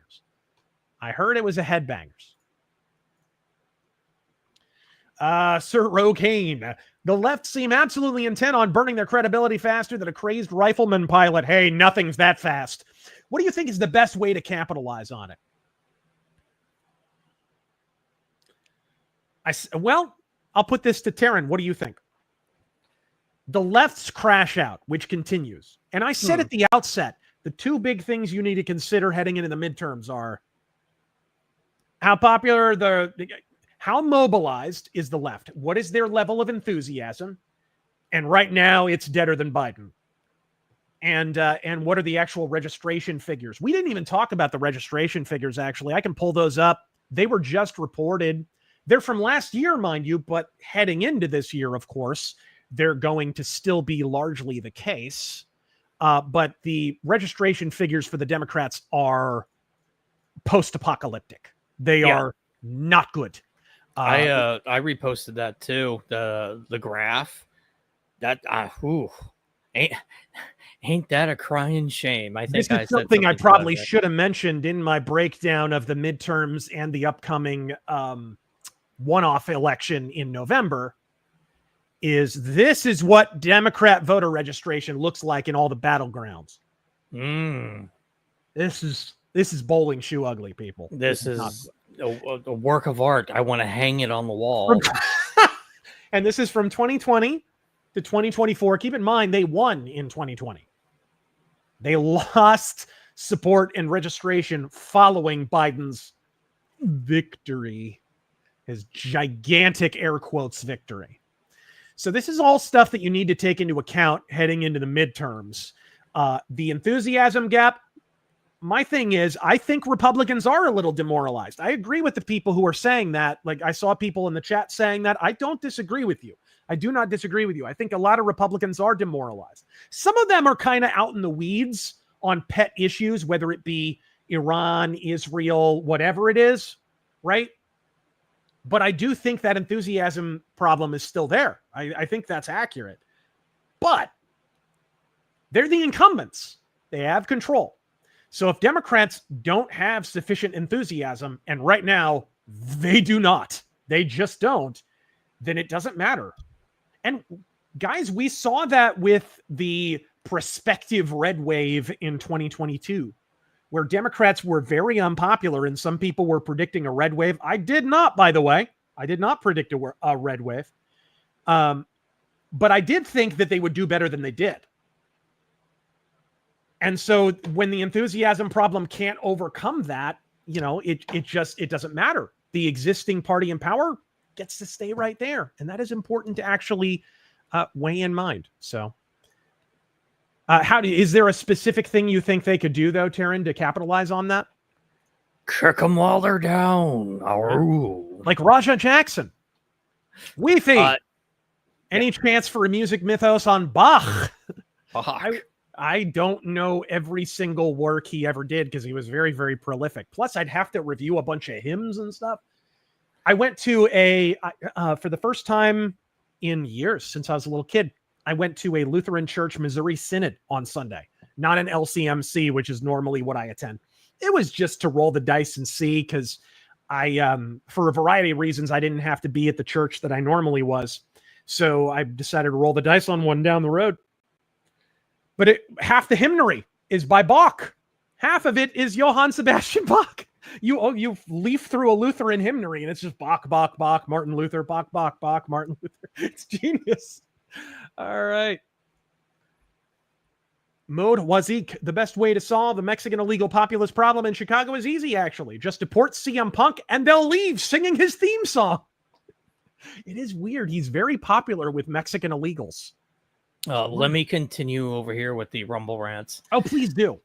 Sir Rogaine. The left seem absolutely intent on burning their credibility faster than a crazed rifleman pilot. Hey, nothing's that fast. What do you think is the best way to capitalize on it? Well, I'll put this to Taryn. What do you think? The left's crash out, which continues. And I said at the outset, the two big things you need to consider heading into the midterms are how popular how mobilized is the left? What is their level of enthusiasm? And right now, it's deader than Biden. And what are the actual registration figures? We didn't even talk about the registration figures, actually. I can pull those up. They were just reported. They're from last year, mind you, but heading into this year, of course, they're going to still be largely the case. But the registration figures for the Democrats are post-apocalyptic. They are not good. I reposted that too. The graph. That ain't that a crying shame? I think this is something I probably should have mentioned in my breakdown of the midterms and the upcoming one-off election in November. This is what Democrat voter registration looks like in all the battlegrounds. This is bowling shoe ugly, people. This is a work of art. I want to hang it on the wall. And this is from 2020 to 2024. Keep in mind, they won in 2020. They lost support and registration following Biden's victory, his gigantic air quotes victory. So this is all stuff that you need to take into account heading into the midterms. The enthusiasm gap. My thing is, I think Republicans are a little demoralized. I agree with the people who are saying that. Like, I saw people in the chat saying that. I don't disagree with you. I do not disagree with you. I think a lot of Republicans are demoralized. Some of them are kind of out in the weeds on pet issues, whether it be Iran, Israel, whatever it is, right? But I do think that enthusiasm problem is still there. I think that's accurate. But they're the incumbents. They have control. So if Democrats don't have sufficient enthusiasm, and right now they do not, they just don't, then it doesn't matter. And guys, we saw that with the prospective red wave in 2022, where Democrats were very unpopular and some people were predicting a red wave. I did not, by the way. I did not predict a red wave. But I did think that they would do better than they did. And so when the enthusiasm problem can't overcome that, it doesn't matter. The existing party in power gets to stay right there. And that is important to actually weigh in mind. So is there a specific thing you think they could do, though, Taryn, to capitalize on that? Kick them while they're down. Like Raja Jackson. Weefy. Any chance for a music mythos on Bach? I don't know every single work he ever did because he was very, very prolific. Plus, I'd have to review a bunch of hymns and stuff. I went to for the first time in years since I was a little kid, I went to a Lutheran Church Missouri Synod on Sunday, not an LCMC, which is normally what I attend. It was just to roll the dice and see, because for a variety of reasons, I didn't have to be at the church that I normally was. So I decided to roll the dice on one down the road. But half the hymnary is by Bach. Half of it is Johann Sebastian Bach. You leaf through a Lutheran hymnary and it's just Bach, Bach, Bach, Martin Luther, Bach, Bach, Bach, Martin Luther. It's genius. All right. Mode Wazik. The best way to solve the Mexican illegal populist problem in Chicago is easy, actually. Just deport CM Punk and they'll leave singing his theme song. It is weird. He's very popular with Mexican illegals. Let me continue over here with the Rumble rants. Oh, please do.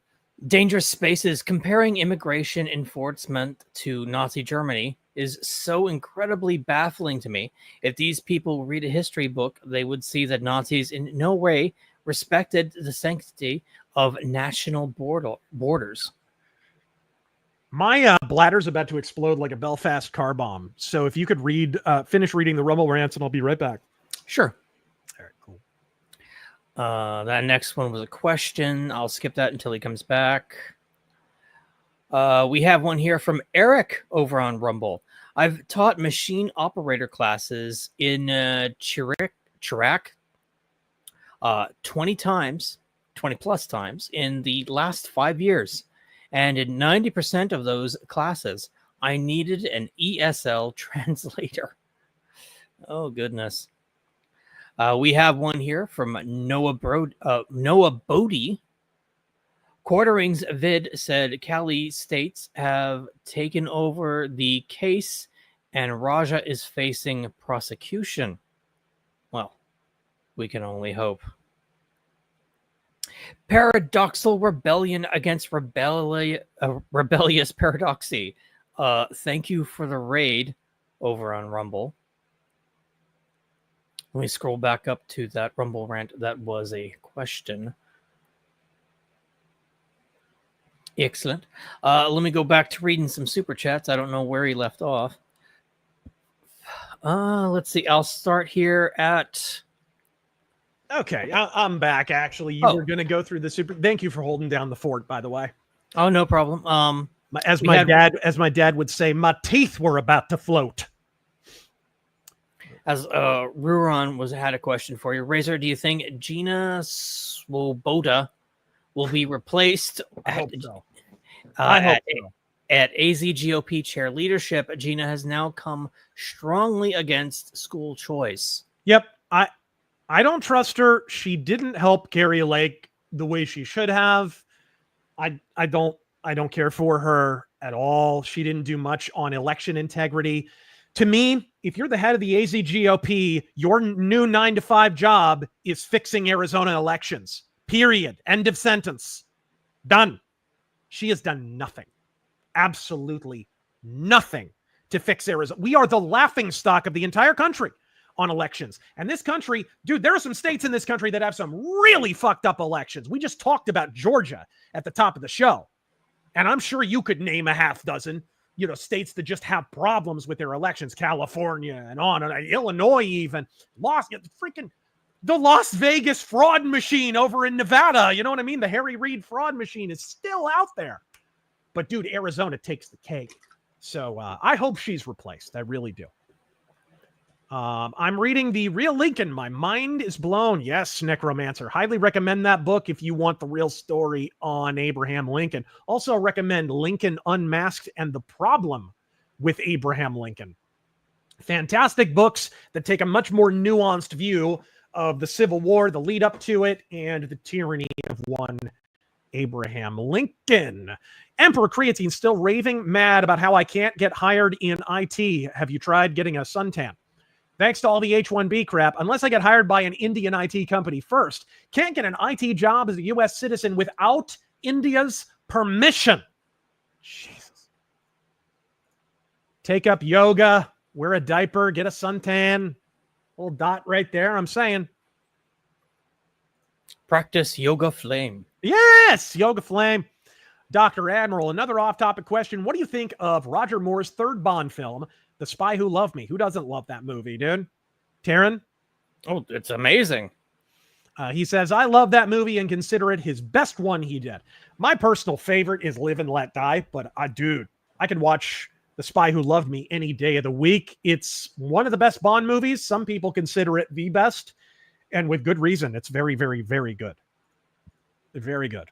Dangerous Spaces. Comparing immigration enforcement to Nazi Germany is so incredibly baffling to me. If these people read a history book, they would see that Nazis in no way respected the sanctity of national borders. My bladder's about to explode like a Belfast car bomb. So if you could finish reading the Rumble rants, and I'll be right back. Sure. All right, cool. That next one was a question. I'll skip that until he comes back. We have one here from Eric over on Rumble. I've taught machine operator classes in Chirac 20 plus times in the last 5 years. And in 90% of those classes, I needed an ESL translator. Oh, goodness. We have one here from Noah Bodie. Quarterings Vid said Cali states have taken over the case and Raja is facing prosecution. Well, we can only hope. Paradoxal rebellion against rebellious paradoxy. Thank you for the raid over on Rumble. Let me scroll back up to that Rumble rant. That was a question. Excellent. Let me go back to reading some super chats. I don't know where he left off. Let's see. I'll start here at... Okay, I'm back, actually. You were going to go through the super... Thank you for holding down the fort, by the way. Oh, no problem. As my dad would say, my teeth were about to float. As Ruron had a question for you. Razor, do you think Gina Swoboda will be replaced at AZGOP chair leadership? Gina has now come strongly against school choice. Yep, I don't trust her. She didn't help Carrie Lake the way she should have. I don't care for her at all. She didn't do much on election integrity. To me, if you're the head of the AZGOP, your new 9-to-5 job is fixing Arizona elections. Period. End of sentence. Done. She has done nothing. Absolutely nothing to fix Arizona. We are the laughingstock of the entire country on elections. And this country, dude, there are some states in this country that have some really fucked up elections. We just talked about Georgia at the top of the show. And I'm sure you could name a half dozen, states that just have problems with their elections. California and on, and Illinois even. The Las Vegas fraud machine over in Nevada. You know what I mean? The Harry Reid fraud machine is still out there. But, dude, Arizona takes the cake. So I hope she's replaced. I really do. I'm reading The Real Lincoln. My mind is blown. Yes, Necromancer. Highly recommend that book if you want the real story on Abraham Lincoln. Also recommend Lincoln Unmasked and the Problem with Abraham Lincoln. Fantastic books that take a much more nuanced view of the Civil War, the lead up to it, and the tyranny of one Abraham Lincoln. Emperor Creatine still raving mad about how I can't get hired in IT. Have you tried getting a suntan? Thanks to all the H-1B crap, unless I get hired by an Indian IT company first, can't get an IT job as a U.S. citizen without India's permission. Jesus. Take up yoga, wear a diaper, get a suntan. Little dot right there, I'm saying. Practice Yoga Flame. Yes, Yoga Flame. Dr. Admiral, another off-topic question. What do you think of Roger Moore's third Bond film, The Spy Who Loved Me? Who doesn't love that movie, dude? Taryn? Oh, it's amazing. He says, I love that movie and consider it his best one he did. My personal favorite is Live and Let Die, but dude, I could watch The Spy Who Loved Me any day of the week. It's one of the best Bond movies. Some people consider it the best, and with good reason. It's very, very, very good. Very good.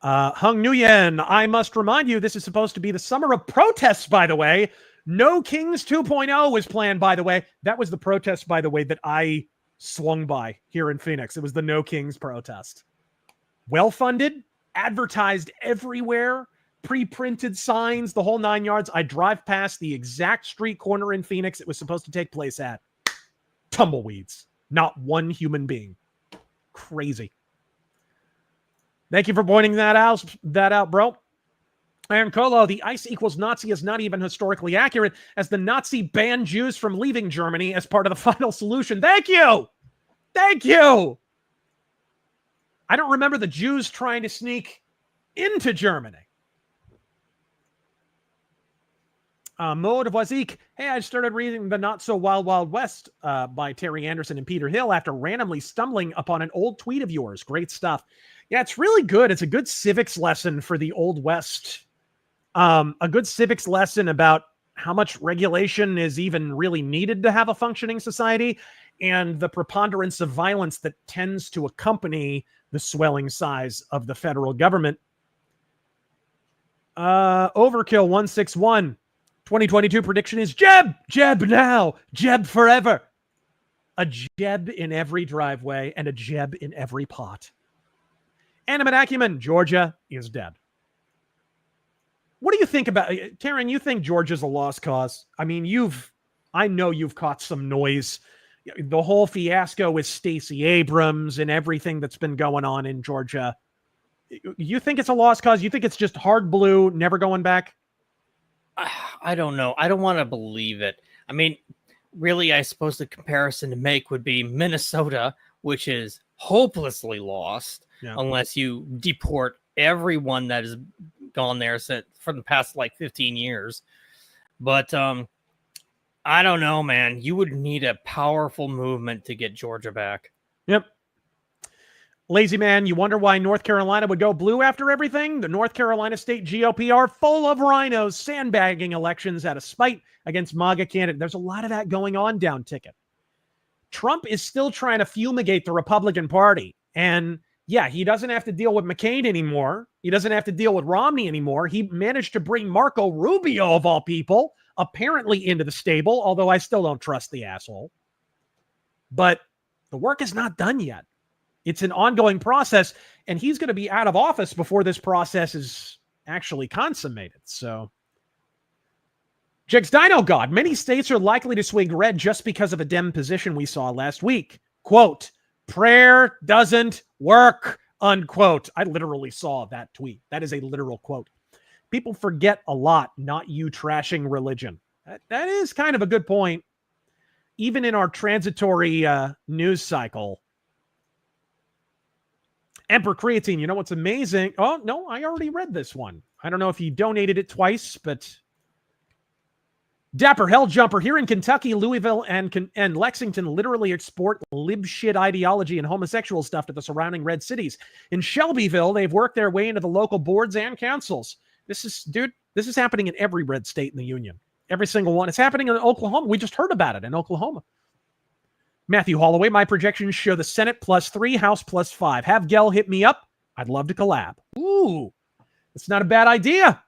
Hung Nguyen, I must remind you, this is supposed to be the summer of protests, by the way. No Kings 2.0 was planned, by the way. That was the protest, by the way, that I swung by here in Phoenix. It was the No Kings protest. Well-funded, advertised everywhere, pre-printed signs, the whole 9 yards. I drive past the exact street corner in Phoenix it was supposed to take place at. Tumbleweeds. Not one human being. Crazy. Thank you for pointing that out, bro. And Colo, the ICE equals Nazi is not even historically accurate, as the Nazi banned Jews from leaving Germany as part of the final solution. Thank you! Thank you! I don't remember the Jews trying to sneak into Germany. Maud Voisic, hey, I started reading The Not So Wild Wild West by Terry Anderson and Peter Hill after randomly stumbling upon an old tweet of yours. Great stuff. Yeah, it's really good. It's a good civics lesson for the Old West. A good civics lesson about how much regulation is even really needed to have a functioning society, and the preponderance of violence that tends to accompany the swelling size of the federal government. Overkill 161, 2022 prediction is Jeb now, Jeb forever. A Jeb in every driveway and a Jeb in every pot. Animate Acumen, Georgia is dead. What do you think about Taryn? You think Georgia's a lost cause? I mean, I know you've caught some noise. The whole fiasco with Stacey Abrams and everything that's been going on in Georgia. You think it's a lost cause? You think it's just hard blue, never going back? I don't know. I don't want to believe it. I mean, really, I suppose the comparison to make would be Minnesota, which is hopelessly lost unless you deport everyone that has gone there for the past like 15 years. But I don't know, man. You would need a powerful movement to get Georgia back. Yep. Lazy man, you wonder why North Carolina would go blue after everything? The North Carolina State GOP are full of rhinos sandbagging elections out of spite against MAGA candidates. There's a lot of that going on down ticket. Trump is still trying to fumigate the Republican Party. And yeah, he doesn't have to deal with McCain anymore. He doesn't have to deal with Romney anymore. He managed to bring Marco Rubio, of all people, apparently into the stable, although I still don't trust the asshole. But the work is not done yet. It's an ongoing process, and he's going to be out of office before this process is actually consummated. So, Jigs Dino God, many states are likely to swing red just because of a Dem position we saw last week. Quote, prayer doesn't work, unquote. I literally saw that tweet. That is a literal quote. People forget a lot, not you trashing religion. That is kind of a good point. Even in our transitory news cycle, Emperor Creatine, you know what's amazing? Oh, no, I already read this one. I don't know if he donated it twice, but Dapper Helljumper, here in Kentucky, Louisville, and Lexington literally export lib shit ideology and homosexual stuff to the surrounding red cities. In Shelbyville, they've worked their way into the local boards and councils. This is happening in every red state in the union. Every single one. It's happening in Oklahoma. We just heard about it in Oklahoma. Matthew Holloway, my projections show the Senate +3, House +5. Have Gell hit me up. I'd love to collab. Ooh, it's not a bad idea.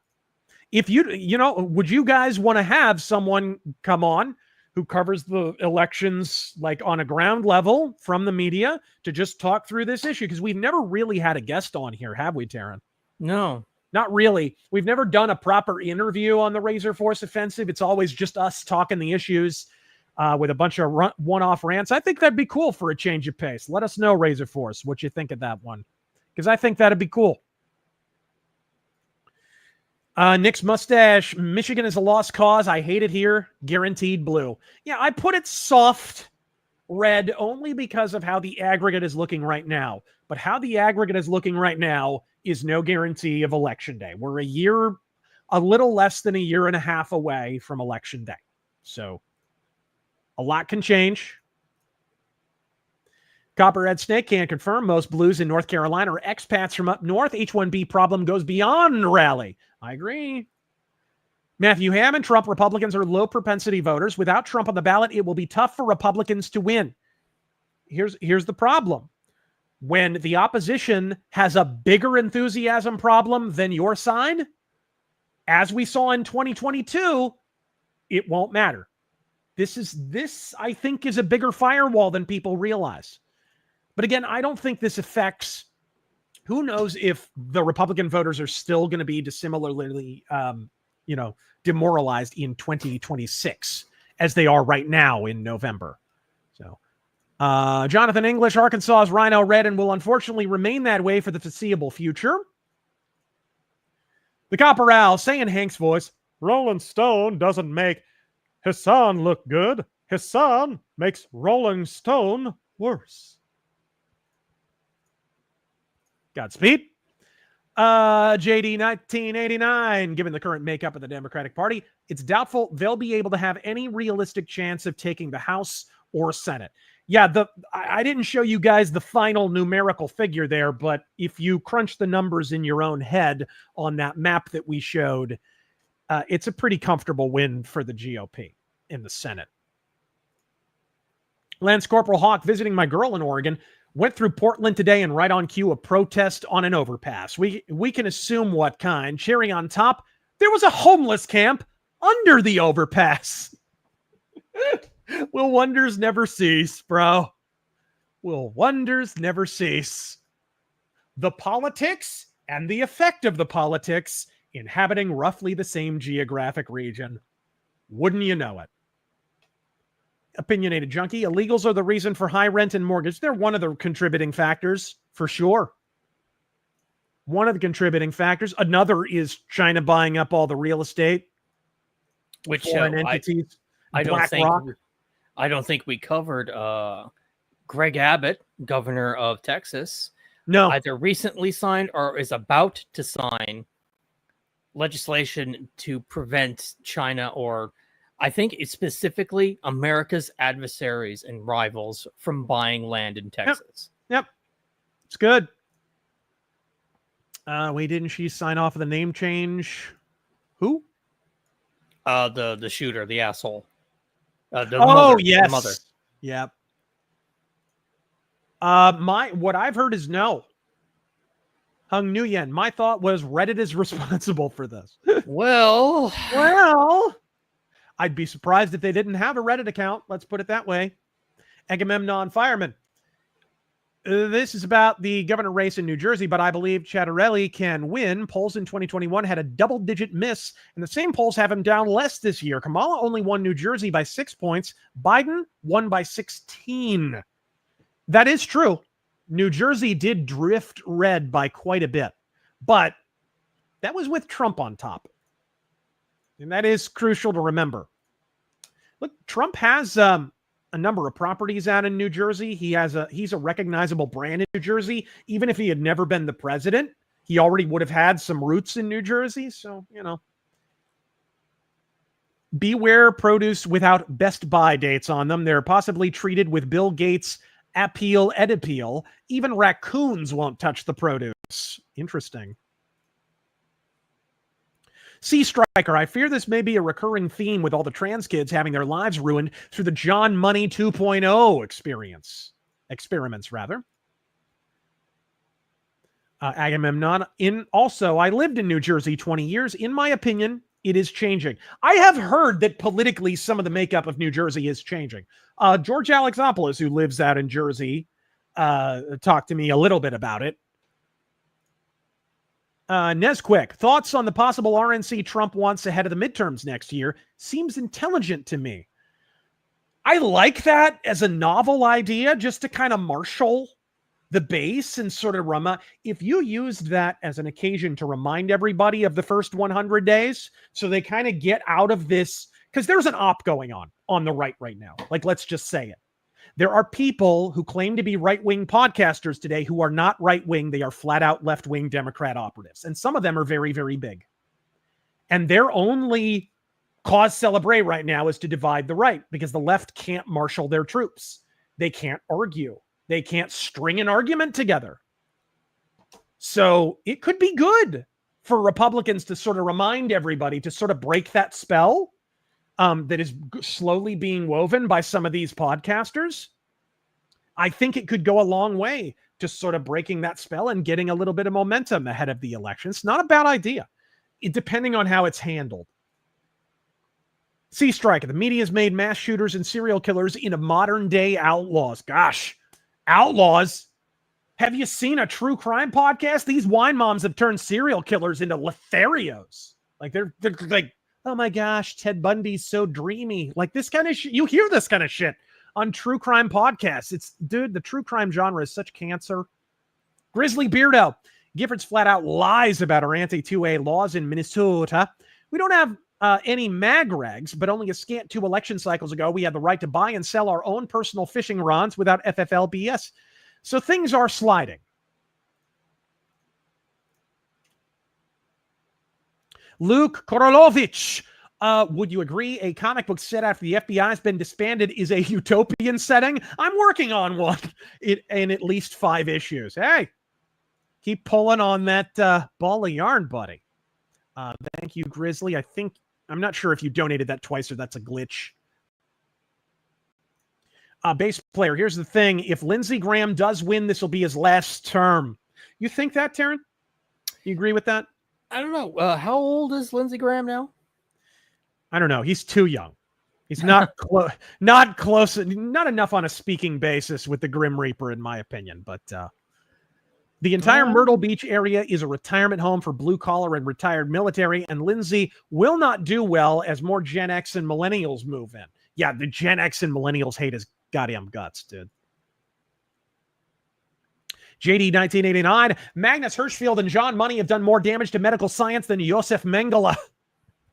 If would you guys want to have someone come on who covers the elections like on a ground level from the media to just talk through this issue? Because we've never really had a guest on here, have we, Taryn? No. Not really. We've never done a proper interview on the RazorForce Offensive. It's always just us talking the issues with a bunch of one-off rants. I think that'd be cool for a change of pace. Let us know, RazorForce, what you think of that one, because I think that'd be cool. Nick's mustache. Michigan is a lost cause. I hate it here. Guaranteed blue. Yeah, I put it soft red only because of how the aggregate is looking right now. But how the aggregate is looking right now is no guarantee of election day. We're a little less than a year and a half away from election day. So a lot can change. Copperhead Snake can confirm most blues in North Carolina are expats from up north. H-1B problem goes beyond rally. I agree. Matthew Hammond, Trump Republicans are low propensity voters. Without Trump on the ballot, it will be tough for Republicans to win. Here's the problem. When the opposition has a bigger enthusiasm problem than your side, as we saw in 2022, it won't matter. This, I think, is a bigger firewall than people realize. But again, I don't think this affects, who knows if the Republican voters are still going to be dissimilarly, demoralized in 2026 as they are right now in November. So, Jonathan English, Arkansas is rhino red and will unfortunately remain that way for the foreseeable future. The Copper Owl, saying Hank's voice, Rolling Stone doesn't make Hassan look good. Hassan makes Rolling Stone worse. Godspeed. JD 1989, given the current makeup of the Democratic Party, it's doubtful they'll be able to have any realistic chance of taking the House or Senate. Yeah, I didn't show you guys the final numerical figure there, but if you crunch the numbers in your own head on that map that we showed, it's a pretty comfortable win for the GOP in the Senate. Lance Corporal Hawk visiting my girl in Oregon. Went through Portland today and right on cue a protest on an overpass. We can assume what kind. Cherry on top, there was a homeless camp under the overpass. Will wonders never cease, bro. Will wonders never cease. The politics and the effect of the politics inhabiting roughly the same geographic region. Wouldn't you know it? Opinionated junkie, illegals are the reason for high rent and mortgage. They're one of the contributing factors, for sure. One of the contributing factors. Another is China buying up all the real estate. Which foreign entities. I don't think we covered Greg Abbott, governor of Texas. No. Either recently signed or is about to sign legislation to prevent China, or I think it's specifically America's adversaries and rivals, from buying land in Texas. Yep. It's good. Wait, didn't she sign off of the name change? Who? The shooter, the asshole. Yes. The mother. Yep. What I've heard is no. Hung Nguyen, my thought was Reddit is responsible for this. Well, I'd be surprised if they didn't have a Reddit account. Let's put it that way. Agamemnon Fireman. This is about the governor race in New Jersey, but I believe Chattarelli can win. Polls in 2021 had a double-digit miss, and the same polls have him down less this year. Kamala only won New Jersey by 6 points. Biden won by 16. That is true. New Jersey did drift red by quite a bit, but that was with Trump on top. And that is crucial to remember. Look, Trump has a number of properties out in New Jersey. He's a recognizable brand in New Jersey. Even if he had never been the president, he already would have had some roots in New Jersey. So, beware produce without Best Buy dates on them. They're possibly treated with Bill Gates' appeal edappeal. Even raccoons won't touch the produce. Interesting. Sea Striker, I fear this may be a recurring theme with all the trans kids having their lives ruined through the John Money 2.0 experiments. Agamemnon, I lived in New Jersey 20 years. In my opinion, it is changing. I have heard that politically some of the makeup of New Jersey is changing. George Alexopoulos, who lives out in Jersey, talked to me a little bit about it. Nesquick, thoughts on the possible RNC Trump wants ahead of the midterms next year? Seems intelligent to me. I like that as a novel idea, just to kind of marshal the base and sort of if you used that as an occasion to remind everybody of the first 100 days, so they kind of get out of this, because there's an op going on the right now. Like, let's just say it. There are people who claim to be right-wing podcasters today who are not right-wing. They are flat-out left-wing Democrat operatives. And some of them are very, very big. And their only cause célèbre right now is to divide the right, because the left can't marshal their troops. They can't argue. They can't string an argument together. So it could be good for Republicans to sort of remind everybody to sort of break that spell that is slowly being woven by some of these podcasters. I think it could go a long way to sort of breaking that spell and getting a little bit of momentum ahead of the election. It's not a bad idea, depending on how it's handled. Sea Striker, the media's made mass shooters and serial killers into modern day outlaws. Gosh, outlaws. Have you seen a true crime podcast? These wine moms have turned serial killers into Lotharios. Like they're like, oh my gosh, Ted Bundy's so dreamy. Like this kind of shit. You hear this kind of shit on true crime podcasts. Dude, the true crime genre is such cancer. Grizzly Beardo. Giffords flat out lies about our anti-2A laws in Minnesota. We don't have any mag regs, but only a scant 2 election cycles ago, we had the right to buy and sell our own personal fishing rods without FFLBS. So things are sliding. Luke Korolovich, would you agree a comic book set after the FBI has been disbanded is a utopian setting? I'm working on one in at least 5 issues. Hey, keep pulling on that ball of yarn, buddy. Thank you, Grizzly. I'm not sure if you donated that twice or that's a glitch. Bass player, here's the thing. If Lindsey Graham does win, this will be his last term. You think that, Taryn? You agree with that? I don't know. How old is Lindsey Graham now? I don't know. He's too young. He's not not close, not enough on a speaking basis with the Grim Reaper, in my opinion. But the entire Myrtle Beach area is a retirement home for blue-collar and retired military, and Lindsay will not do well as more Gen X and millennials move in. Yeah, the Gen X and millennials hate his goddamn guts, dude. JD 1989, Magnus Hirschfeld and John Money have done more damage to medical science than Josef Mengele.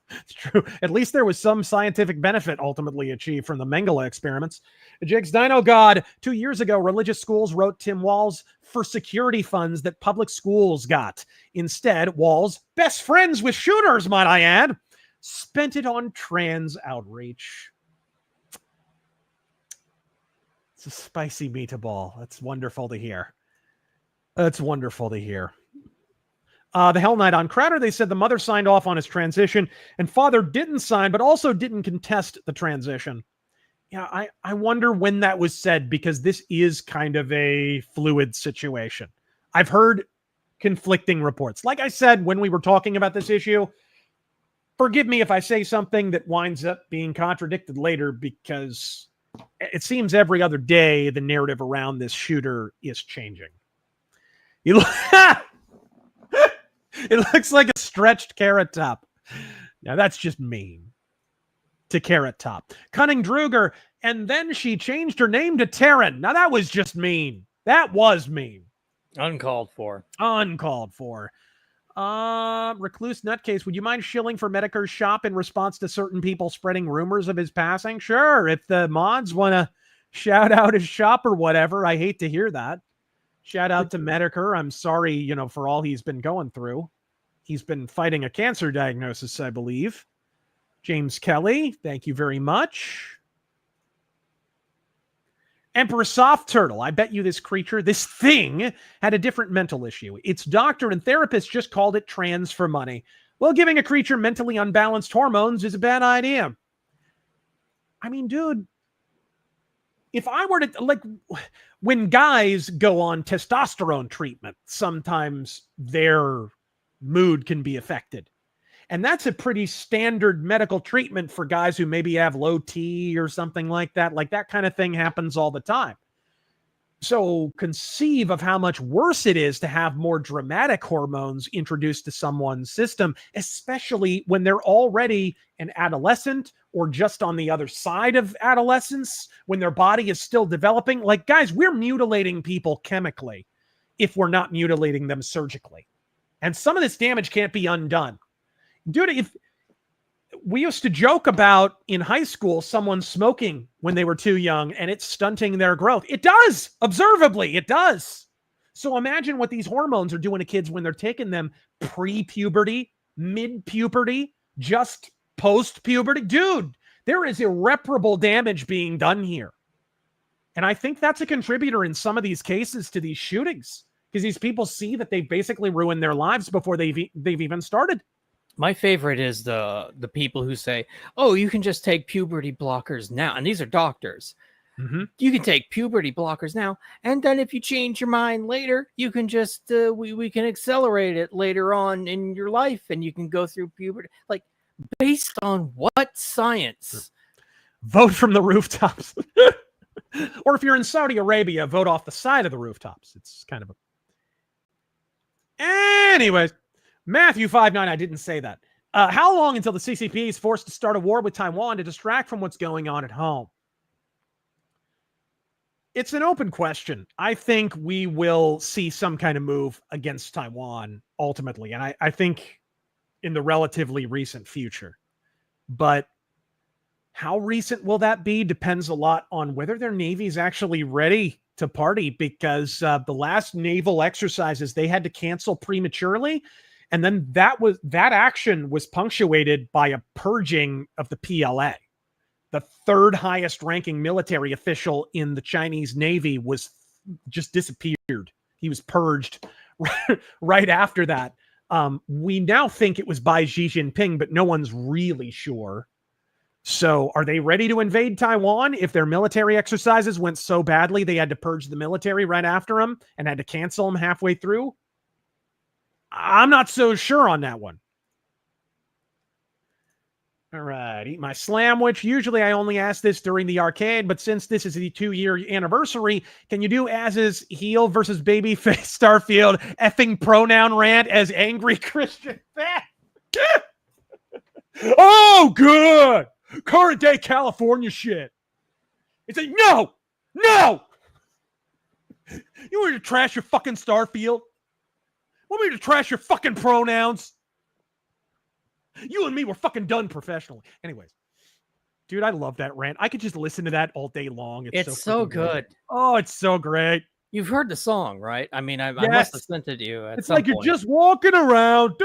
It's true. At least there was some scientific benefit ultimately achieved from the Mengele experiments. Jigs Dino God, 2 years ago, religious schools wrote Tim Walz for security funds that public schools got. Instead, Walz, best friends with shooters, might I add, spent it on trans outreach. It's a spicy meatball. That's wonderful to hear. That's wonderful to hear. The Hell Knight on Crowder, they said the mother signed off on his transition and father didn't sign, but also didn't contest the transition. Yeah, I wonder when that was said, because this is kind of a fluid situation. I've heard conflicting reports. Like I said, when we were talking about this issue, forgive me if I say something that winds up being contradicted later, because it seems every other day the narrative around this shooter is changing. It looks like a stretched Carrot Top. Now that's just mean to Carrot Top. Cunning Druger, and then she changed her name to Taryn. Now that was just mean. That was mean. Uncalled for. Uncalled for. Recluse Nutcase, would you mind shilling for Medicare's shop in response to certain people spreading rumors of his passing? Sure, if the mods want to shout out his shop or whatever. I hate to hear that. Shout out to Medicare. I'm sorry, for all he's been going through. He's been fighting a cancer diagnosis, I believe. James Kelly, thank you very much. Emperor Soft Turtle, I bet you this creature, this thing, had a different mental issue. Its doctor and therapist just called it trans for money. Well, giving a creature mentally unbalanced hormones is a bad idea. I mean, dude, if I were to, when guys go on testosterone treatment, sometimes their mood can be affected. And that's a pretty standard medical treatment for guys who maybe have low T or something like that. Like that kind of thing happens all the time. So conceive of how much worse it is to have more dramatic hormones introduced to someone's system, especially when they're already an adolescent or just on the other side of adolescence, when their body is still developing. Like, guys, we're mutilating people chemically if we're not mutilating them surgically. And some of this damage can't be undone. Dude, if we used to joke about in high school someone smoking when they were too young and it's stunting their growth. It does. Observably, it does. So imagine what these hormones are doing to kids when they're taking them pre-puberty, mid-puberty, just post-puberty. Dude, there is irreparable damage being done here. And I think that's a contributor in some of these cases to these shootings, because these people see that they've basically ruined their lives before they've even started. My favorite is the people who say, oh, you can just take puberty blockers now. And these are doctors. Mm-hmm. You can take puberty blockers now. And then if you change your mind later, you can just, we can accelerate it later on in your life and you can go through puberty. Like, based on what science? Vote from the rooftops. Or if you're in Saudi Arabia, vote off the side of the rooftops. It's kind of a... Anyways. Matthew 5-9, I didn't say that. How long until the CCP is forced to start a war with Taiwan to distract from what's going on at home? It's an open question. I think we will see some kind of move against Taiwan ultimately, and I think in the relatively recent future. But how recent will that be depends a lot on whether their Navy is actually ready to party, because the last naval exercises they had to cancel prematurely. And then that action was punctuated by a purging of the PLA. The third highest ranking military official in the Chinese Navy was just disappeared. He was purged right after that. We now think it was by Xi Jinping, but no one's really sure. So are they ready to invade Taiwan if their military exercises went so badly they had to purge the military right after them and had to cancel them halfway through? I'm not so sure on that one. All right, eat my slamwich. Usually I only ask this during the arcade, but since this is the 2-year anniversary, can you do Az's heel versus babyface Starfield effing pronoun rant as angry Christian fan? Oh, good. Current day California shit. It's like, no. You want me to trash your fucking Starfield? Want me to trash your fucking pronouns? You and me were fucking done professionally. Anyways, dude, I love that rant. I could just listen to that all day long. It's so good. Oh, it's so great. You've heard the song, right? I mean, I Yes. must have sent it to you at It's some like point. you're just walking around.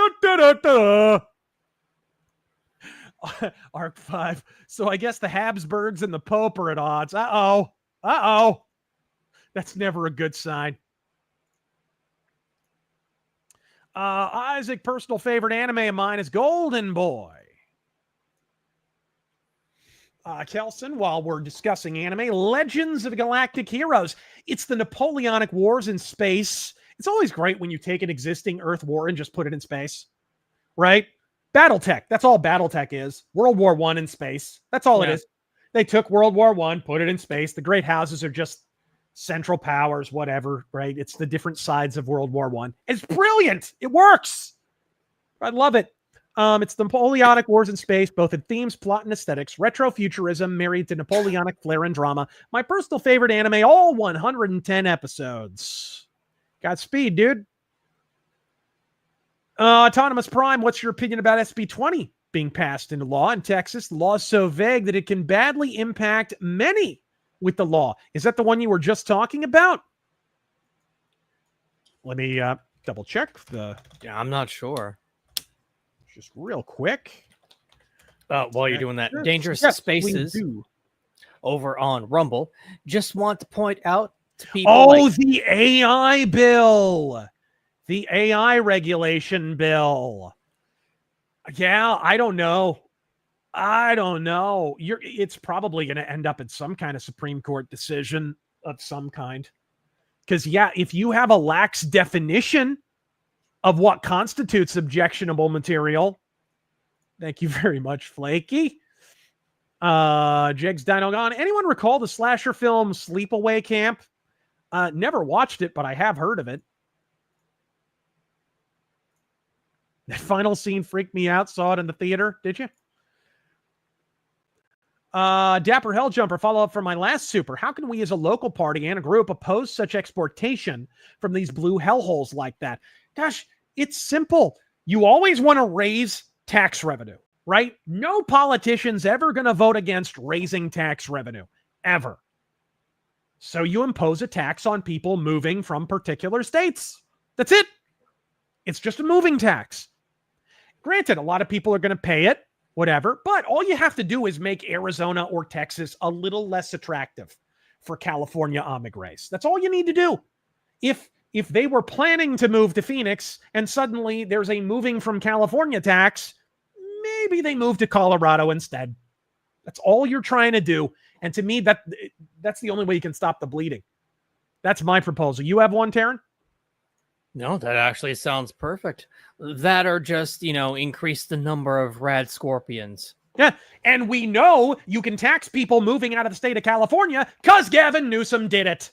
Arc 5. So I guess the Habsburgs and the Pope are at odds. Uh-oh. That's never a good sign. Isaac, personal favorite anime of mine is Golden Boy. Kelson, while we're discussing anime, Legends of Galactic Heroes. It's the Napoleonic Wars in space. It's always great when you take an existing Earth war and just put it in space, right? Battletech. That's all Battletech is. World War I in space. That's all it is. They took World War I, put it in space. The great houses are just central powers, whatever, right? It's the different sides of World War I. It's brilliant. It works. I love it. It's the Napoleonic Wars in space, both in themes, plot, and aesthetics. Retrofuturism married to Napoleonic flair and drama. My personal favorite anime, all 110 episodes. Godspeed, dude. Autonomous Prime, what's your opinion about SB 20 being passed into law in Texas? The law is so vague that it can badly impact many with the law. Is that the one you were just talking about? Let me double check. Yeah, I'm not sure. Just real quick. While you're doing that, Dangerous Yes, Spaces we do. over on Rumble. Just want to point out to people. Oh, the AI bill. The AI regulation bill. Yeah, I don't know. It's probably going to end up in some kind of Supreme Court decision of some kind. Because, yeah, if you have a lax definition of what constitutes objectionable material, thank you very much, Flaky. Jigs Dino Gone. Anyone recall the slasher film Sleepaway Camp? Never watched it, but I have heard of it. That final scene freaked me out. Saw it in the theater. Did you? Dapper Helljumper, follow up from my last super. How can we as a local party and a group oppose such exportation from these blue hellholes like that? Gosh, it's simple. You always want to raise tax revenue, right? No politician's ever going to vote against raising tax revenue, ever. So you impose a tax on people moving from particular states. That's it. It's just a moving tax. Granted, a lot of people are going to pay it, whatever, but all you have to do is make Arizona or Texas a little less attractive for California emigres. That's all you need to do. If they were planning to move to Phoenix and suddenly there's a moving from California tax, maybe they move to Colorado instead. That's all you're trying to do. And to me, that's the only way you can stop the bleeding. That's my proposal. You have one, Taryn? No, that actually sounds perfect. That or just, increase the number of rad scorpions. Yeah, and we know you can tax people moving out of the state of California because Gavin Newsom did it.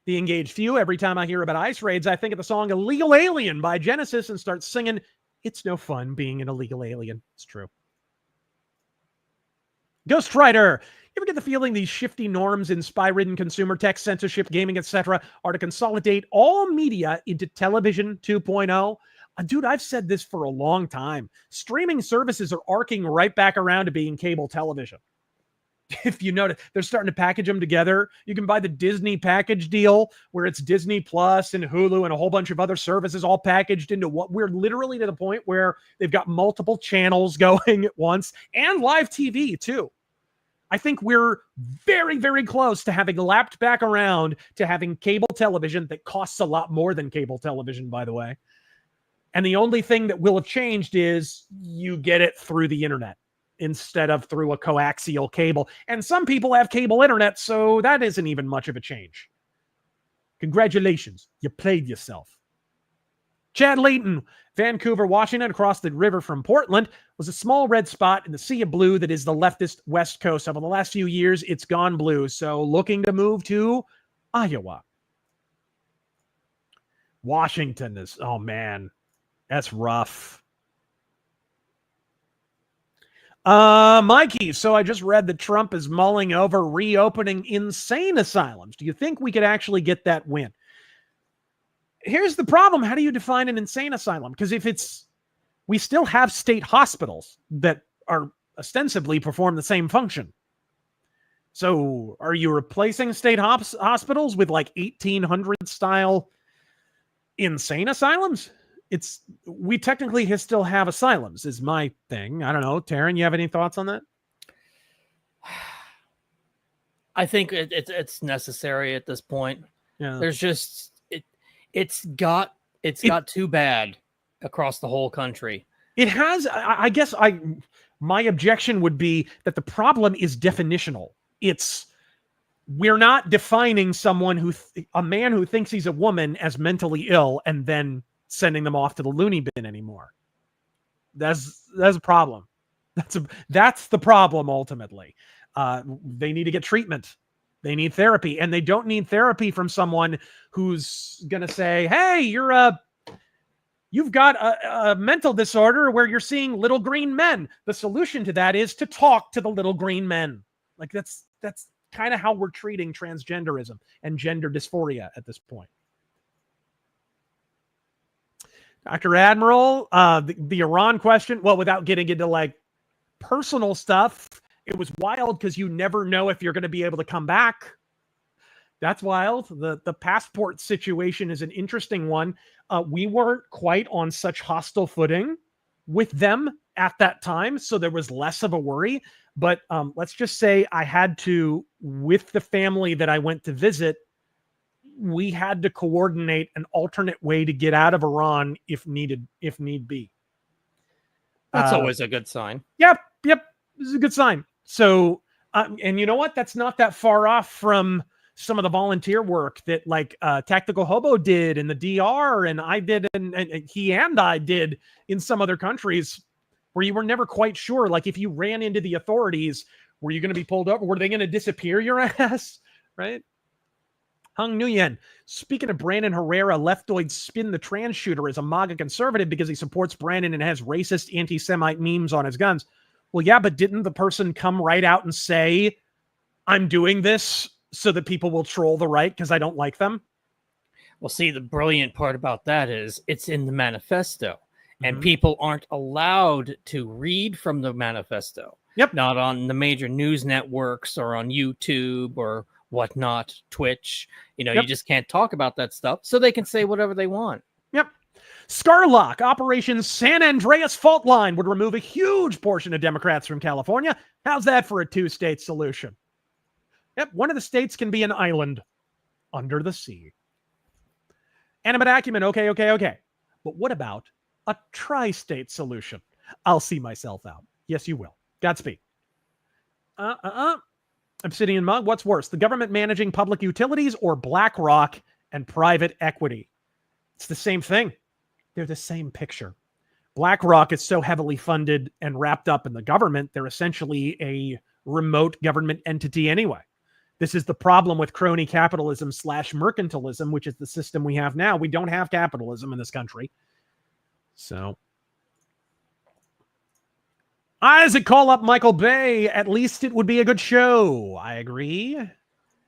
The engaged few, every time I hear about ICE raids, I think of the song Illegal Alien by Genesis and start singing, "It's no fun being an illegal alien." It's true. Ghost Rider. You ever get the feeling these shifty norms in spy-ridden consumer tech, censorship, gaming, etc. are to consolidate all media into television 2.0? Dude, I've said this for a long time. Streaming services are arcing right back around to being cable television. If you notice, they're starting to package them together. You can buy the Disney package deal where it's Disney Plus and Hulu and a whole bunch of other services all packaged into what we're literally to the point where they've got multiple channels going at once and live TV too. I think we're very, very close to having lapped back around to having cable television that costs a lot more than cable television, by the way. And the only thing that will have changed is you get it through the internet instead of through a coaxial cable. And some people have cable internet, so that isn't even much of a change. Congratulations, you played yourself. Chad Layton, Vancouver, Washington, across the river from Portland, was a small red spot in the sea of blue that is the leftist West Coast. Over the last few years, it's gone blue, so looking to move to Iowa. Washington is, oh man, that's rough. Mikey, so I just read that Trump is mulling over reopening insane asylums. Do you think we could actually get that win? Here's the problem. How do you define an insane asylum? Because if we still have state hospitals that are ostensibly perform the same function. So are you replacing state hospitals with like 1800 style insane asylums? We technically still have asylums is my thing. I don't know. Taryn, you have any thoughts on that? I think it's necessary at this point. Yeah. There's just it's got too bad across the whole country. It has. I guess my objection would be that the problem is definitional. We're not defining someone a man who thinks he's a woman as mentally ill and then sending them off to the loony bin anymore. That's a problem. That's the problem ultimately. They need to get treatment. They need therapy, and they don't need therapy from someone who's going to say, "Hey, you've got a mental disorder where you're seeing little green men." The solution to that is to talk to the little green men. Like that's kind of how we're treating transgenderism and gender dysphoria at this point. Dr. Admiral, the Iran question, well, without getting into like personal stuff, it was wild because you never know if you're going to be able to come back. That's wild. The passport situation is an interesting one. We weren't quite on such hostile footing with them at that time, so there was less of a worry. But let's just say I had to, with the family that I went to visit, we had to coordinate an alternate way to get out of Iran if need be. That's always a good sign. Yep. This is a good sign. So, and you know what? That's not that far off from some of the volunteer work that like Tactical Hobo did in the DR, and I did, and he and I did in some other countries where you were never quite sure. Like if you ran into the authorities, were you going to be pulled over? Were they going to disappear your ass? Right? Hung Nguyen. Speaking of Brandon Herrera, leftoid spin the trans shooter is a MAGA conservative because he supports Brandon and has racist anti-Semite memes on his guns. Well, yeah, but didn't the person come right out and say, I'm doing this so that people will troll the right because I don't like them? Well, see, the brilliant part about that is it's in the manifesto, and people aren't allowed to read from the manifesto. Yep. Not on the major news networks or on YouTube or whatnot, Twitch. You just can't talk about that stuff, so they can say whatever they want. Yep. Scarlock, Operation San Andreas Fault Line would remove a huge portion of Democrats from California. How's that for a two-state solution? Yep, one of the states can be an island under the sea. Animate Acumen, okay. But what about a tri-state solution? I'll see myself out. Yes, you will. Godspeed. Obsidian Mug, what's worse, the government managing public utilities or BlackRock and private equity? It's the same thing. They're the same picture. BlackRock is so heavily funded and wrapped up in the government, they're essentially a remote government entity anyway. This is the problem with crony capitalism / mercantilism, which is the system we have now. We don't have capitalism in this country. So, Isaac, call up Michael Bay. At least it would be a good show. I agree.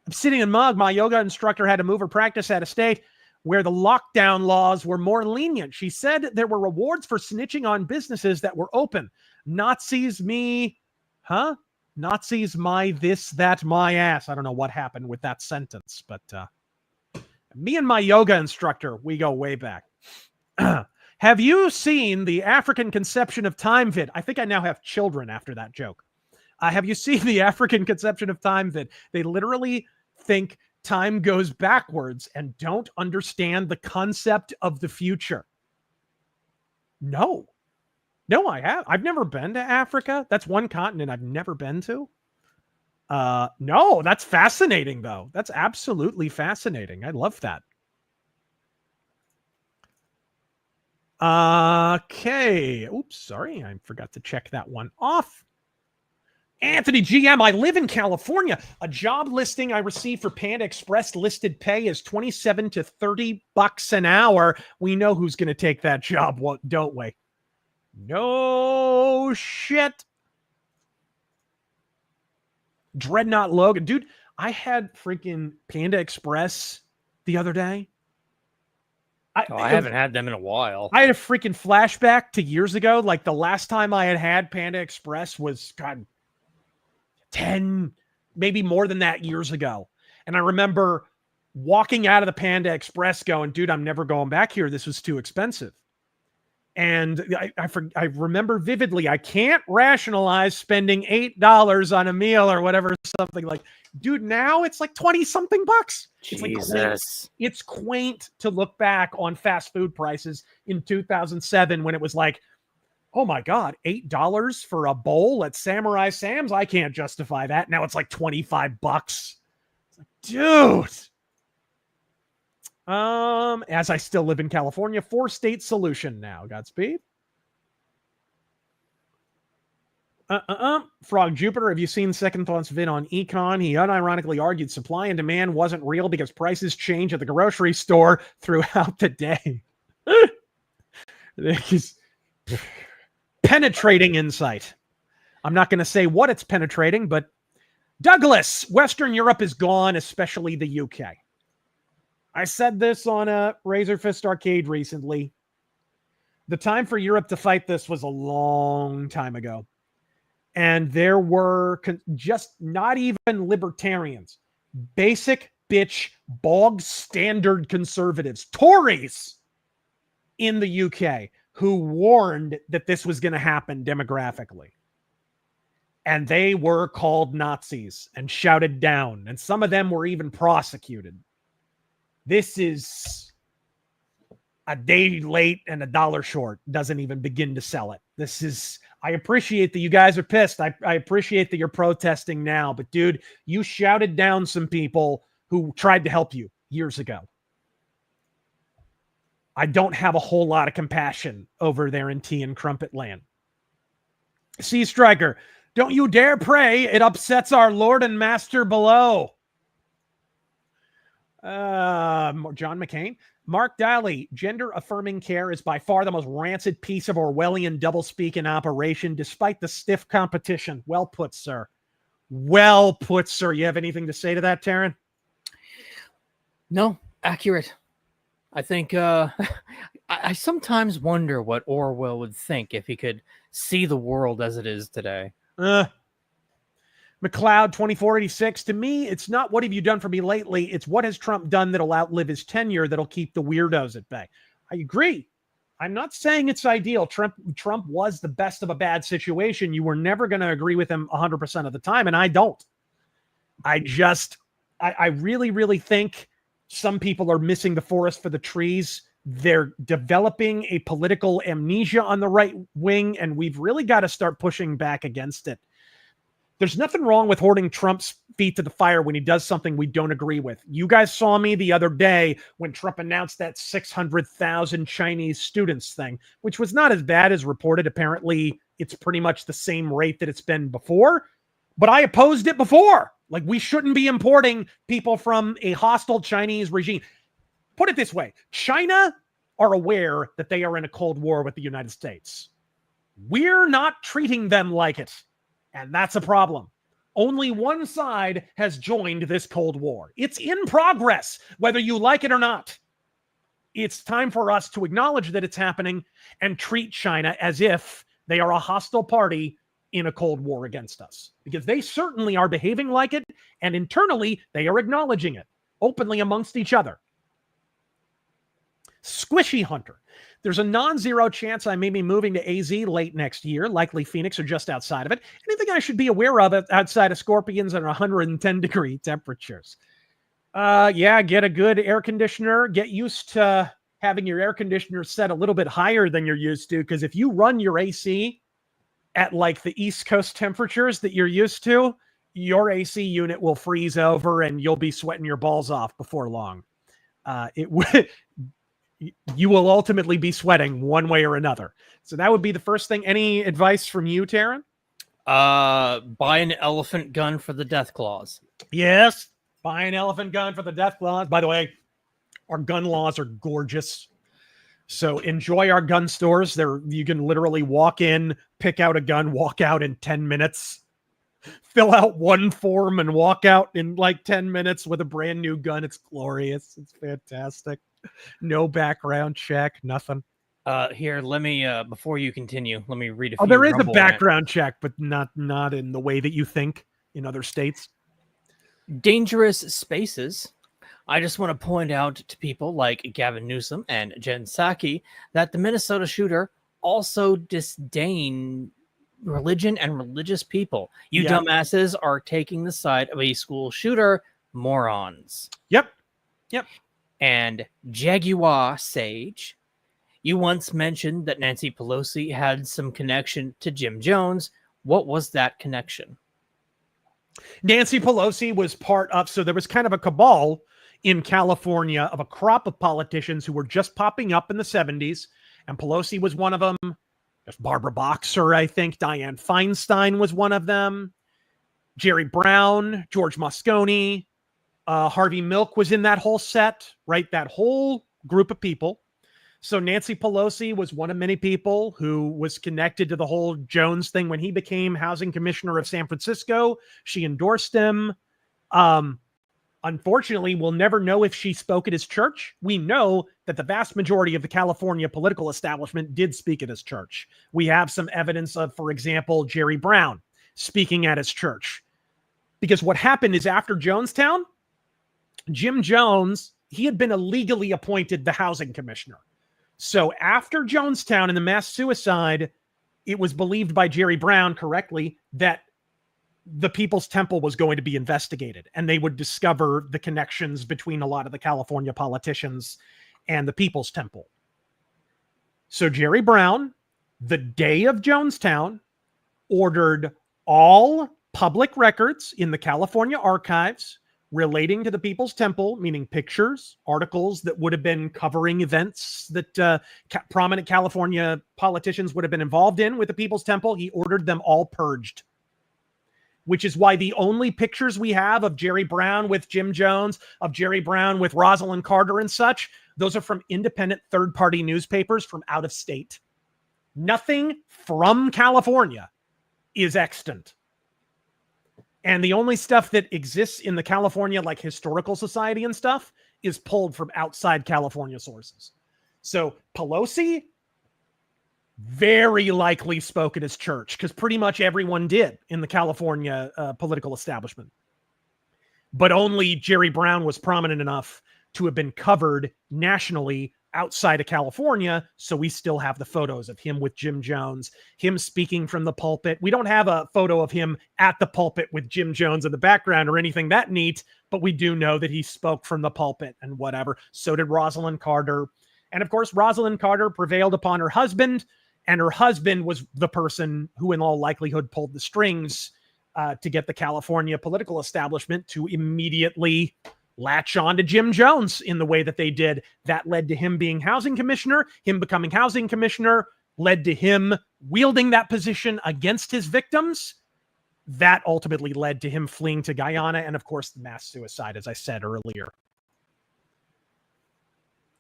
Obsidian Mug, my yoga instructor had to move her practice out of state where the lockdown laws were more lenient. She said there were rewards for snitching on businesses that were open. Nazis me, huh? Nazis my this, that, my ass. I don't know what happened with that sentence, but me and my yoga instructor, we go way back. Have you seen the African conception of time vid? I think I now have children after that joke. Have you seen the African conception of time vid? They literally think time goes backwards and don't understand the concept of the future. No, I've never been to Africa. That's one continent I've never been to. No, that's fascinating though. That's absolutely fascinating. I love that. Okay. Oops, sorry. I forgot to check that one off. Anthony GM, I live in California. A job listing I received for Panda Express listed pay is $27 to $30 an hour. We know who's going to take that job, don't we? No shit. Dreadnought Logan. Dude, I had freaking Panda Express the other day. I haven't had them in a while. I had a freaking flashback to years ago. Like the last time I had Panda Express was, God, 10, maybe more than that years ago. And I remember walking out of the Panda Express going, dude, I'm never going back here. This was too expensive. And I remember vividly, I can't rationalize spending $8 on a meal or whatever, something like, dude, now it's like 20 something bucks. It's quaint to look back on fast food prices in 2007 when it was like, oh my God, $8 for a bowl at Samurai Sam's? I can't justify that. Now it's like $25. It's like, dude. As I still live in California, 4-state solution now. Godspeed. Frog Jupiter, have you seen Second Thought's vid on Econ? He unironically argued supply and demand wasn't real because prices change at the grocery store throughout the day. Penetrating insight. I'm not going to say what it's penetrating, but Douglas, Western Europe is gone, especially the UK. I said this on a Razorfist Arcade recently. The time for Europe to fight this was a long time ago. And there were just not even libertarians, basic bitch, bog standard conservatives, Tories in the UK who warned that this was going to happen demographically. And they were called Nazis and shouted down. And some of them were even prosecuted. This is a day late and $1 short. Doesn't even begin to sell it. This is, I appreciate that you guys are pissed. I appreciate that you're protesting now. But dude, you shouted down some people who tried to help you years ago. I don't have a whole lot of compassion over there in Tea and Crumpet Land. Sea Striker, don't you dare pray. It upsets our Lord and Master below. John McCain. Mark Daly, gender-affirming care is by far the most rancid piece of Orwellian doublespeak in operation, despite the stiff competition. Well put, sir. Well put, sir. You have anything to say to that, Taryn? No, accurate. I think I sometimes wonder what Orwell would think if he could see the world as it is today. McLeod 2486, to me, it's not what have you done for me lately, it's what has Trump done that'll outlive his tenure that'll keep the weirdos at bay. I agree. I'm not saying it's ideal. Trump was the best of a bad situation. You were never going to agree with him 100% of the time, and I don't. I really, really think some people are missing the forest for the trees. They're developing a political amnesia on the right wing, and we've really got to start pushing back against it. There's nothing wrong with holding Trump's feet to the fire when he does something we don't agree with. You guys saw me the other day when Trump announced that 600,000 Chinese students thing, which was not as bad as reported. Apparently, it's pretty much the same rate that it's been before. But I opposed it before. Like, we shouldn't be importing people from a hostile Chinese regime. Put it this way. China are aware that they are in a Cold War with the United States. We're not treating them like it. And that's a problem. Only one side has joined this Cold War. It's in progress, whether you like it or not. It's time for us to acknowledge that it's happening and treat China as if they are a hostile party in a Cold War against us. Because they certainly are behaving like it, and internally, they are acknowledging it, openly amongst each other. Squishy Hunter. There's a non-zero chance I may be moving to AZ late next year, likely Phoenix or just outside of it. Anything I should be aware of outside of Scorpions and 110-degree temperatures? Yeah, get a good air conditioner. Get used to having your air conditioner set a little bit higher than you're used to, because if you run your AC at like the East Coast temperatures that you're used to, your AC unit will freeze over and you'll be sweating your balls off before long. You will ultimately be sweating one way or another. So that would be the first thing. Any advice from you, Taryn? Buy an elephant gun for the death claws. Yes. Buy an elephant gun for the death claws. By the way, our gun laws are gorgeous. So enjoy our gun stores. You can literally walk in, pick out a gun, walk out in 10 minutes, fill out one form and walk out in like 10 minutes with a brand new gun. It's glorious. It's fantastic. No background check, nothing. Here, let me, before you continue, let me read a few. Oh, there is a Rumble background check, but not in the way that you think in other states. Dangerous spaces. I just want to point out to people like Gavin Newsom and Jen Psaki that the Minnesota shooter also disdain religion and religious people. You dumbasses are taking the side of a school shooter. Morons. Yep. And Jaguar Sage, you once mentioned that Nancy Pelosi had some connection to Jim Jones. What was that connection? Nancy Pelosi was part of, so there was kind of a cabal in California of a crop of politicians who were just popping up in the 70s, and Pelosi was one of them. There's Barbara Boxer, I think. Dianne Feinstein was one of them. Jerry Brown, George Moscone, Harvey Milk was in that whole set, right? That whole group of people. So Nancy Pelosi was one of many people who was connected to the whole Jones thing. When he became housing commissioner of San Francisco, she endorsed him. Unfortunately, we'll never know if she spoke at his church. We know that the vast majority of the California political establishment did speak at his church. We have some evidence of, for example, Jerry Brown speaking at his church. Because what happened is after Jonestown, Jim Jones, he had been illegally appointed the housing commissioner. So after Jonestown and the mass suicide, it was believed by Jerry Brown correctly that the People's Temple was going to be investigated, and they would discover the connections between a lot of the California politicians and the People's Temple. So Jerry Brown, the day of Jonestown, ordered all public records in the California archives relating to the People's Temple, meaning pictures, articles that would have been covering events that prominent California politicians would have been involved in with the People's Temple. He ordered them all purged, which is why the only pictures we have of Jerry Brown with Jim Jones, of Jerry Brown with Rosalind Carter and such, those are from independent third-party newspapers from out of state. Nothing from California is extant. And the only stuff that exists in the California, like Historical Society and stuff, is pulled from outside California sources. So Pelosi very likely spoke at his church, because pretty much everyone did in the California political establishment. But only Jerry Brown was prominent enough to have been covered nationally outside of California, so we still have the photos of him with Jim Jones, him speaking from the pulpit. We don't have a photo of him at the pulpit with Jim Jones in the background or anything that neat, but we do know that he spoke from the pulpit and whatever. So did Rosalind Carter. And of course, Rosalind Carter prevailed upon her husband, and her husband was the person who in all likelihood pulled the strings to get the California political establishment to immediately latch on to Jim Jones in the way that they did. That led to him being housing commissioner. Him becoming housing commissioner led to him wielding that position against his victims. That ultimately led to him fleeing to Guyana, and of course the mass suicide, as I said earlier.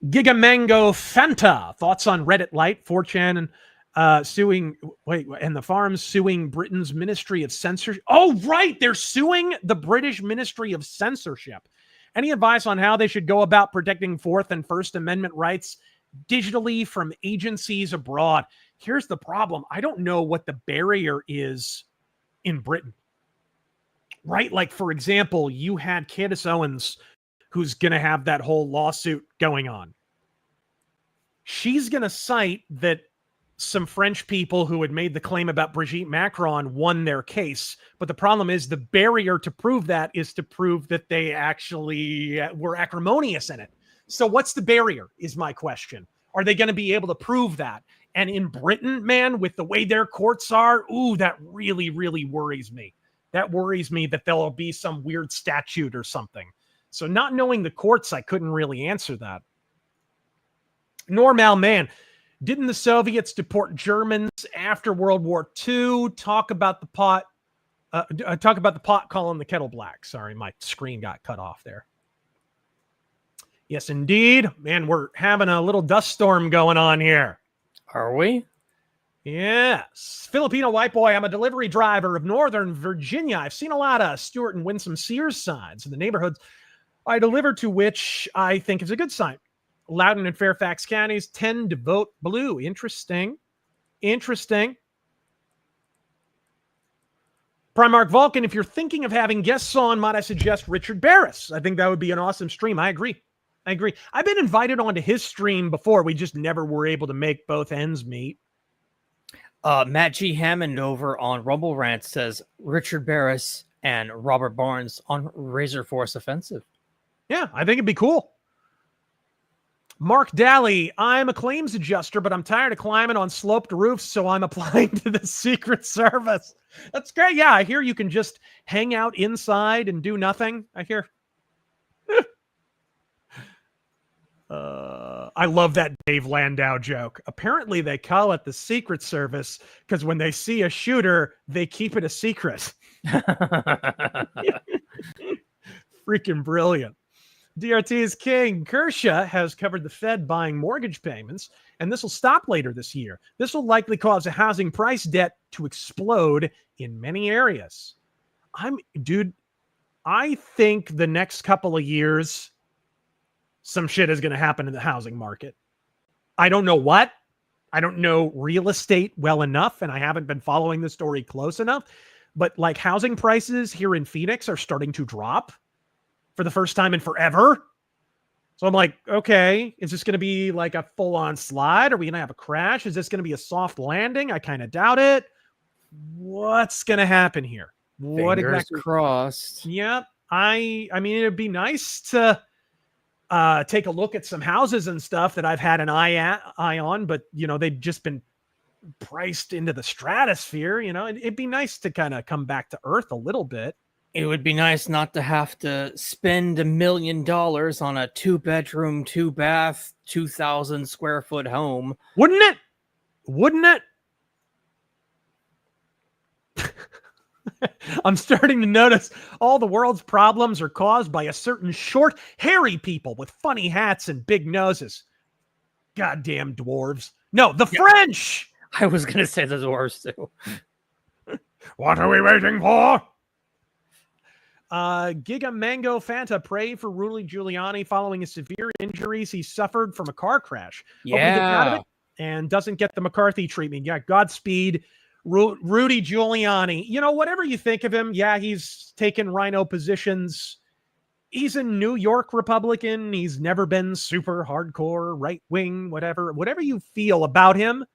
Gigamango Fanta, thoughts on Reddit Lite, 4chan, and and the farms suing Britain's Ministry of Censorship. Oh, right, they're suing the British Ministry of Censorship. Any advice on how they should go about protecting Fourth and First Amendment rights digitally from agencies abroad? Here's the problem. I don't know what the barrier is in Britain, right? Like, for example, you had Candace Owens, who's going to have that whole lawsuit going on. She's going to cite that some French people who had made the claim about Brigitte Macron won their case. But the problem is the barrier to prove that is to prove that they actually were acrimonious in it. So what's the barrier is my question. Are they going to be able to prove that? And in Britain, man, with the way their courts are, ooh, that really, really worries me. That worries me that there'll be some weird statute or something. So not knowing the courts, I couldn't really answer that. Normal man. Didn't the Soviets deport Germans after World War II? Talk about the pot calling the kettle black. Sorry, my screen got cut off there. Yes, indeed. Man, we're having a little dust storm going on here. Are we? Yes. Filipino white boy, I'm a delivery driver of Northern Virginia. I've seen a lot of Stuart and Winsome Sears signs in the neighborhoods I deliver to, which I think is a good sign. Loudoun and Fairfax counties tend to vote blue. Interesting. Primarch Vulcan, if you're thinking of having guests on, might I suggest Richard Barris? I think that would be an awesome stream. I agree. I've been invited onto his stream before. We just never were able to make both ends meet. Matt G. Hammond over on Rumble Rant says Richard Barris and Robert Barnes on RazorForce Offensive. Yeah, I think it'd be cool. Mark Daly, I'm a claims adjuster, but I'm tired of climbing on sloped roofs, so I'm applying to the Secret Service. That's great. Yeah, I hear you can just hang out inside and do nothing. I hear. I love that Dave Landau joke. Apparently, they call it the Secret Service because when they see a shooter, they keep it a secret. Freaking brilliant. DRT's King Kershaw has covered the Fed buying mortgage payments, and this will stop later this year. This will likely cause a housing price debt to explode in many areas. I think the next couple of years, some shit is going to happen in the housing market. I don't know what. I don't know real estate well enough, and I haven't been following the story close enough, but like housing prices here in Phoenix are starting to drop for the first time in forever. So I'm like, okay, is this going to be like a full-on slide? Are we going to have a crash? Is this going to be a soft landing? I kind of doubt it. What's going to happen here? What Fingers exactly? crossed. Yep. I mean, it'd be nice to take a look at some houses and stuff that I've had an eye on, but they've just been priced into the stratosphere. It'd be nice to kind of come back to earth a little bit. It would be nice not to have to spend $1 million on a 2-bedroom, 2-bath, 2,000 square foot home. Wouldn't it? I'm starting to notice all the world's problems are caused by a certain short, hairy people with funny hats and big noses. Goddamn dwarves. No, the French! I was going to say the dwarves too. What are we waiting for? Giga Mango Fanta, pray for Rudy Giuliani following his severe injuries he suffered from a car crash. Hope he gets out of it and doesn't get the McCarthy treatment. Yeah, Godspeed, Rudy Giuliani. Whatever you think of him, yeah, he's taken rhino positions. He's a New York Republican. He's never been super hardcore, right-wing, whatever. Whatever you feel about him,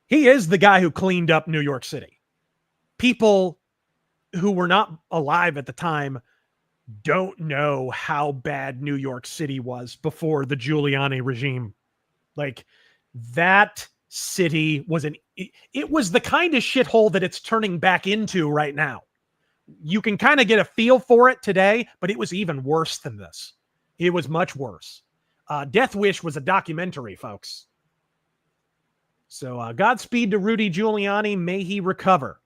he is the guy who cleaned up New York City. People who were not alive at the time don't know how bad New York City was before the Giuliani regime. Like, that city was it was the kind of shithole that it's turning back into right now. You can kind of get a feel for it today, but it was even worse than this. It was much worse. Death Wish was a documentary, folks. So Godspeed to Rudy Giuliani. May he recover.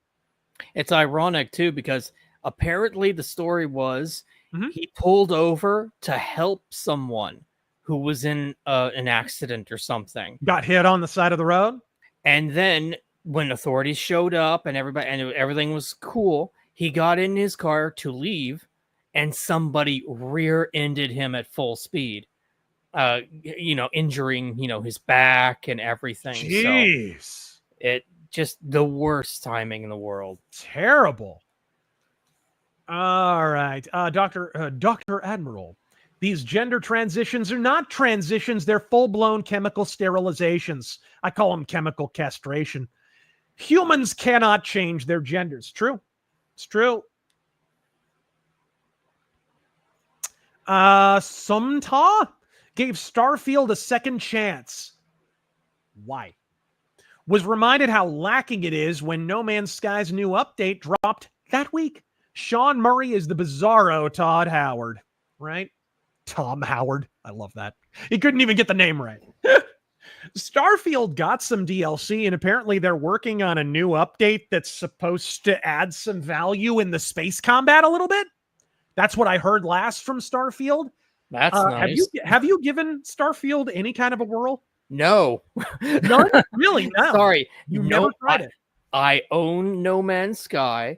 It's ironic, too, because apparently the story was he pulled over to help someone who was in an accident or something. Got hit on the side of the road. And then when authorities showed up and everything was cool, he got in his car to leave and somebody rear-ended him at full speed, injuring, his back and everything. Jeez. So it just the worst timing in the world. Terrible. All right. Dr. Admiral, These gender transitions are not transitions. They're full-blown chemical sterilizations. I call them chemical castration. Humans cannot change their genders. True. It's true. Sumta gave Starfield a second chance. Why? Was reminded how lacking it is when No Man's Sky's new update dropped that week. Sean Murray is the bizarro Todd Howard, right? Tom Howard. I love that. He couldn't even get the name right. Starfield got some DLC, and apparently they're working on a new update that's supposed to add some value in the space combat a little bit. That's what I heard last from Starfield. That's nice. Have you given Starfield any kind of a whirl? No. None? Really? No. Sorry. You never tried it. I own No Man's Sky.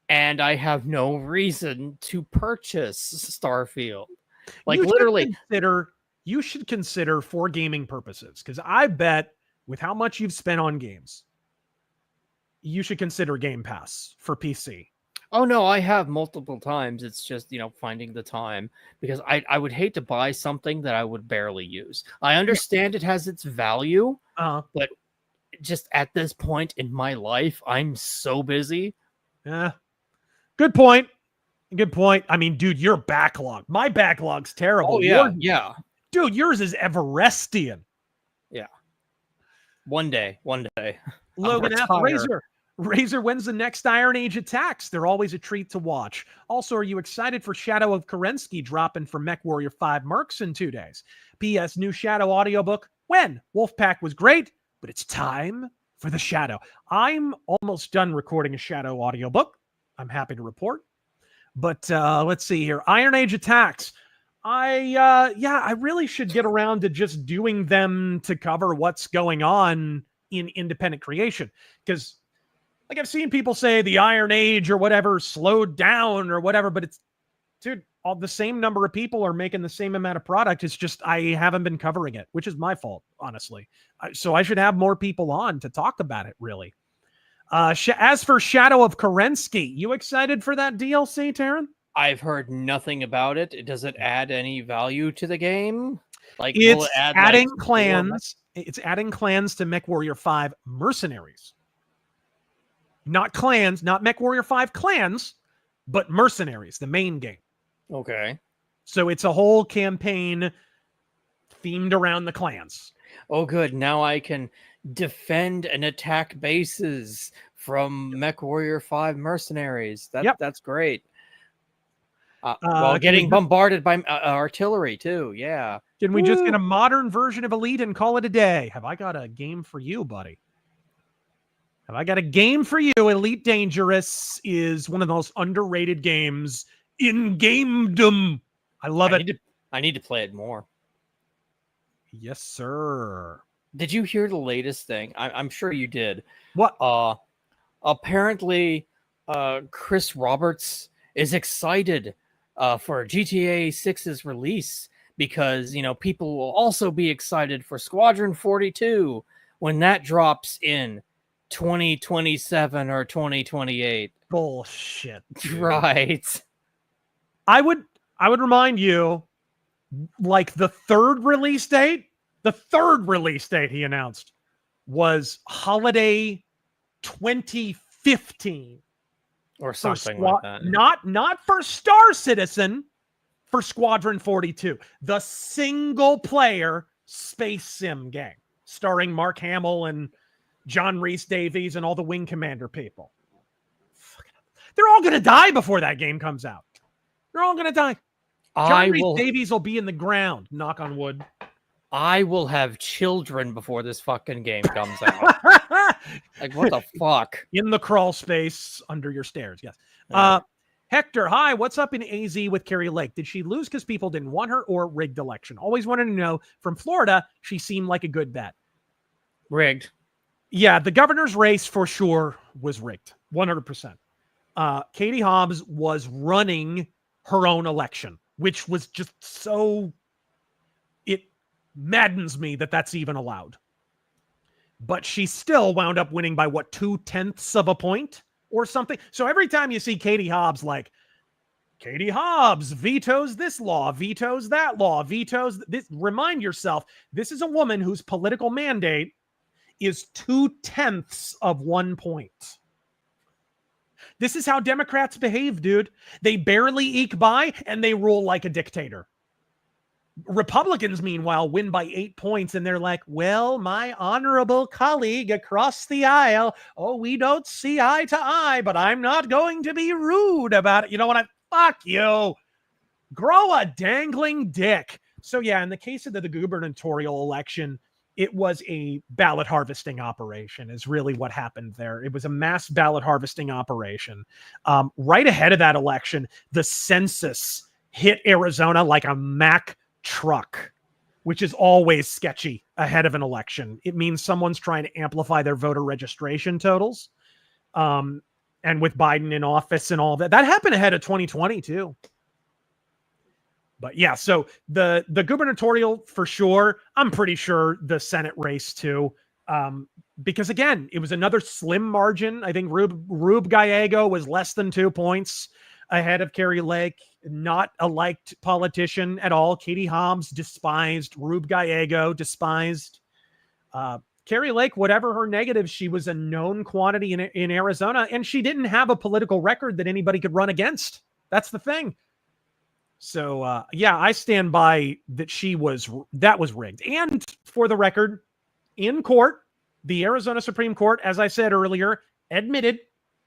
And I have no reason to purchase Starfield. Like, literally. You should consider for gaming purposes, because I bet with how much you've spent on games, you should consider Game Pass for PC. Oh, no, I have multiple times. It's just, finding the time, because I would hate to buy something that I would barely use. I understand it has its value, but just at this point in my life, I'm so busy. Yeah. Good point. Good point. I mean, dude, your backlog. My backlog's terrible. Oh, yeah. Yeah. Dude, yours is Everestian. Yeah. One day. Logan F. Razor, when's the next Iron Age attacks? They're always a treat to watch. Also, are you excited for Shadow of Kerensky dropping from MechWarrior 5 Mercs in 2 days? P.S. New Shadow audiobook. When? Wolfpack was great, but it's time for the Shadow. I'm almost done recording a Shadow audiobook. I'm happy to report. But let's see here. Iron Age attacks. I really should get around to just doing them to cover what's going on in independent creation. Because, like, I've seen people say the Iron Age or whatever slowed down or whatever, but it's, dude, all the same number of people are making the same amount of product. It's just I haven't been covering it, which is my fault, honestly. So I should have more people on to talk about it, really. As for Shadow of Kerensky, you excited for that DLC, Taryn? I've heard nothing about it. Does it add any value to the game? Like, It's will it add adding clans. It's adding clans to MechWarrior 5 Mercenaries. Not clans, not MechWarrior 5 clans, but Mercenaries, the main game. Okay. So it's a whole campaign themed around the clans. Oh, good. Now I can defend and attack bases from MechWarrior 5 Mercenaries. That's great. While getting bombarded by artillery, too. Yeah. Can we just get a modern version of Elite and call it a day? Have I got a game for you, buddy? Have I got a game for you? Elite Dangerous is one of the most underrated games in gamedom. I love it. I need to play it more. Yes, sir. Did you hear the latest thing? I'm sure you did. What? Apparently, Chris Roberts is excited for GTA 6's release because, people will also be excited for Squadron 42 when that drops in 2027 or 2028. Bullshit. Dude. Right. I would remind you, like, the third release date he announced was holiday 2015 or something like that. Not for Star Citizen, for Squadron 42, the single player space sim game starring Mark Hamill and John Rhys Davies and all the Wing Commander people. They're all going to die before that game comes out. They're all going to die. John Rhys Davies will be in the ground, knock on wood. I will have children before this fucking game comes out. Like, what the fuck? In the crawl space under your stairs, yes. Hector, hi, what's up in AZ with Carrie Lake? Did she lose because people didn't want her or rigged election? Always wanted to know. From Florida, she seemed like a good bet. Rigged. Yeah, the governor's race for sure was rigged. 100%. Katie Hobbs was running her own election, which was just so... It maddens me that that's even allowed. But she still wound up winning by, 2/10 of a point or something? So every time you see Katie Hobbs, like, Katie Hobbs vetoes this law, vetoes that law, vetoes this. Remind yourself, this is a woman whose political mandate is 0.2 of 1 point. This is how Democrats behave, dude. They barely eke by and they rule like a dictator. Republicans, meanwhile, win by 8 points and they're like, well, my honorable colleague across the aisle, oh, we don't see eye to eye, but I'm not going to be rude about it. You know what? Fuck you. Grow a dangling dick. So yeah, in the case of the gubernatorial election, it was a ballot harvesting operation is really what happened there. It was a mass ballot harvesting operation. Right ahead of that election, the census hit Arizona like a Mack truck, which is always sketchy ahead of an election. It means someone's trying to amplify their voter registration totals. And with Biden in office and all that happened ahead of 2020 too. But yeah, so the gubernatorial for sure. I'm pretty sure the Senate race too, because again, it was another slim margin. I think Rube Gallego was less than 2 points ahead of Carrie Lake. Not a liked politician at all. Katie Hobbs despised. Rube Gallego despised. Carrie Lake, whatever her negatives, she was a known quantity in Arizona, and she didn't have a political record that anybody could run against. That's the thing. So, yeah, I stand by that that was rigged. And for the record, in court, the Arizona Supreme Court, as I said earlier, admitted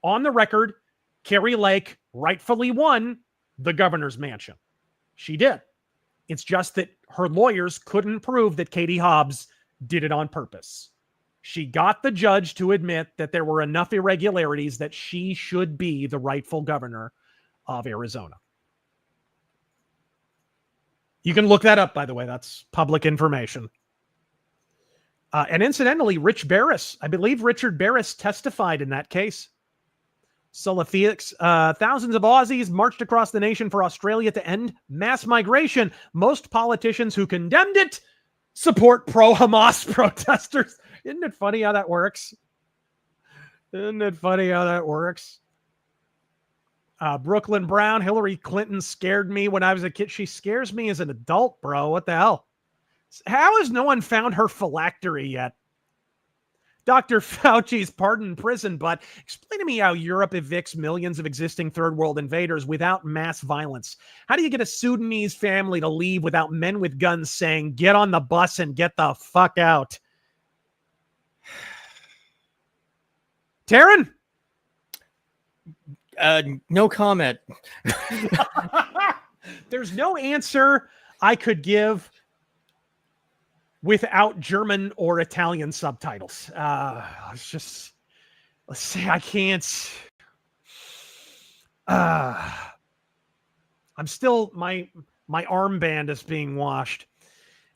on the record, Carrie Lake rightfully won the governor's mansion. She did. It's just that her lawyers couldn't prove that Katie Hobbs did it on purpose. She got the judge to admit that there were enough irregularities that she should be the rightful governor of Arizona. You can look that up, by the way. That's public information. And incidentally, Rich Barris, I believe Richard Barris testified in that case. Sola Felix, thousands of Aussies marched across the nation for Australia to end mass migration. Most politicians who condemned it support pro-Hamas protesters. Isn't it funny how that works? Isn't it funny how that works? Brooklyn Brown, Hillary Clinton scared me when I was a kid. She scares me as an adult, bro. What the hell? How has no one found her phylactery yet? Dr. Fauci's pardoned in prison, but explain to me how Europe evicts millions of existing third world invaders without mass violence. How do you get a Sudanese family to leave without men with guns saying, get on the bus and get the fuck out? Taryn? No comment. There's no answer I could give without German or Italian subtitles. Let's say I can't. I'm still, my armband is being washed.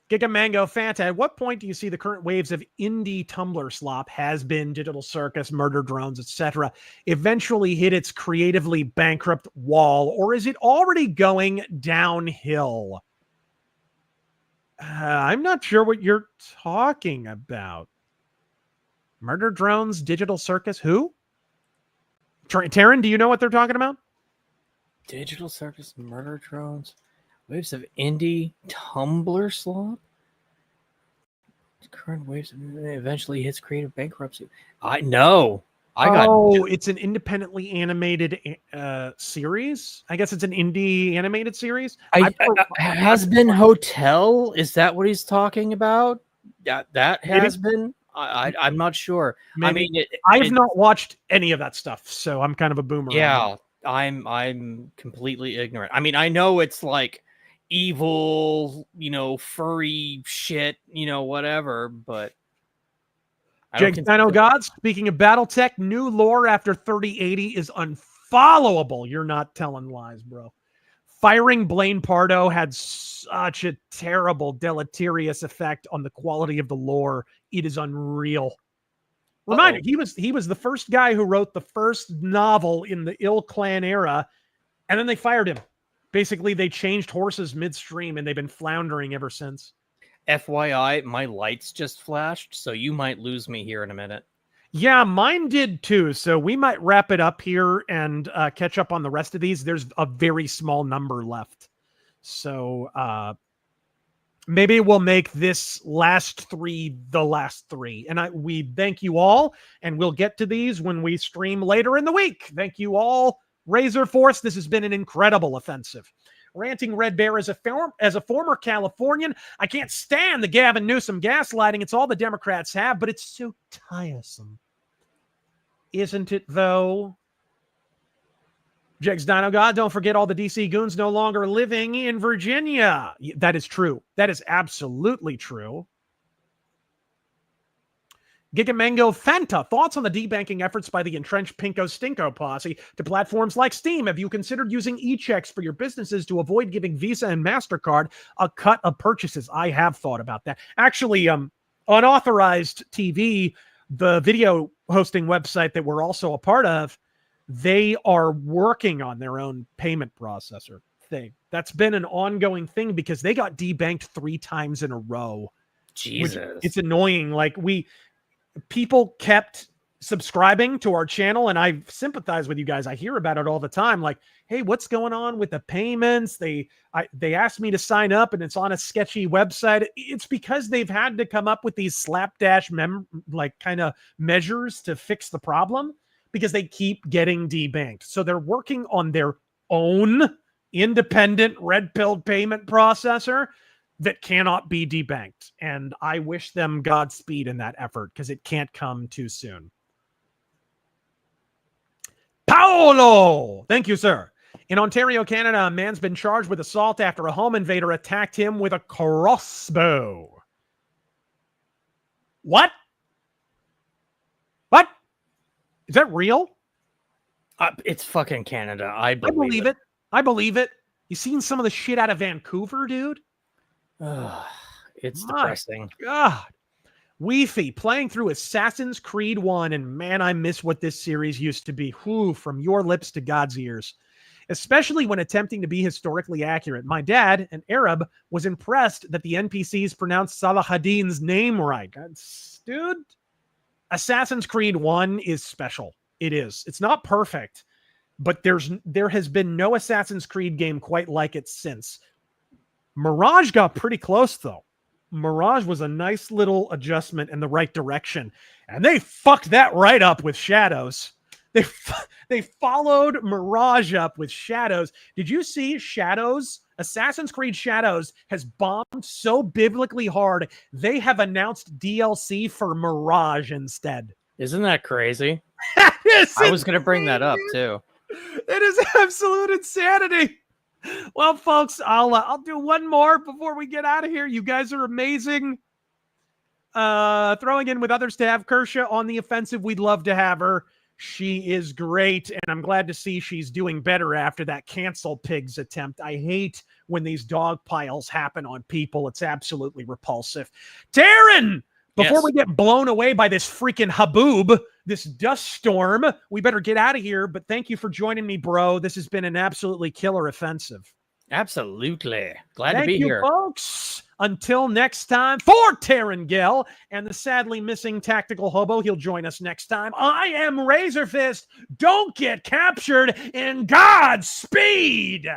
Giga Mango Fanta, at what point do you see the current waves of indie Tumblr slop, has been, Digital Circus, Murder Drones, etc., eventually hit its creatively bankrupt wall, or is it already going downhill? I'm not sure what you're talking about. Murder Drones, Digital Circus, who? Taryn, do you know what they're talking about? Digital Circus, Murder Drones, waves of indie Tumblr slop. Current waves eventually hits creative bankruptcy. It's an independently animated series. I guess it's an indie animated series. Has been Hotel. Is that what he's talking about? That has been. I'm not sure. Maybe. I mean, I've not watched any of that stuff, so I'm kind of a boomer. Yeah, I'm completely ignorant. I mean, I know it's like evil, furry shit, whatever, but Dino God, speaking of Battletech, new lore after 3080 is unfollowable. You're not telling lies, bro. Firing Blaine Pardo had such a terrible, deleterious effect on the quality of the lore. It is unreal. Reminder, he was the first guy who wrote the first novel in the Ill Clan era, and then they fired him. Basically, they changed horses midstream, and they've been floundering ever since. FYI, my lights just flashed, so you might lose me here in a minute. Yeah, mine did too. So we might wrap it up here and catch up on the rest of these. There's a very small number left. So maybe we'll make this last three the last three. And we thank you all, and we'll get to these when we stream later in the week. Thank you all, RazorForce. This has been an incredible offensive. Ranting Red Bear as a former Californian, I can't stand the Gavin Newsom gaslighting. It's all the Democrats have, but it's so tiresome. Isn't it, though? Jegs Dino God, don't forget all the DC goons no longer living in Virginia. That is true. That is absolutely true. Gigamango Fanta, thoughts on the debanking efforts by the entrenched Pinko Stinko posse to platforms like Steam? Have you considered using e-checks for your businesses to avoid giving Visa and MasterCard a cut of purchases? I have thought about that. Actually, Unauthorized TV, the video hosting website that we're also a part of, they are working on their own payment processor thing. That's been an ongoing thing because they got debanked 3 times in a row. Jesus. It's annoying. Like people kept subscribing to our channel, and I sympathize with you guys. I hear about it all the time. Like, hey, what's going on with the payments? They asked me to sign up, and it's on a sketchy website. It's because they've had to come up with these slapdash kind of measures to fix the problem because they keep getting debanked. So they're working on their own independent red-pilled payment processor that cannot be debanked. And I wish them Godspeed in that effort because it can't come too soon. Paolo! Thank you, sir. In Ontario, Canada, a man's been charged with assault after a home invader attacked him with a crossbow. What? What? Is that real? It's fucking Canada. I believe it. I believe it. You seen some of the shit out of Vancouver, dude? It's depressing. God. Weefy playing through Assassin's Creed 1, and man, I miss what this series used to be. Whew, from your lips to God's ears. Especially when attempting to be historically accurate. My dad, an Arab, was impressed that the NPCs pronounced Salahadin's name right. Dude, Assassin's Creed 1 is special. It is. It's not perfect, but there has been no Assassin's Creed game quite like it since. Mirage got pretty close, though. Mirage was a nice little adjustment in the right direction, and they fucked that right up with Shadows. They followed Mirage up with Shadows. Did you see Shadows? Assassin's Creed Shadows has bombed so biblically hard, they have announced DLC for Mirage instead. Isn't that crazy? I was going to bring that up, too. It is absolute insanity. Well, folks, I'll do one more before we get out of here. You guys are amazing. Throwing in with others to have Kersha on the offensive. We'd love to have her. She is great, and I'm glad to see she's doing better after that cancel pigs attempt. I hate when these dog piles happen on people. It's absolutely repulsive. Taryn, before we get blown away by this freaking haboob, this dust storm, we better get out of here. But thank you for joining me, bro. This has been an absolutely killer offensive. Absolutely. Glad to be here. Thank you, folks. Until next time, for Taryn Gell and the sadly missing Tactical Hobo, he'll join us next time. I am RazorFist. Don't get captured, and Godspeed.